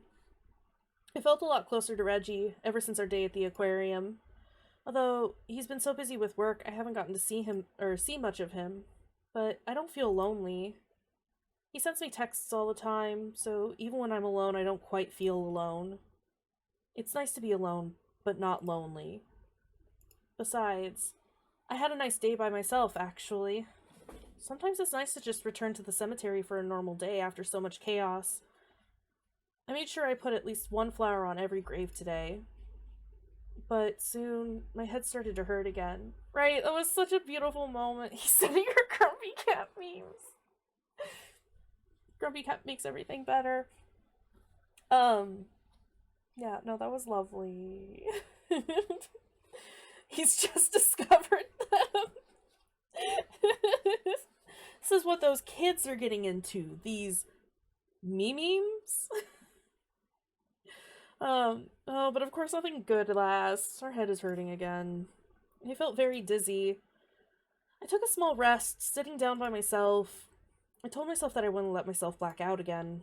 I felt a lot closer to Reggie ever since our day at the aquarium. Although he's been so busy with work, I haven't gotten to see him or see much of him. But I don't feel lonely. He sends me texts all the time, so even when I'm alone, I don't quite feel alone. It's nice to be alone, but not lonely. Besides, I had a nice day by myself, actually. Sometimes it's nice to just return to the cemetery for a normal day after so much chaos. I made sure I put at least one flower on every grave today. But soon, my head started to hurt again. Right, that was such a beautiful moment. He's sending her Grumpy Cat memes. Grumpy Cat makes everything better. Yeah, no, that was lovely. He's just discovered them. This is what those kids are getting into. These memes. Oh, but of course nothing good lasts. Our head is hurting again. I felt very dizzy. I took a small rest, sitting down by myself. I told myself that I wouldn't let myself black out again.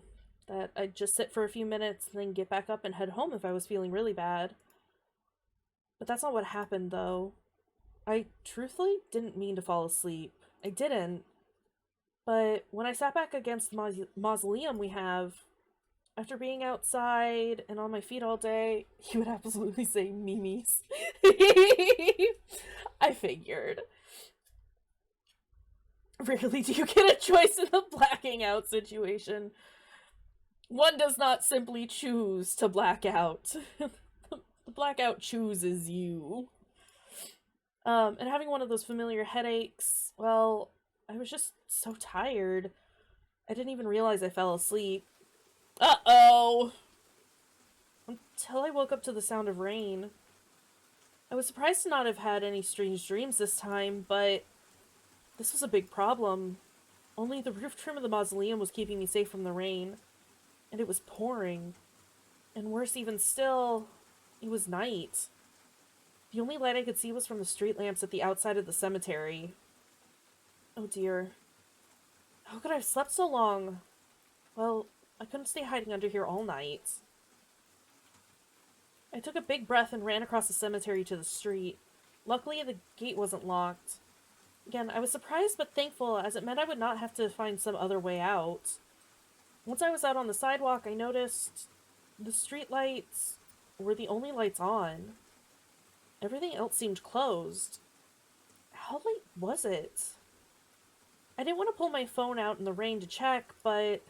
That I'd just sit for a few minutes and then get back up and head home if I was feeling really bad. But that's not what happened, though. I truthfully didn't mean to fall asleep. I didn't. But when I sat back against the mausoleum we have, after being outside and on my feet all day, you would absolutely say memes. I figured. Rarely do you get a choice in the blacking out situation. One does not simply choose to black out. The blackout chooses you. And having one of those familiar headaches, well, I was just so tired. I didn't even realize I fell asleep. Uh-oh! Until I woke up to the sound of rain. I was surprised to not have had any strange dreams this time, but this was a big problem. Only the roof trim of the mausoleum was keeping me safe from the rain. And it was pouring. And worse even still, it was night. The only light I could see was from the street lamps at the outside of the cemetery. Oh dear. How could I have slept so long? Well, I couldn't stay hiding under here all night. I took a big breath and ran across the cemetery to the street. Luckily, the gate wasn't locked. Again, I was surprised but thankful, as it meant I would not have to find some other way out. Once I was out on the sidewalk, I noticed the street lights were the only lights on. Everything else seemed closed. How late was it? I didn't want to pull my phone out in the rain to check, but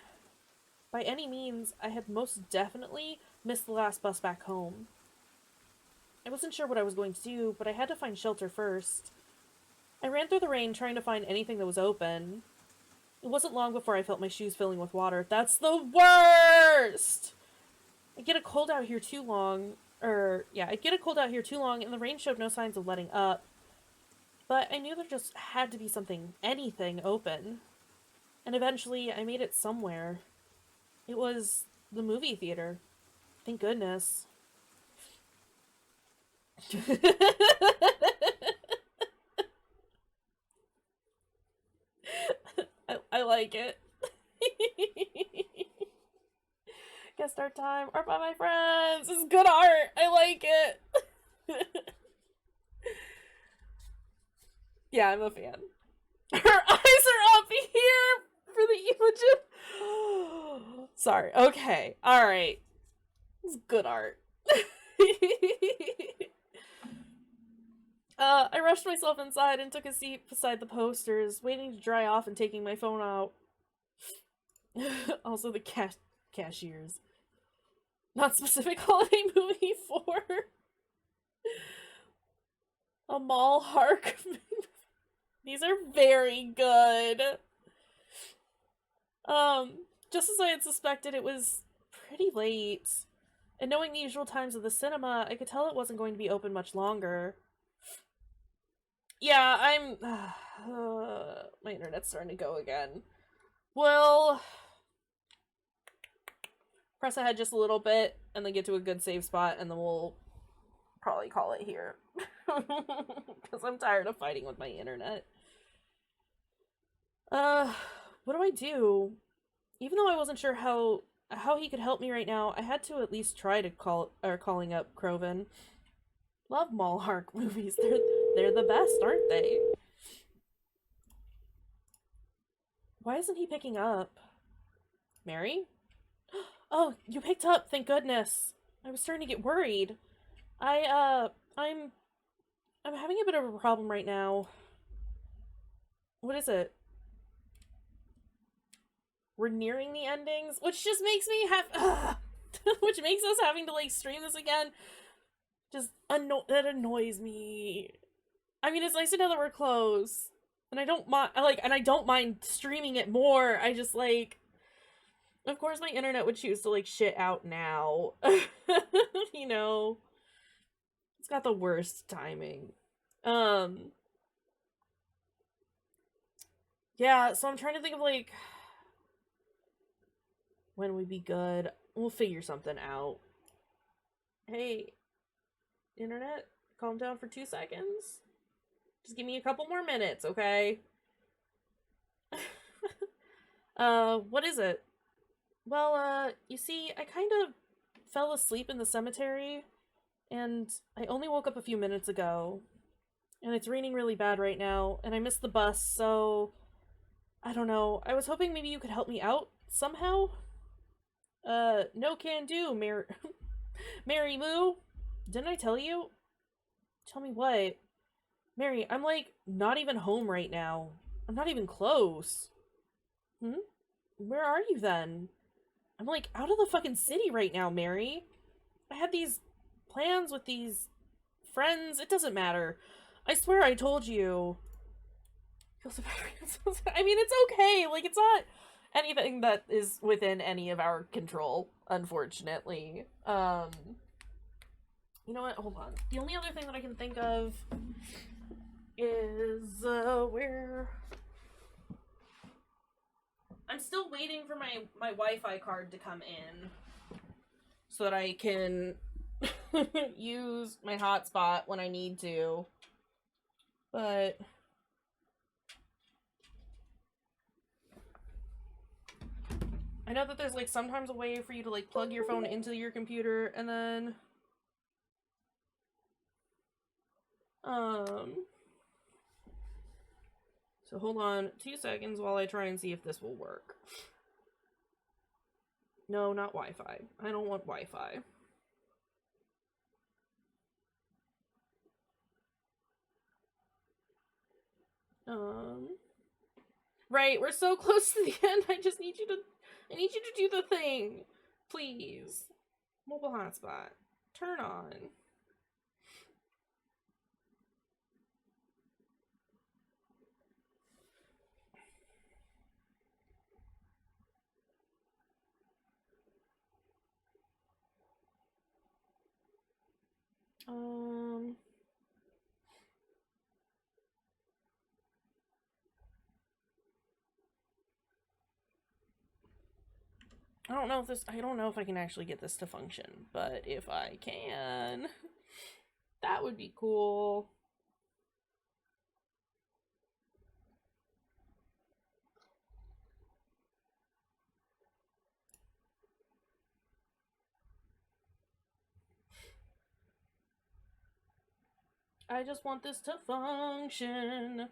by any means, I had most definitely missed the last bus back home. I wasn't sure what I was going to do, but I had to find shelter first. I ran through the rain trying to find anything that was open. It wasn't long before I felt my shoes filling with water. That's the worst! I'd get a cold out here too long, and the rain showed no signs of letting up. But I knew there just had to be something, anything, open. And eventually, I made it somewhere. It was the movie theater. Thank goodness. I like it. Guest art time. Art by my friends. This is good art. I like it. Yeah, I'm a fan. Her eyes are up here for the emoji. Sorry. Okay. All right. It's good art. I rushed myself inside and took a seat beside the posters, waiting to dry off and taking my phone out. Also, the cashiers. Not specific holiday movie for a mall hark. These are very good. Just as I had suspected, it was pretty late. And knowing the usual times of the cinema, I could tell it wasn't going to be open much longer. Yeah, I'm... my internet's starting to go again. Well... Press ahead just a little bit, and then get to a good save spot, and then we'll probably call it here. Because I'm tired of fighting with my internet. What do I do? Even though I wasn't sure how he could help me right now, I had to at least try to calling up Croven. Love Mall Hark movies. They're the best, aren't they? Why isn't he picking up? Mary? Oh, you picked up, thank goodness. I was starting to get worried. I'm having a bit of a problem right now. What is it? We're nearing the endings, which just makes me have which makes us having to like stream this again. Just that annoys me. I mean, it's nice to know that we're close. And I don't mind streaming it more. I just like, of course my internet would choose to like shit out now. You know. It's got the worst timing. Yeah, so I'm trying to think of like when would be good. We'll figure something out. Hey, internet, calm down for 2 seconds. Just give me a couple more minutes, okay? What is it? Well, you see, I kind of fell asleep in the cemetery, and I only woke up a few minutes ago. And it's raining really bad right now, and I missed the bus, so... I don't know. I was hoping maybe you could help me out somehow? No can do, Mary Moo. Didn't I tell you? Tell me what? Mary, I'm like not even home right now. I'm not even close. Where are you then? I'm like out of the fucking city right now, Mary. I had these plans with these friends. It doesn't matter. I swear I told you. I mean, it's okay. Like, it's not anything that is within any of our control, unfortunately. You know what? Hold on. The only other thing that I can think of is, where... I'm still waiting for my Wi-Fi card to come in so that I can use my hotspot when I need to. But... I know that there's, like, sometimes a way for you to, like, plug your phone into your computer, and then... So hold on 2 seconds while I try and see if this will work. No, not Wi-Fi. I don't want Wi-Fi. Right, we're so close to the end. I just need you to... I need you to do the thing. Please. Mobile hotspot. Turn on. I don't know if I can actually get this to function, but if I can, that would be cool. I just want this to function.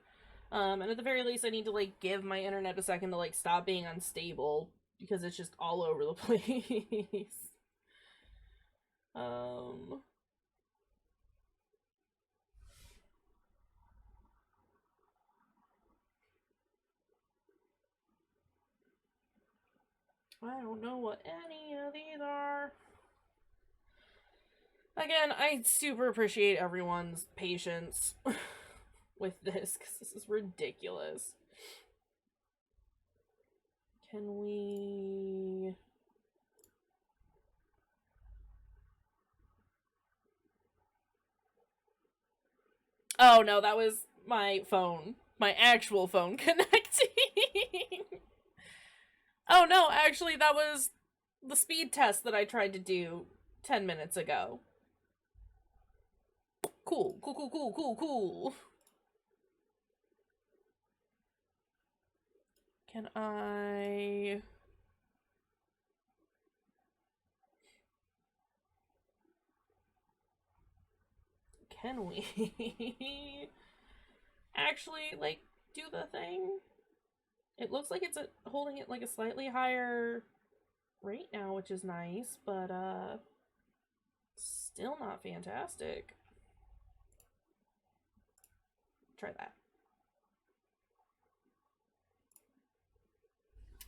And at the very least, I need to, like, give my internet a second to, like, stop being unstable, because it's just all over the place. I don't know what any of these are. Again, I super appreciate everyone's patience with this, because this is ridiculous. Can we... Oh no, that was my phone. My actual phone connecting. Oh no, actually that was the speed test that I tried to do 10 minutes ago. Cool, cool, cool, cool, cool, cool. Can I... Can we actually, like, do the thing? It looks like it's holding it like a slightly higher rate now, which is nice, but still not fantastic. Try that.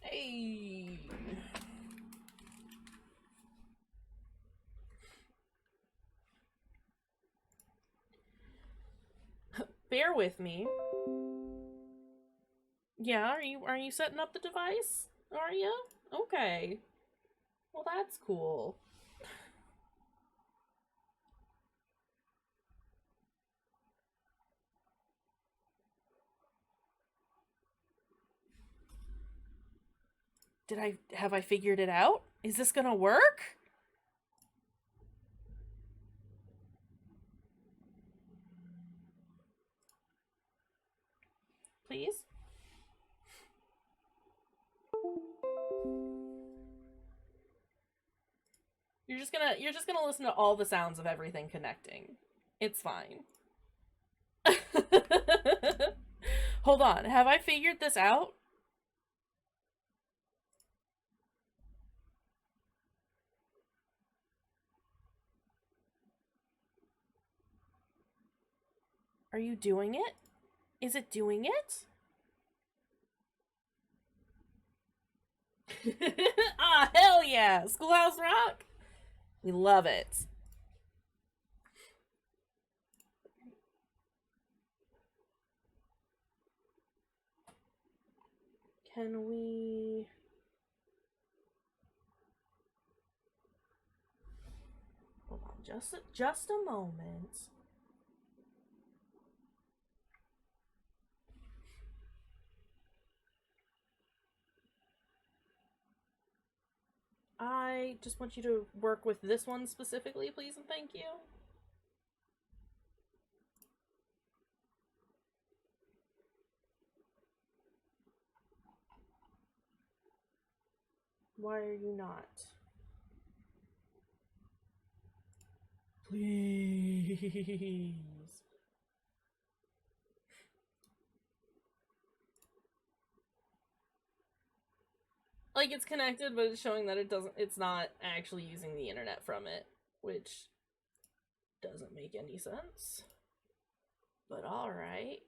Hey! Bear with me. Yeah, are you setting up the device? Are you? Okay. Well, that's cool. Have I figured it out? Is this gonna work? Please? You're just gonna listen to all the sounds of everything connecting. It's fine. Hold on, have I figured this out? Are you doing it? Is it doing it? Ah, hell yeah! Schoolhouse Rock! We love it. Can we... Hold on, just a moment. I just want you to work with this one specifically, please and thank you. Why are you not? Please. Like, it's connected, but it's showing that it's not actually using the internet from it, which doesn't make any sense. But alright.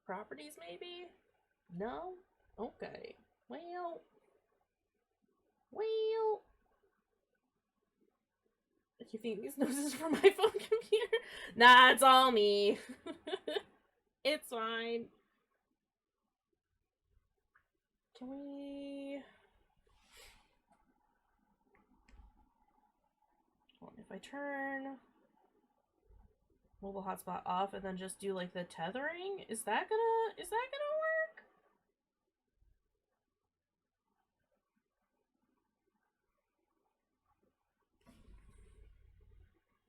Properties, maybe? No? Okay. Well... You think these noises from my phone computer? Nah, it's all me. It's fine. Can we... Well, if I turn mobile hotspot off and then just do like the tethering, is that gonna work?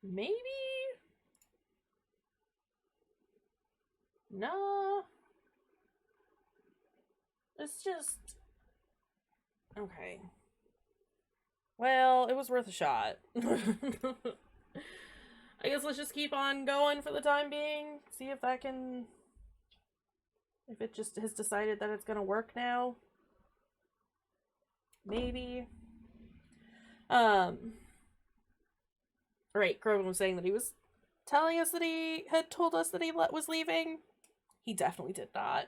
Maybe? No. It's just... Okay. Well, it was worth a shot. I guess let's just keep on going for the time being. See if that can... If it just has decided that it's gonna work now. Maybe. Right, Grogan was saying that he was telling us that he had told us that he was leaving. He definitely did not.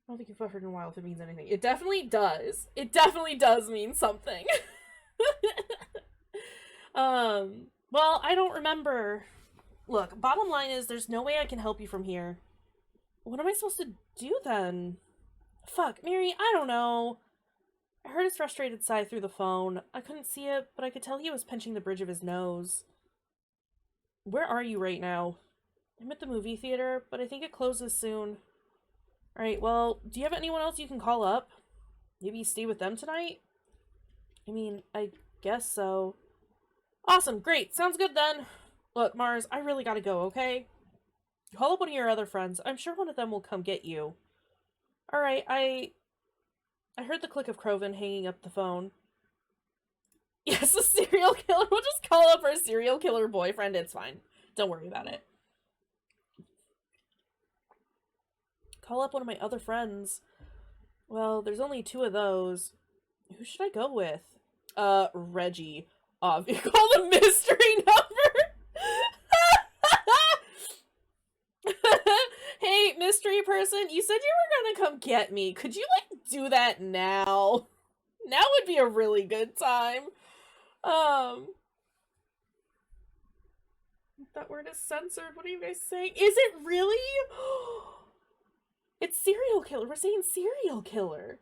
I don't think you've buffered in a while if it means anything. It definitely does. It definitely does mean something. Well, I don't remember. Look, bottom line is there's no way I can help you from here. What am I supposed to do then? Fuck, Mary, I don't know. I heard his frustrated sigh through the phone. I couldn't see it, but I could tell he was pinching the bridge of his nose. Where are you right now? I'm at the movie theater, but I think it closes soon. Alright, well, do you have anyone else you can call up? Maybe stay with them tonight? I mean, I guess so. Awesome, great, sounds good then. Look, Mars, I really gotta go, okay? Call up one of your other friends. I'm sure one of them will come get you. Alright, I heard the click of Croven hanging up the phone. Yes, a serial killer. We'll just call up our serial killer boyfriend. It's fine. Don't worry about it. Call up one of my other friends. Well, there's only 2 of those. Who should I go with? Reggie. You call the mystery number? Hey, mystery person, you said you were gonna come get me. Could you, like, do that now? Now would be a really good time. That word is censored. What are you guys saying? Is it really? It's serial killer. We're saying serial killer.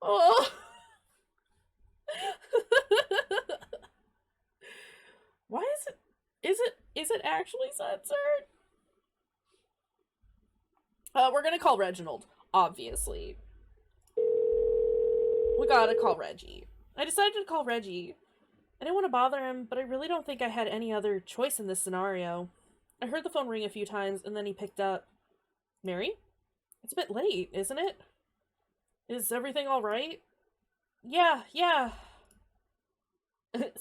Oh. Why is it actually censored? We're gonna call Reginald, obviously. We gotta call Reggie. I decided to call Reggie. I didn't want to bother him, but I really don't think I had any other choice in this scenario. I heard the phone ring a few times, and then he picked up. Mary? It's a bit late, isn't it? Is everything alright? Yeah.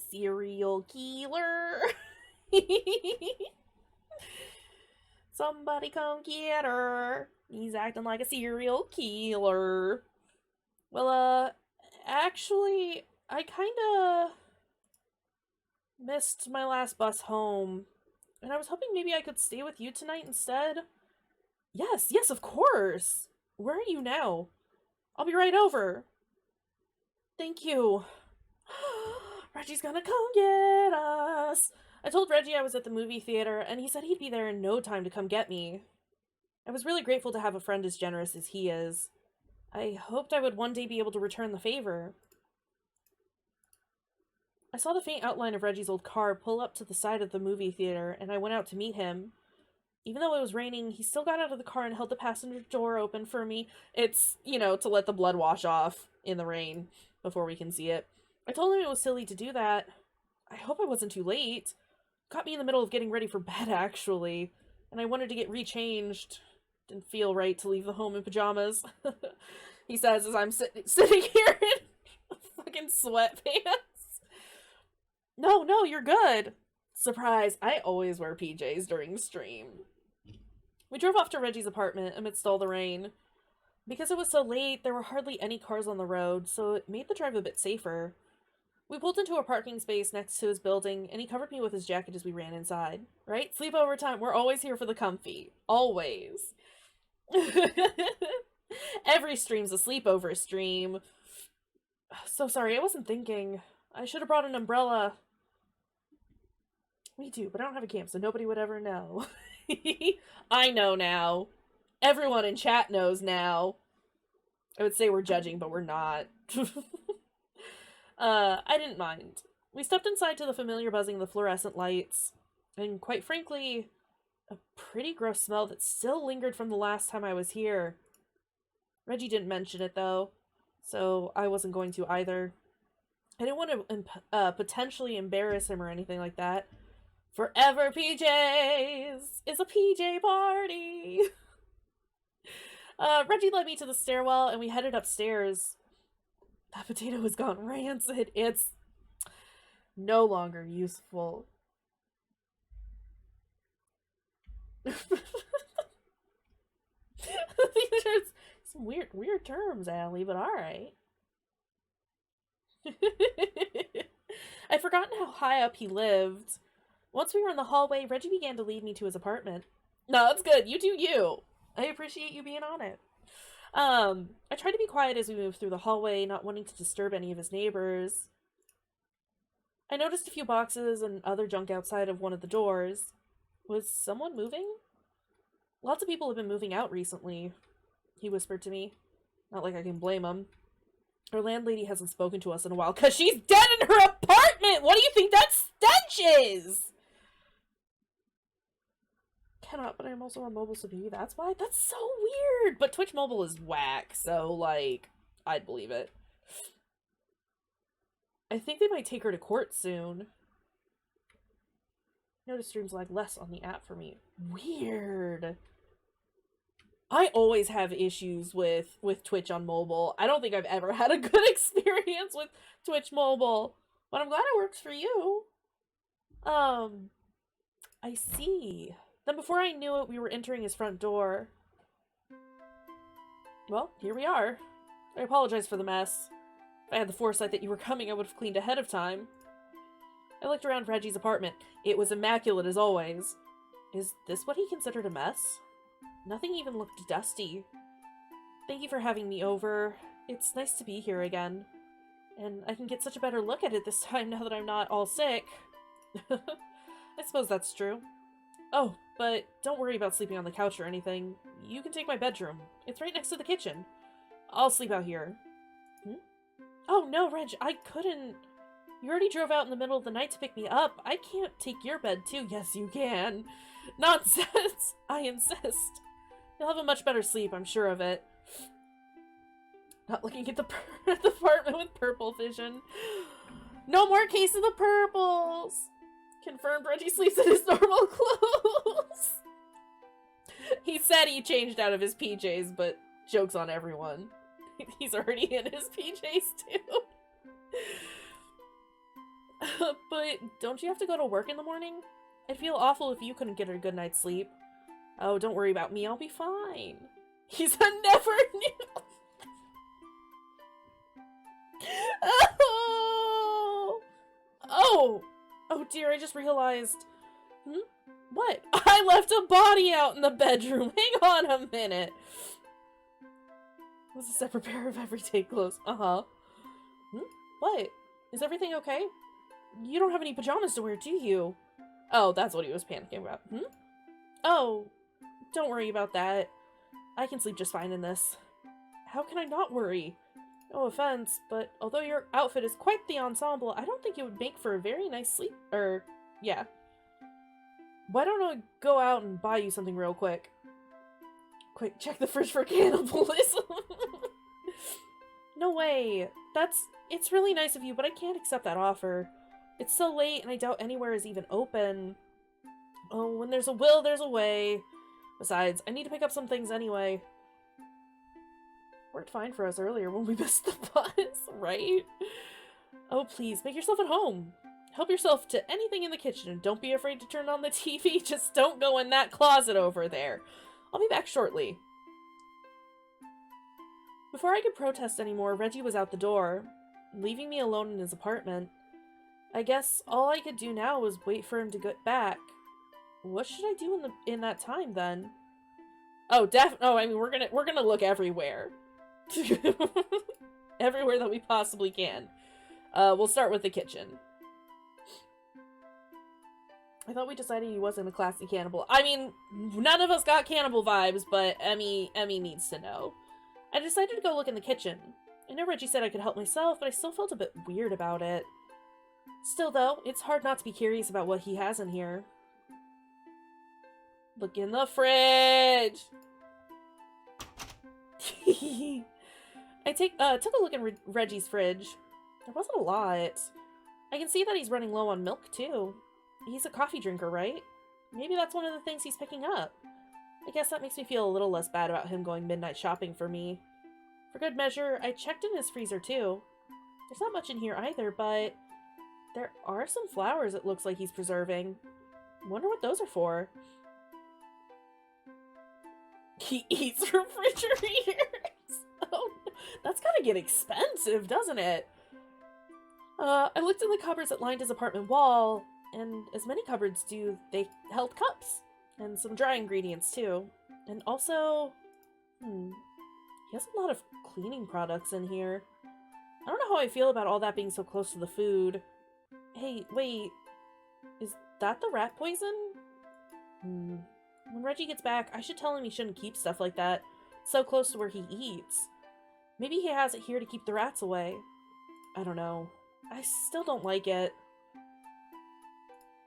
Serial killer. Somebody come get her. He's acting like a serial killer. Well, actually, I kinda missed my last bus home, and I was hoping maybe I could stay with you tonight instead. Yes, of course. Where are you now? I'll be right over. Thank you. Reggie's gonna come get us. I told Reggie I was at the movie theater, and he said he'd be there in no time to come get me. I was really grateful to have a friend as generous as he is. I hoped I would one day be able to return the favor. I saw the faint outline of Reggie's old car pull up to the side of the movie theater, and I went out to meet him. Even though it was raining, he still got out of the car and held the passenger door open for me. It's, to let the blood wash off in the rain before we can see it. I told him it was silly to do that. I hope I wasn't too late. Caught me in the middle of getting ready for bed, actually. And I wanted to get rechanged. Didn't feel right to leave the home in pajamas. He says as I'm sitting here in fucking sweatpants. No, you're good. Surprise, I always wear PJs during stream. We drove off to Reggie's apartment amidst all the rain. Because it was so late, there were hardly any cars on the road, so it made the drive a bit safer. We pulled into a parking space next to his building, and he covered me with his jacket as we ran inside. Right? Sleepover time. We're always here for the comfy. Always. Every stream's a sleepover stream. So sorry, I wasn't thinking. I should have brought an umbrella. Me too, but I don't have a camp, so nobody would ever know. I know now. Everyone in chat knows now. I would say we're judging, but we're not. I didn't mind. We stepped inside to the familiar buzzing of the fluorescent lights, and quite frankly, a pretty gross smell that still lingered from the last time I was here. Reggie didn't mention it, though, so I wasn't going to either. I didn't want to potentially embarrass him or anything like that. Forever PJs! It's a PJ party! Reggie led me to the stairwell, and we headed upstairs. That potato has gone rancid. It's No longer useful. These are some weird terms, Allie, but alright. I'd forgotten how high up he lived. Once we were in the hallway, Reggie began to lead me to his apartment. No, that's good. You do you. I appreciate you being on it. I tried to be quiet as we moved through the hallway, not wanting to disturb any of his neighbors. I noticed a few boxes and other junk outside of one of the doors. Was someone moving? Lots of people have been moving out recently, he whispered to me. Not like I can blame him. Our landlady hasn't spoken to us in a while because she's dead in her apartment! What do you think that stench is? Cannot, but I'm also on mobile, so maybe that's why? That's so weird! But Twitch Mobile is whack, so, like, I'd believe it. I think they might take her to court soon. Notice streams lag less on the app for me. Weird. I always have issues with Twitch on mobile. I don't think I've ever had a good experience with Twitch Mobile. But I'm glad it works for you. I see. Then before I knew it, we were entering his front door. Well, here we are. I apologize for the mess. If I had the foresight that you were coming, I would have cleaned ahead of time. I looked around Reggie's apartment. It was immaculate as always. Is this what he considered a mess? Nothing even looked dusty. Thank you for having me over. It's nice to be here again. And I can get such a better look at it this time now that I'm not all sick. I suppose that's true. Oh, but don't worry about sleeping on the couch or anything. You can take my bedroom. It's right next to the kitchen. I'll sleep out here. Oh no, Reg, I couldn't. You already drove out in the middle of the night to pick me up. I can't take your bed too. Yes, you can. Nonsense. I insist. You'll have a much better sleep, I'm sure of it. Not looking at the apartment with purple vision. No more case of the purples. Confirmed Reggie sleeps in his normal clothes. He said he changed out of his PJs, but joke's on everyone. He's already in his PJs too. But don't you have to go to work in the morning? I'd feel awful if you couldn't get a good night's sleep. Oh, don't worry about me. I'll be fine. He's a never knew. Oh dear, I just realized. What? I left a body out in the bedroom. Hang on a minute. It was a separate pair of everyday clothes. Uh-huh. What? Is everything okay? You don't have any pajamas to wear, do you? Oh, that's what he was panicking about. Oh, don't worry about that. I can sleep just fine in this. How can I not worry? No offense, but although your outfit is quite the ensemble, I don't think it would make for a very nice sleep. Yeah. Why don't I go out and buy you something real quick? Quick, check the fridge for cannibalism. No way. It's really nice of you, but I can't accept that offer. It's so late and I doubt anywhere is even open. Oh, when there's a will, there's a way. Besides, I need to pick up some things anyway. Worked fine for us earlier when we missed the bus, right? Oh, please, make yourself at home. Help yourself to anything in the kitchen and don't be afraid to turn on the TV. Just don't go in that closet over there. I'll be back shortly. Before I could protest anymore, Reggie was out the door, leaving me alone in his apartment. I guess all I could do now was wait for him to get back. What should I do in that time then? Oh, I mean, we're gonna look everywhere. Everywhere that we possibly can. We'll start with the kitchen. I thought we decided he wasn't a classy cannibal. I mean, none of us got cannibal vibes, but Emmy needs to know. I decided to go look in the kitchen. I know Reggie said I could help myself, but I still felt a bit weird about it. Still, though, it's hard not to be curious about what he has in here. Look in the fridge! I took a look in Reggie's fridge. There wasn't a lot. I can see that he's running low on milk, too. He's a coffee drinker, right? Maybe that's one of the things he's picking up. I guess that makes me feel a little less bad about him going midnight shopping for me. For good measure, I checked in his freezer, too. There's not much in here either, but There are some flowers it looks like he's preserving. Wonder what those are for. He eats refrigerators! Oh, that's gotta get expensive, doesn't it? I looked in the cupboards that lined his apartment wall, and as many cupboards do, they held cups. And some dry ingredients, too. And also... he has a lot of cleaning products in here. I don't know how I feel about all that being so close to the food. Hey, wait. Is that the rat poison? When Reggie gets back, I should tell him he shouldn't keep stuff like that so close to where he eats. Maybe he has it here to keep the rats away. I don't know. I still don't like it.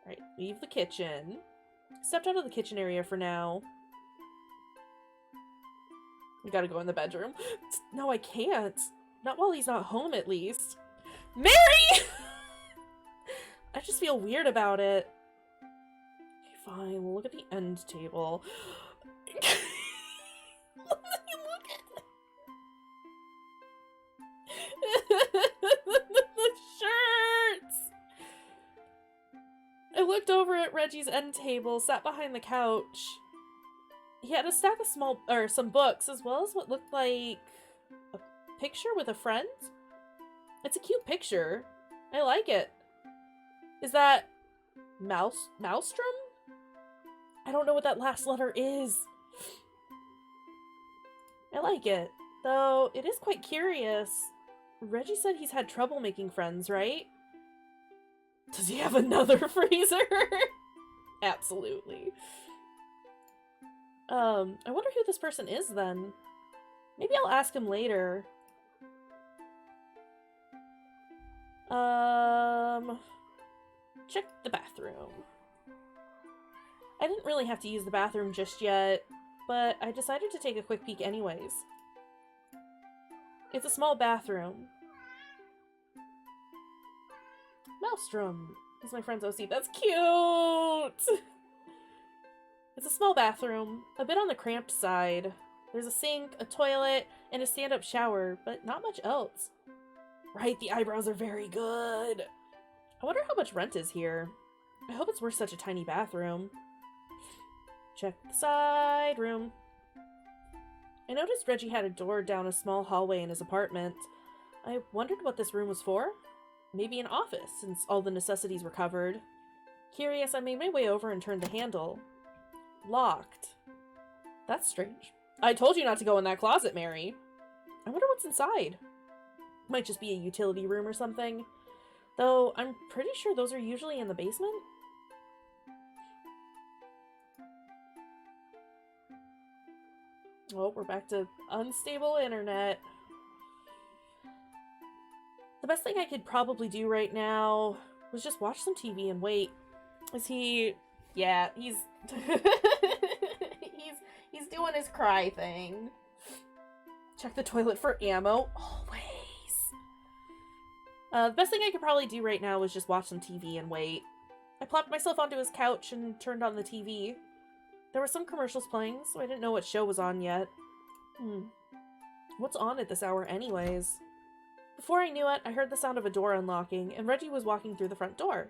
Alright, leave the kitchen. Stepped out of the kitchen area for now. We gotta go in the bedroom. No, I can't. Not while he's not home, at least. Mary! I just feel weird about it. Okay, fine. We'll look at the end table. Look at the shirts! I looked over at Reggie's end table, sat behind the couch. He had a stack of some books, as well as what looked like a picture with a friend. It's a cute picture. I like it. Is that Maelstrom? I don't know what that last letter is. I like it, though it is quite curious. Reggie said he's had trouble making friends, right? Does he have another freezer? Absolutely. I wonder who this person is then. Maybe I'll ask him later. Check the bathroom. I didn't really have to use the bathroom just yet, but I decided to take a quick peek anyways. It's a small bathroom. Maelstrom. He's my friend's OC. That's cute! It's a small bathroom, a bit on the cramped side. There's a sink, a toilet, and a stand-up shower, but not much else. Right, the eyebrows are very good. I wonder how much rent is here. I hope it's worth such a tiny bathroom. Check the side room. I noticed Reggie had a door down a small hallway in his apartment. I wondered what this room was for. Maybe an office, since all the necessities were covered. Curious, I made my way over and turned the handle. Locked. That's strange. I told you not to go in that closet, Mary. I wonder what's inside. Might just be a utility room or something. Though, I'm pretty sure those are usually in the basement. Oh, we're back to unstable internet. The best thing I could probably do right now was just watch some TV and wait. Is he... Yeah, he's... he's doing his cry thing. Check the toilet for ammo. Always. The best thing I could probably do right now was just watch some TV and wait. I plopped myself onto his couch and turned on the TV. There were some commercials playing, so I didn't know what show was on yet. What's on at this hour anyways? Before I knew it, I heard the sound of a door unlocking, and Reggie was walking through the front door.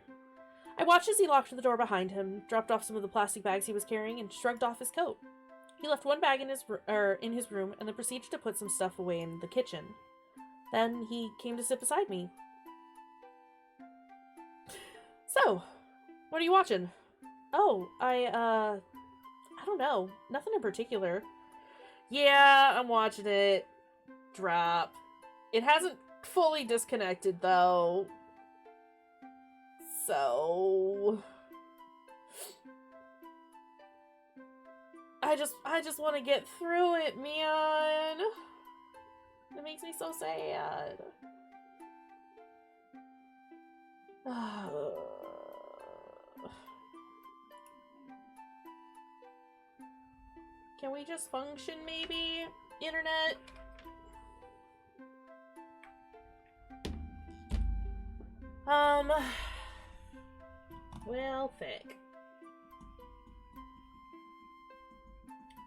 I watched as he locked the door behind him, dropped off some of the plastic bags he was carrying, and shrugged off his coat. He left one bag in his room, and then proceeded to put some stuff away in the kitchen. Then he came to sit beside me. So, what are you watching? Oh, I don't know. Nothing in particular. Yeah, I'm watching it. Drop. It hasn't fully disconnected, though. So... I just want to get through it, man. It makes me so sad. Can we just function, maybe? Internet? Well, thick.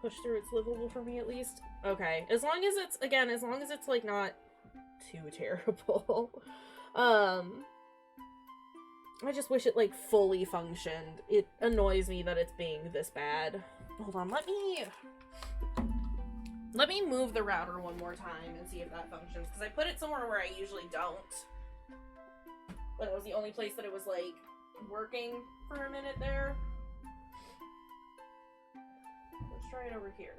Push through, it's livable for me at least. Okay, as long as it's, again, as long as it's, like, not too terrible. I just wish it, like, fully functioned. It annoys me that it's being this bad. Hold on, let me move the router one more time and see if that functions, because I put it somewhere where I usually don't. But it was the only place that it was, like, working for a minute there. Let's try it over here.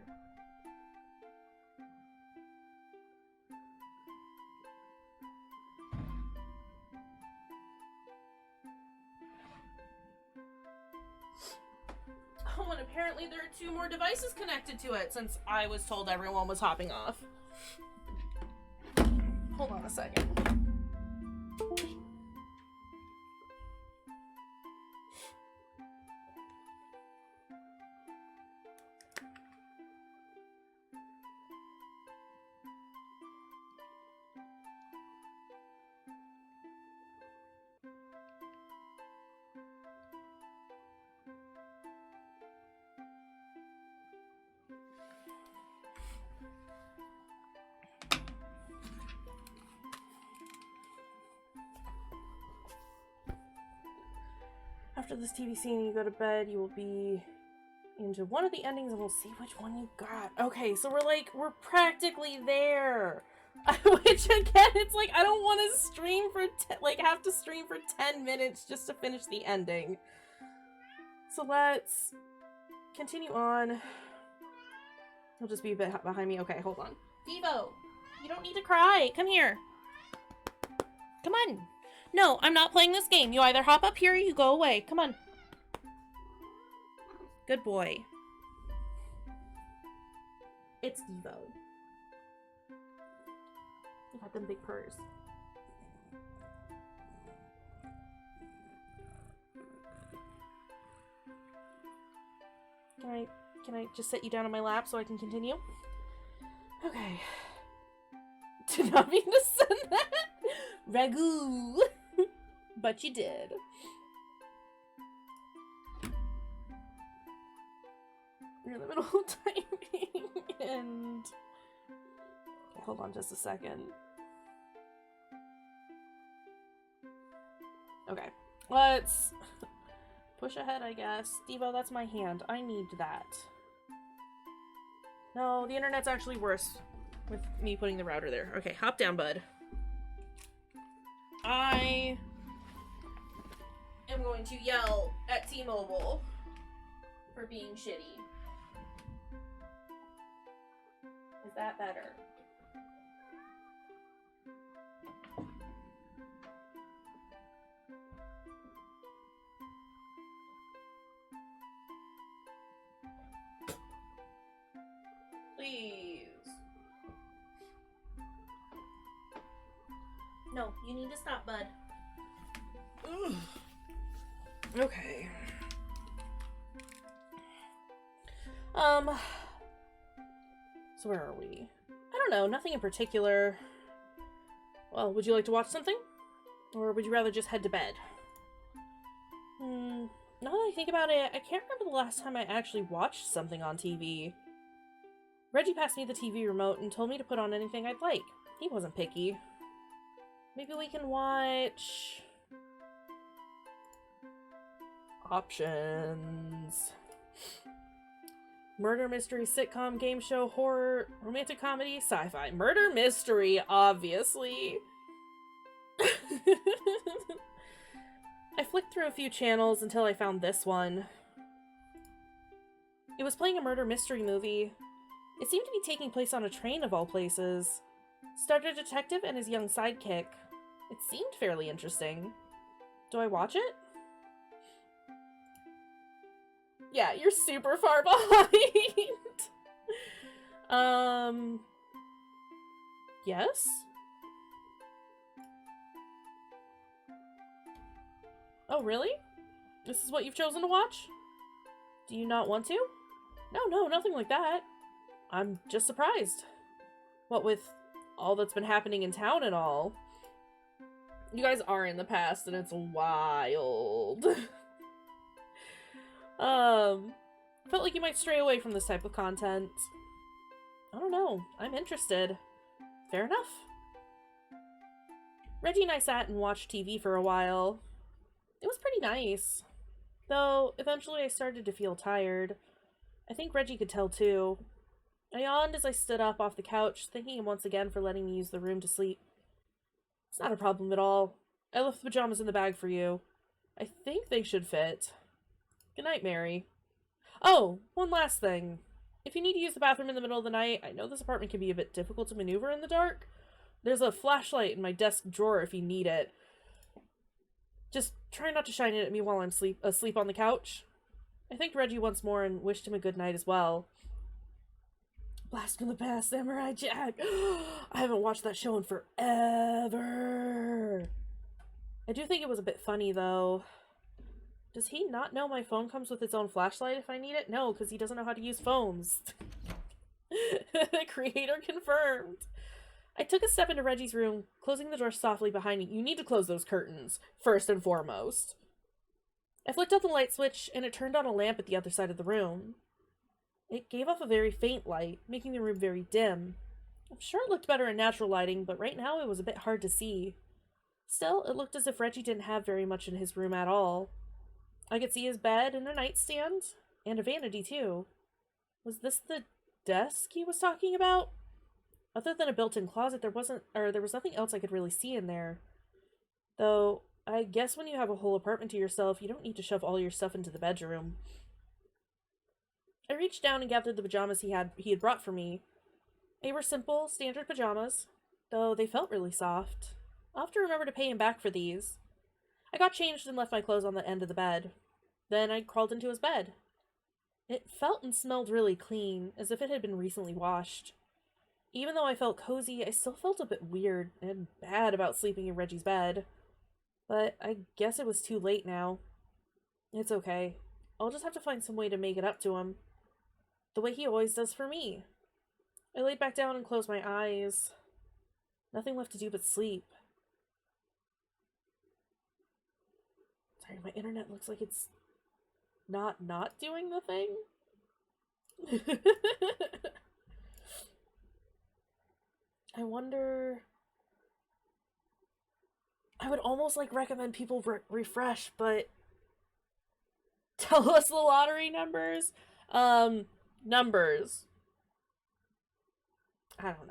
Oh, and apparently there are 2 more devices connected to it, since I was told everyone was hopping off. Hold on a second. After this TV scene, you go to bed, you will be into one of the endings and we'll see which one you got. Okay, so we're practically there. Which, again, it's like, I don't want to stream for, have to stream for 10 minutes just to finish the ending. So let's continue on. He'll just be a bit behind me. Okay, hold on. Devo, you don't need to cry. Come here. Come on. No, I'm not playing this game. You either hop up here or you go away. Come on. Good boy. It's Devo. You got them big purrs. Can I just set you down on my lap so I can continue? Okay. Did not mean to send that. Ragu. But you did. You're in the middle of typing and... Okay, hold on just a second. Okay. Let's push ahead, I guess. Devo, that's my hand. I need that. No, the internet's actually worse with me putting the router there. Okay, hop down, bud. I am going to yell at T-Mobile for being shitty. Is that better? Please. No, you need to stop, bud. Ugh. Okay. So where are we? I don't know, nothing in particular. Well, would you like to watch something? Or would you rather just head to bed? Now that I think about it, I can't remember the last time I actually watched something on TV. Reggie passed me the TV remote and told me to put on anything I'd like. He wasn't picky. Maybe we can watch... Options. Murder, mystery, sitcom, game show, horror, romantic comedy, sci-fi. Murder, mystery, obviously. I flicked through a few channels until I found this one. It was playing a murder mystery movie. It seemed to be taking place on a train of all places. Starred a detective and his young sidekick. It seemed fairly interesting. Do I watch it? Yeah, you're super far behind. Yes? Oh, really? This is what you've chosen to watch? Do you not want to? No, nothing like that. I'm just surprised. What with all that's been happening in town and all. You guys are in the past and it's wild. Felt like you might stray away from this type of content. I don't know. I'm interested. Fair enough. Reggie and I sat and watched TV for a while. It was pretty nice. Though, eventually I started to feel tired. I think Reggie could tell too. I yawned as I stood up off the couch, thanking him once again for letting me use the room to sleep. It's not a problem at all. I left the pajamas in the bag for you. I think they should fit. Good night, Mary. Oh, one last thing. If you need to use the bathroom in the middle of the night, I know this apartment can be a bit difficult to maneuver in the dark. There's a flashlight in my desk drawer if you need it. Just try not to shine it at me while I'm asleep on the couch. I thanked Reggie once more and wished him a good night as well. Blast from the past, Samurai Jack! I haven't watched that show in forever! I do think it was a bit funny, though. Does he not know my phone comes with its own flashlight if I need it? No, because he doesn't know how to use phones. Creator confirmed. I took a step into Reggie's room, closing the door softly behind me. You need to close those curtains, first and foremost. I flicked out the light switch, and it turned on a lamp at the other side of the room. It gave off a very faint light, making the room very dim. I'm sure it looked better in natural lighting, but right now it was a bit hard to see. Still, it looked as if Reggie didn't have very much in his room at all. I could see his bed and a nightstand, and a vanity too. Was this the desk he was talking about? Other than a built-in closet, there was nothing else I could really see in there. Though, I guess when you have a whole apartment to yourself, you don't need to shove all your stuff into the bedroom. I reached down and gathered the pajamas he had brought for me. They were simple, standard pajamas, though they felt really soft. I'll have to remember to pay him back for these. I got changed and left my clothes on the end of the bed. Then I crawled into his bed. It felt and smelled really clean, as if it had been recently washed. Even though I felt cozy, I still felt a bit weird and bad about sleeping in Reggie's bed. But I guess it was too late now. It's okay. I'll just have to find some way to make it up to him. The way he always does for me. I laid back down and closed my eyes. Nothing left to do but sleep. Sorry, my internet looks like it's not doing the thing. I wonder... I would almost recommend people refresh, but tell us the lottery numbers. Numbers. I don't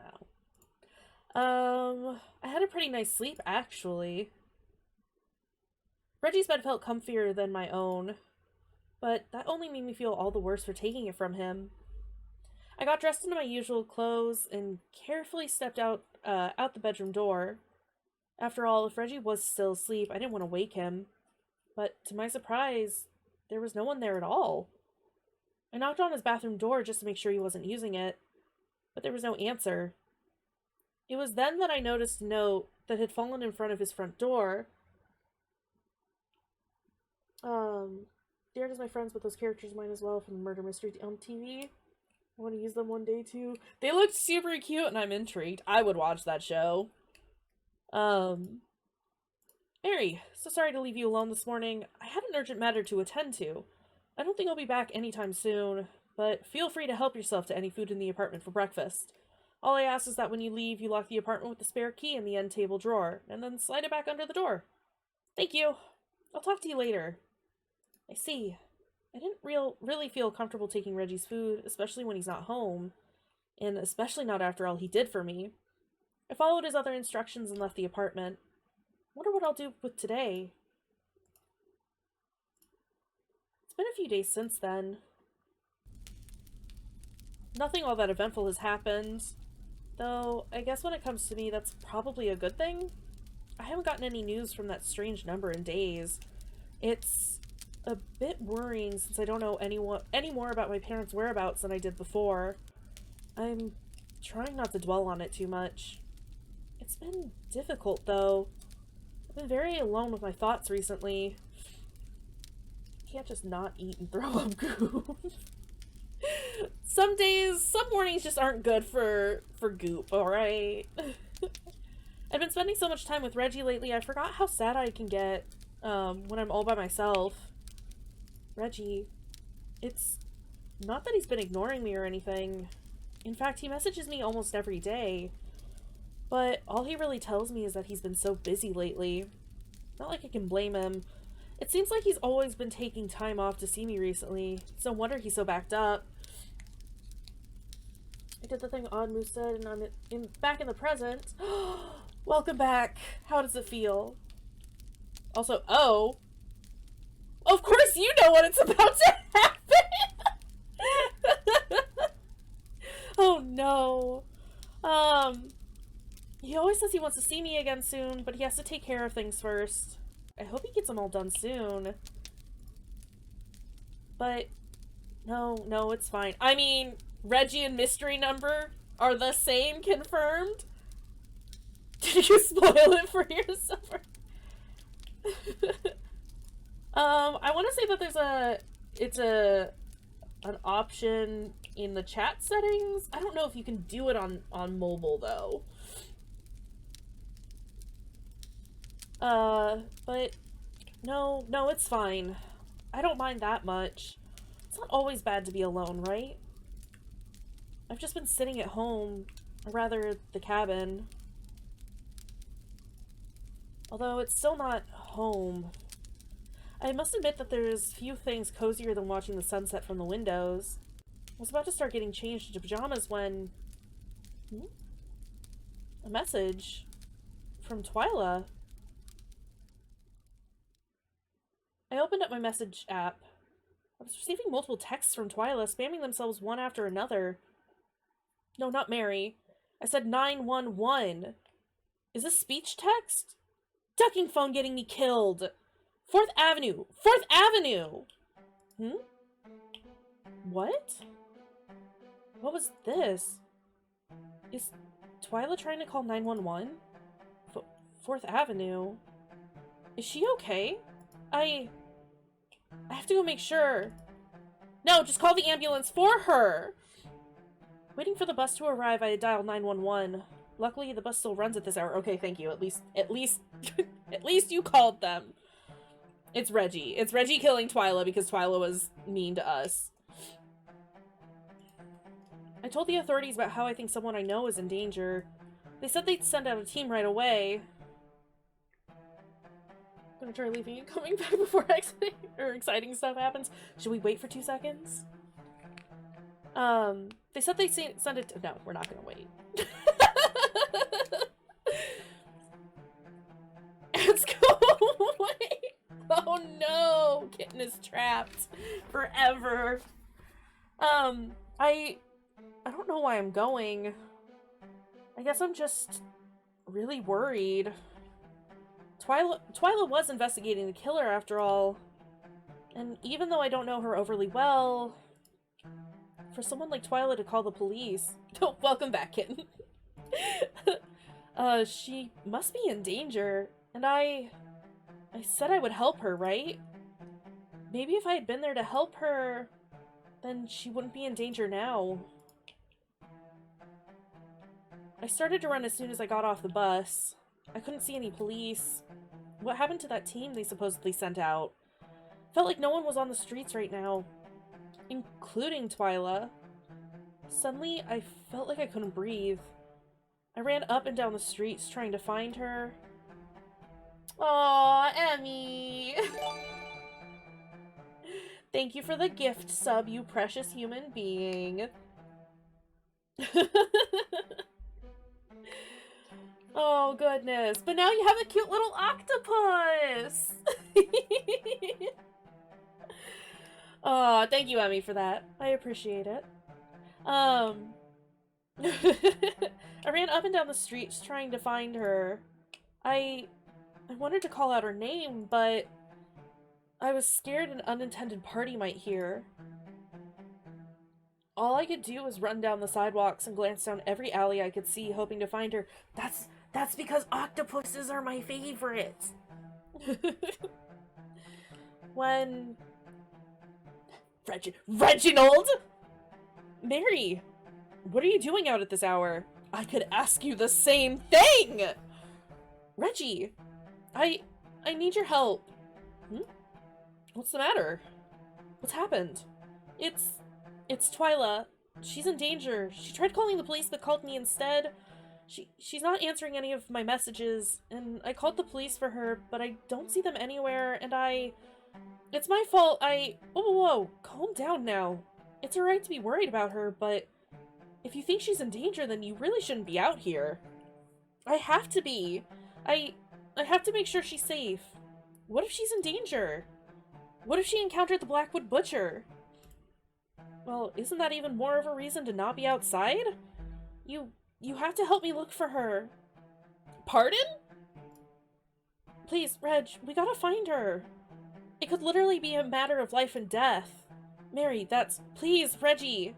know. I had a pretty nice sleep, actually. Reggie's bed felt comfier than my own, but that only made me feel all the worse for taking it from him. I got dressed into my usual clothes and carefully stepped out the bedroom door. After all, if Reggie was still asleep, I didn't want to wake him. But to my surprise, there was no one there at all. I knocked on his bathroom door just to make sure he wasn't using it, but there was no answer. It was then that I noticed a note that had fallen in front of his front door. Dared as my friends, but those characters mine as well from the murder mystery on TV. I want to use them one day too. They looked super cute and I'm intrigued. I would watch that show. Mary, so sorry to leave you alone this morning. I had an urgent matter to attend to. I don't think I'll be back anytime soon, but feel free to help yourself to any food in the apartment for breakfast. All I ask is that when you leave, you lock the apartment with the spare key in the end table drawer, and then slide it back under the door. Thank you. I'll talk to you later. I see. I didn't really feel comfortable taking Reggie's food, especially when he's not home, and especially not after all he did for me. I followed his other instructions and left the apartment. Wonder what I'll do with today. It's been a few days since then. Nothing all that eventful has happened, though I guess when it comes to me, that's probably a good thing. I haven't gotten any news from that strange number in days. It's a bit worrying since I don't know any more about my parents' whereabouts than I did before. I'm trying not to dwell on it too much. It's been difficult, though. I've been very alone with my thoughts recently. Can't just not eat and throw up goop. Some mornings just aren't good for goop, alright? I've been spending so much time with Reggie lately, I forgot how sad I can get when I'm all by myself. Reggie, it's not that he's been ignoring me or anything. In fact, he messages me almost every day. But all he really tells me is that he's been so busy lately. Not like I can blame him. It seems like he's always been taking time off to see me recently. It's no wonder he's so backed up. I did the thing Oddmoo said, and I'm back in the present. Welcome back. How does it feel? Also, oh. Of course you know what it's about to happen! Oh no. He always says he wants to see me again soon, but he has to take care of things first. I hope he gets them all done soon. But, no, it's fine. I mean, Reggie and Mystery Number are the same, confirmed? Did you spoil it for yourself? I want to say that it's an option in the chat settings. I don't know if you can do it on mobile though. But no, it's fine. I don't mind that much. It's not always bad to be alone, right? I've just been sitting at home, or rather the cabin. Although it's still not home. I must admit that there's few things cozier than watching the sunset from the windows. I was about to start getting changed into pajamas when... a message from Twyla. I opened up my message app. I was receiving multiple texts from Twyla, spamming themselves one after another. No, not Mary. I said 911. Is this speech text? Ducking phone getting me killed! 4th Avenue! 4th Avenue! What? What was this? Is Twyla trying to call 911? 4th Avenue? Is she okay? I have to go make sure. No, just call the ambulance for her! Waiting for the bus to arrive, I dialed 911. Luckily, the bus still runs at this hour. Okay, thank you. At least, at least you called them. It's Reggie. It's Reggie killing Twyla because Twyla was mean to us. I told the authorities about how I think someone I know is in danger. They said they'd send out a team right away. I'm gonna try leaving and coming back before exiting or exciting stuff happens. Should we wait for 2 seconds? They said they'd send it to— no, we're not gonna wait. Let's go away. Oh no! Kitten is trapped forever. I don't know why I'm going. I guess I'm just really worried. Twyla was investigating the killer after all. And even though I don't know her overly well, for someone like Twyla to call the police— oh, welcome back, kitten. She must be in danger. And I said I would help her, right? Maybe if I had been there to help her, then she wouldn't be in danger now. I started to run as soon as I got off the bus. I couldn't see any police. What happened to that team they supposedly sent out? Felt like no one was on the streets right now, including Twyla. Suddenly, I felt like I couldn't breathe. I ran up and down the streets trying to find her. Aww, Emmy! Thank you for the gift sub, you precious human being. Oh, goodness. But now you have a cute little octopus! Aw, thank you, Emmy, for that. I appreciate it. I ran up and down the streets trying to find her. I wanted to call out her name, but I was scared an unintended party might hear. All I could do was run down the sidewalks and glance down every alley I could see, hoping to find her. That's because octopuses are my favorite! When... Reginald! Mary! What are you doing out at this hour? I could ask you the same thing! Reggie! I need your help. What's the matter? What's happened? It's Twyla. She's in danger. She tried calling the police but called me instead. She's not answering any of my messages, and I called the police for her, but I don't see them anywhere, and it's my fault, whoa, calm down now. It's alright to be worried about her, but if you think she's in danger, then you really shouldn't be out here. I have to be. I have to make sure she's safe. What if she's in danger? What if she encountered the Blackwood Butcher? Well, isn't that even more of a reason to not be outside? You have to help me look for her. Pardon? Please, Reg, we gotta find her. It could literally be a matter of life and death. Mary, please, Reggie.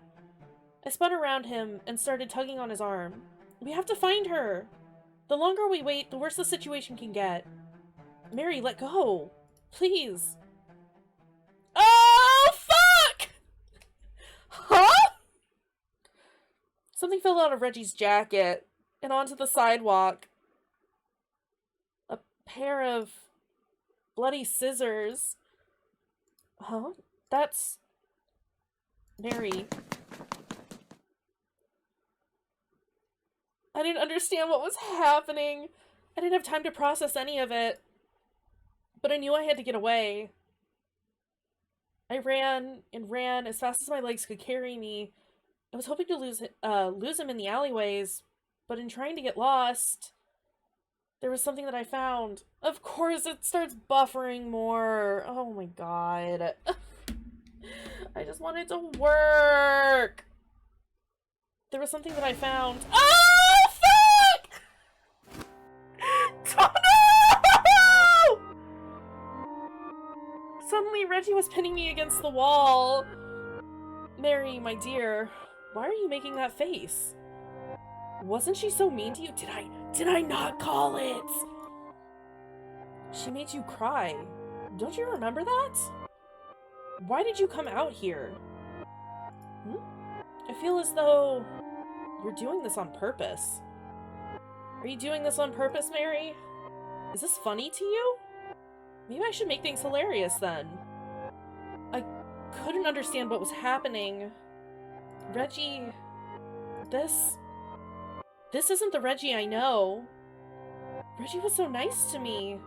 I spun around him and started tugging on his arm. We have to find her. The longer we wait, the worse the situation can get. Mary, let go. Please. Oh, fuck! Huh? Something fell out of Reggie's jacket and onto the sidewalk. A pair of bloody scissors. Huh? That's Mary. I didn't understand what was happening. I didn't have time to process any of it. But I knew I had to get away. I ran and ran as fast as my legs could carry me. I was hoping to lose him in the alleyways, but in trying to get lost, there was something that I found. Of course, it starts buffering more. Oh my god. I just wanted to work. There was something that I found. Oh, fuck! Oh, no! Suddenly, Reggie was pinning me against the wall. Mary, my dear, why are you making that face? Wasn't she so mean to you? Did I not call it? She made you cry. Don't you remember that? Why did you come out here? I feel as though you're doing this on purpose. Are you doing this on purpose, Mary? Is this funny to you? Maybe I should make things hilarious then. I couldn't understand what was happening. Reggie... This isn't the Reggie I know. Reggie was so nice to me.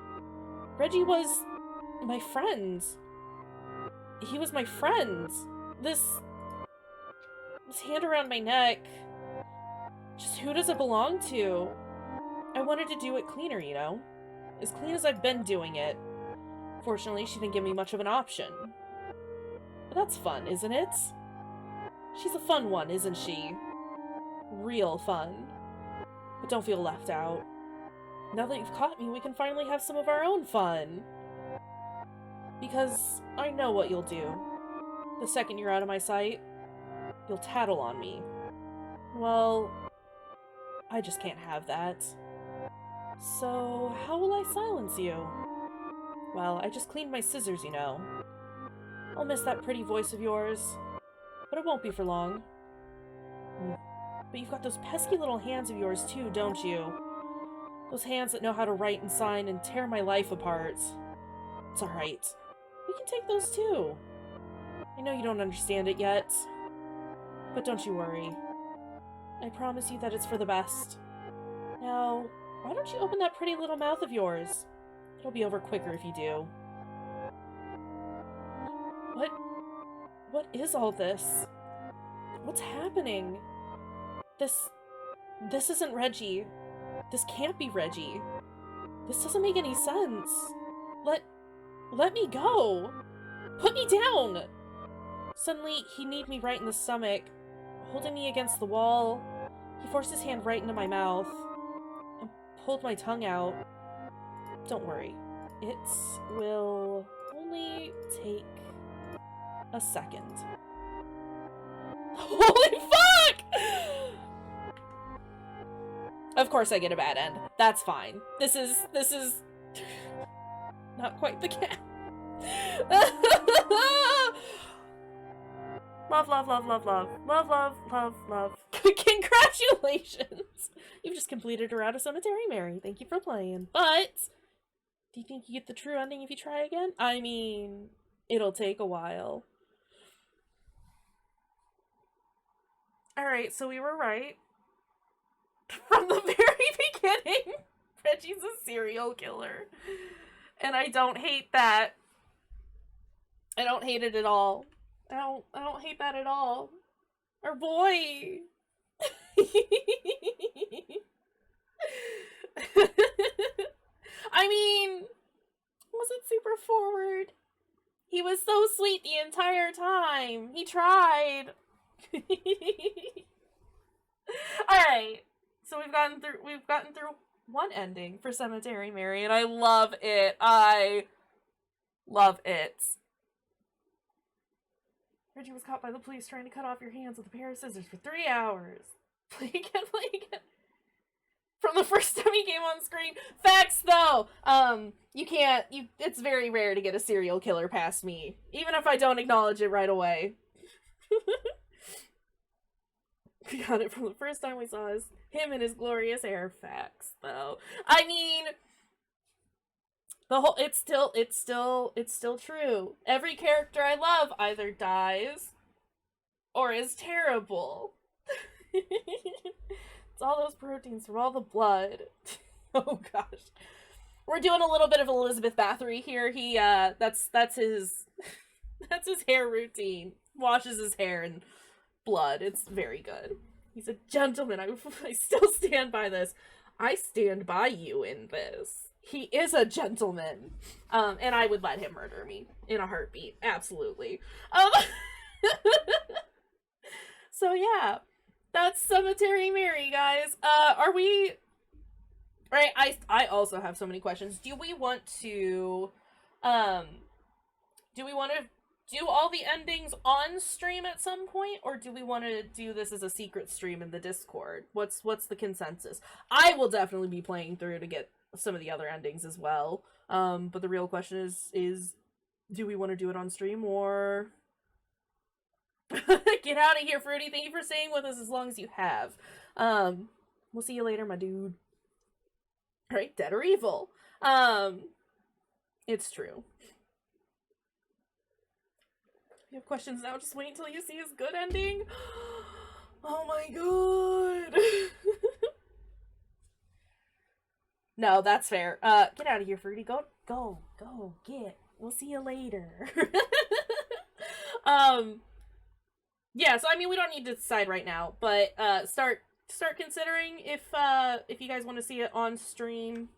Reggie was my friend. He was my friend. This hand around my neck. Just who does it belong to? I wanted to do it cleaner, you know? As clean as I've been doing it. Fortunately, she didn't give me much of an option. But that's fun, isn't it? She's a fun one, isn't she? Real fun. But don't feel left out. Now that you've caught me, we can finally have some of our own fun. Because I know what you'll do. The second you're out of my sight, you'll tattle on me. Well, I just can't have that. So, how will I silence you? Well, I just cleaned my scissors, you know. I'll miss that pretty voice of yours, but it won't be for long. But you've got those pesky little hands of yours too, don't you? Those hands that know how to write and sign and tear my life apart. It's alright. We can take those too. I know you don't understand it yet, but don't you worry. I promise you that it's for the best. Now, why don't you open that pretty little mouth of yours? It'll be over quicker if you do. What is all this? What's happening? This isn't Reggie. This can't be Reggie. This doesn't make any sense. Let me go. Put me down. Suddenly, he kneed me right in the stomach, holding me against the wall. He forced his hand right into my mouth and pulled my tongue out. Don't worry. It will only take a second. Holy fuck! Of course I get a bad end. That's fine. This is not quite the cat. Love, love, love, love, love. Love, love, love, love. Congratulations! You've just completed a route of Cemetery Mary. Thank you for playing. But, do you think you get the true ending if you try again? I mean, it'll take a while. Alright, so we were right. From the kidding. Reggie's a serial killer. And I don't hate that. I don't hate it at all. I don't hate that at all. Our boy. I mean, wasn't super forward. He was so sweet the entire time. He tried. Alright. So we've gotten through one ending for Cemetery Mary, and I love it. I love it. Reggie was caught by the police trying to cut off your hands with a pair of scissors for 3 hours. Play again, play again. From the first time he came on screen. Facts, though! It's very rare to get a serial killer past me. Even if I don't acknowledge it right away. We got it from the first time we saw him in his glorious hair. Facts, though. I mean, it's still true. Every character I love either dies or is terrible. It's all those proteins from all the blood. Oh gosh. We're doing a little bit of Elizabeth Bathory here. He that's his that's his hair routine. Washes his hair in blood. It's very good. He's a gentleman. I still stand by this. I stand by you in this. He is a gentleman. And I would let him murder me in a heartbeat. Absolutely. So yeah. That's Cemetery Mary, guys. Are we... Right, I also have so many questions. Do we want to do all the endings on stream at some point, or do we want to do this as a secret stream in the Discord? What's the consensus? I will definitely be playing through to get some of the other endings as well. But the real question is do we want to do it on stream, or... Get out of here, Fruity. Thank you for staying with us as long as you have. We'll see you later, my dude. Alright, dead or evil. It's true. You have questions now? Just wait until you see his good ending. Oh my god. No, that's fair. Get out of here, Fruity. Go, get. We'll see you later. Yeah, so I mean, we don't need to decide right now, but start considering if you guys want to see it on stream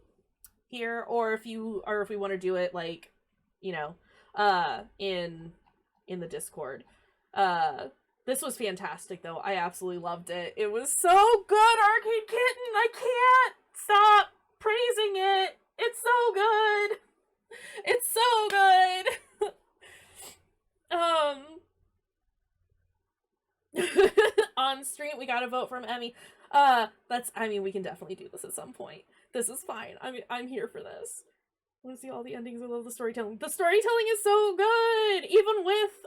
here, or if we want to do it, like, you know, in the Discord. This was fantastic, though. I absolutely loved it. It was so good, Arcade Kitten. I can't stop praising it. It's so good. It's so good. On stream, we gotta vote from Emmy. I mean, we can definitely do this at some point. This is fine. I'm here for this. I want to see all the endings. I love the storytelling. The storytelling is so good! Even with,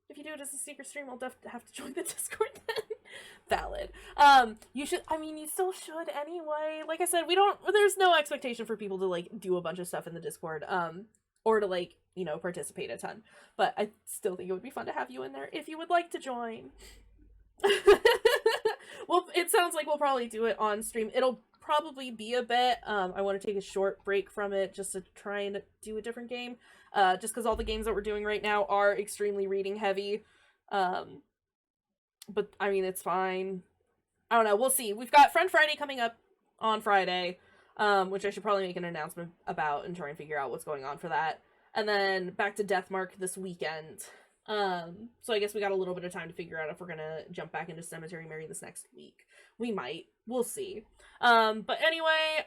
if you do it as a secret stream, I'll have to join the Discord then. Valid. You still should anyway. Like I said, there's no expectation for people to, like, do a bunch of stuff in the Discord, or to, like, you know, participate a ton. But I still think it would be fun to have you in there if you would like to join. Well, it sounds like we'll probably do it on stream. It'll probably be a bit. I want to take a short break from it just to try and do a different game. Just because all the games that we're doing right now are extremely reading heavy. But, I mean, it's fine. I don't know. We'll see. We've got Friend Friday coming up on Friday, which I should probably make an announcement about and try and figure out what's going on for that. And then back to Deathmark this weekend. So I guess we got a little bit of time to figure out if we're gonna jump back into Cemetery Mary this next week. We might. We'll see. But anyway,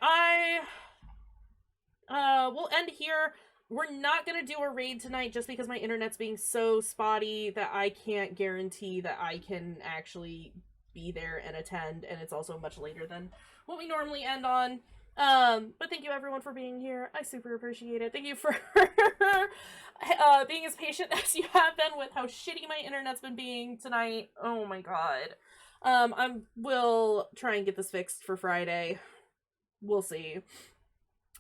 we'll end here. We're not gonna do a raid tonight just because my internet's being so spotty that I can't guarantee that I can actually be there and attend, and it's also much later than what we normally end on. But thank you everyone for being here. I super appreciate it. Thank you for being as patient as you have been with how shitty my internet's been being tonight. Oh my god. We'll try and get this fixed for Friday. We'll see.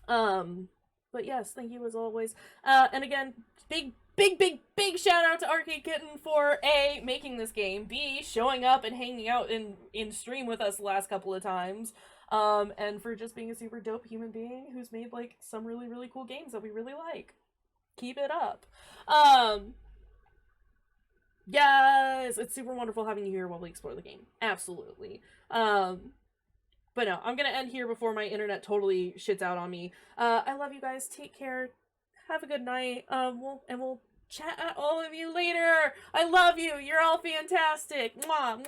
But yes, thank you as always. And again, big shout out to Arcade Kitten for A, making this game, B, showing up and hanging out in stream with us the last couple of times. and for just being a super dope human being who's made like some really, really cool games that we really like. Keep it up. Yes, it's super wonderful having you here while we explore the game. Absolutely. But no, I'm gonna end here before my internet totally shits out on me. I love you guys. Take care. Have a good night. We'll chat at all of you later. I love you. You're all fantastic. Mwah.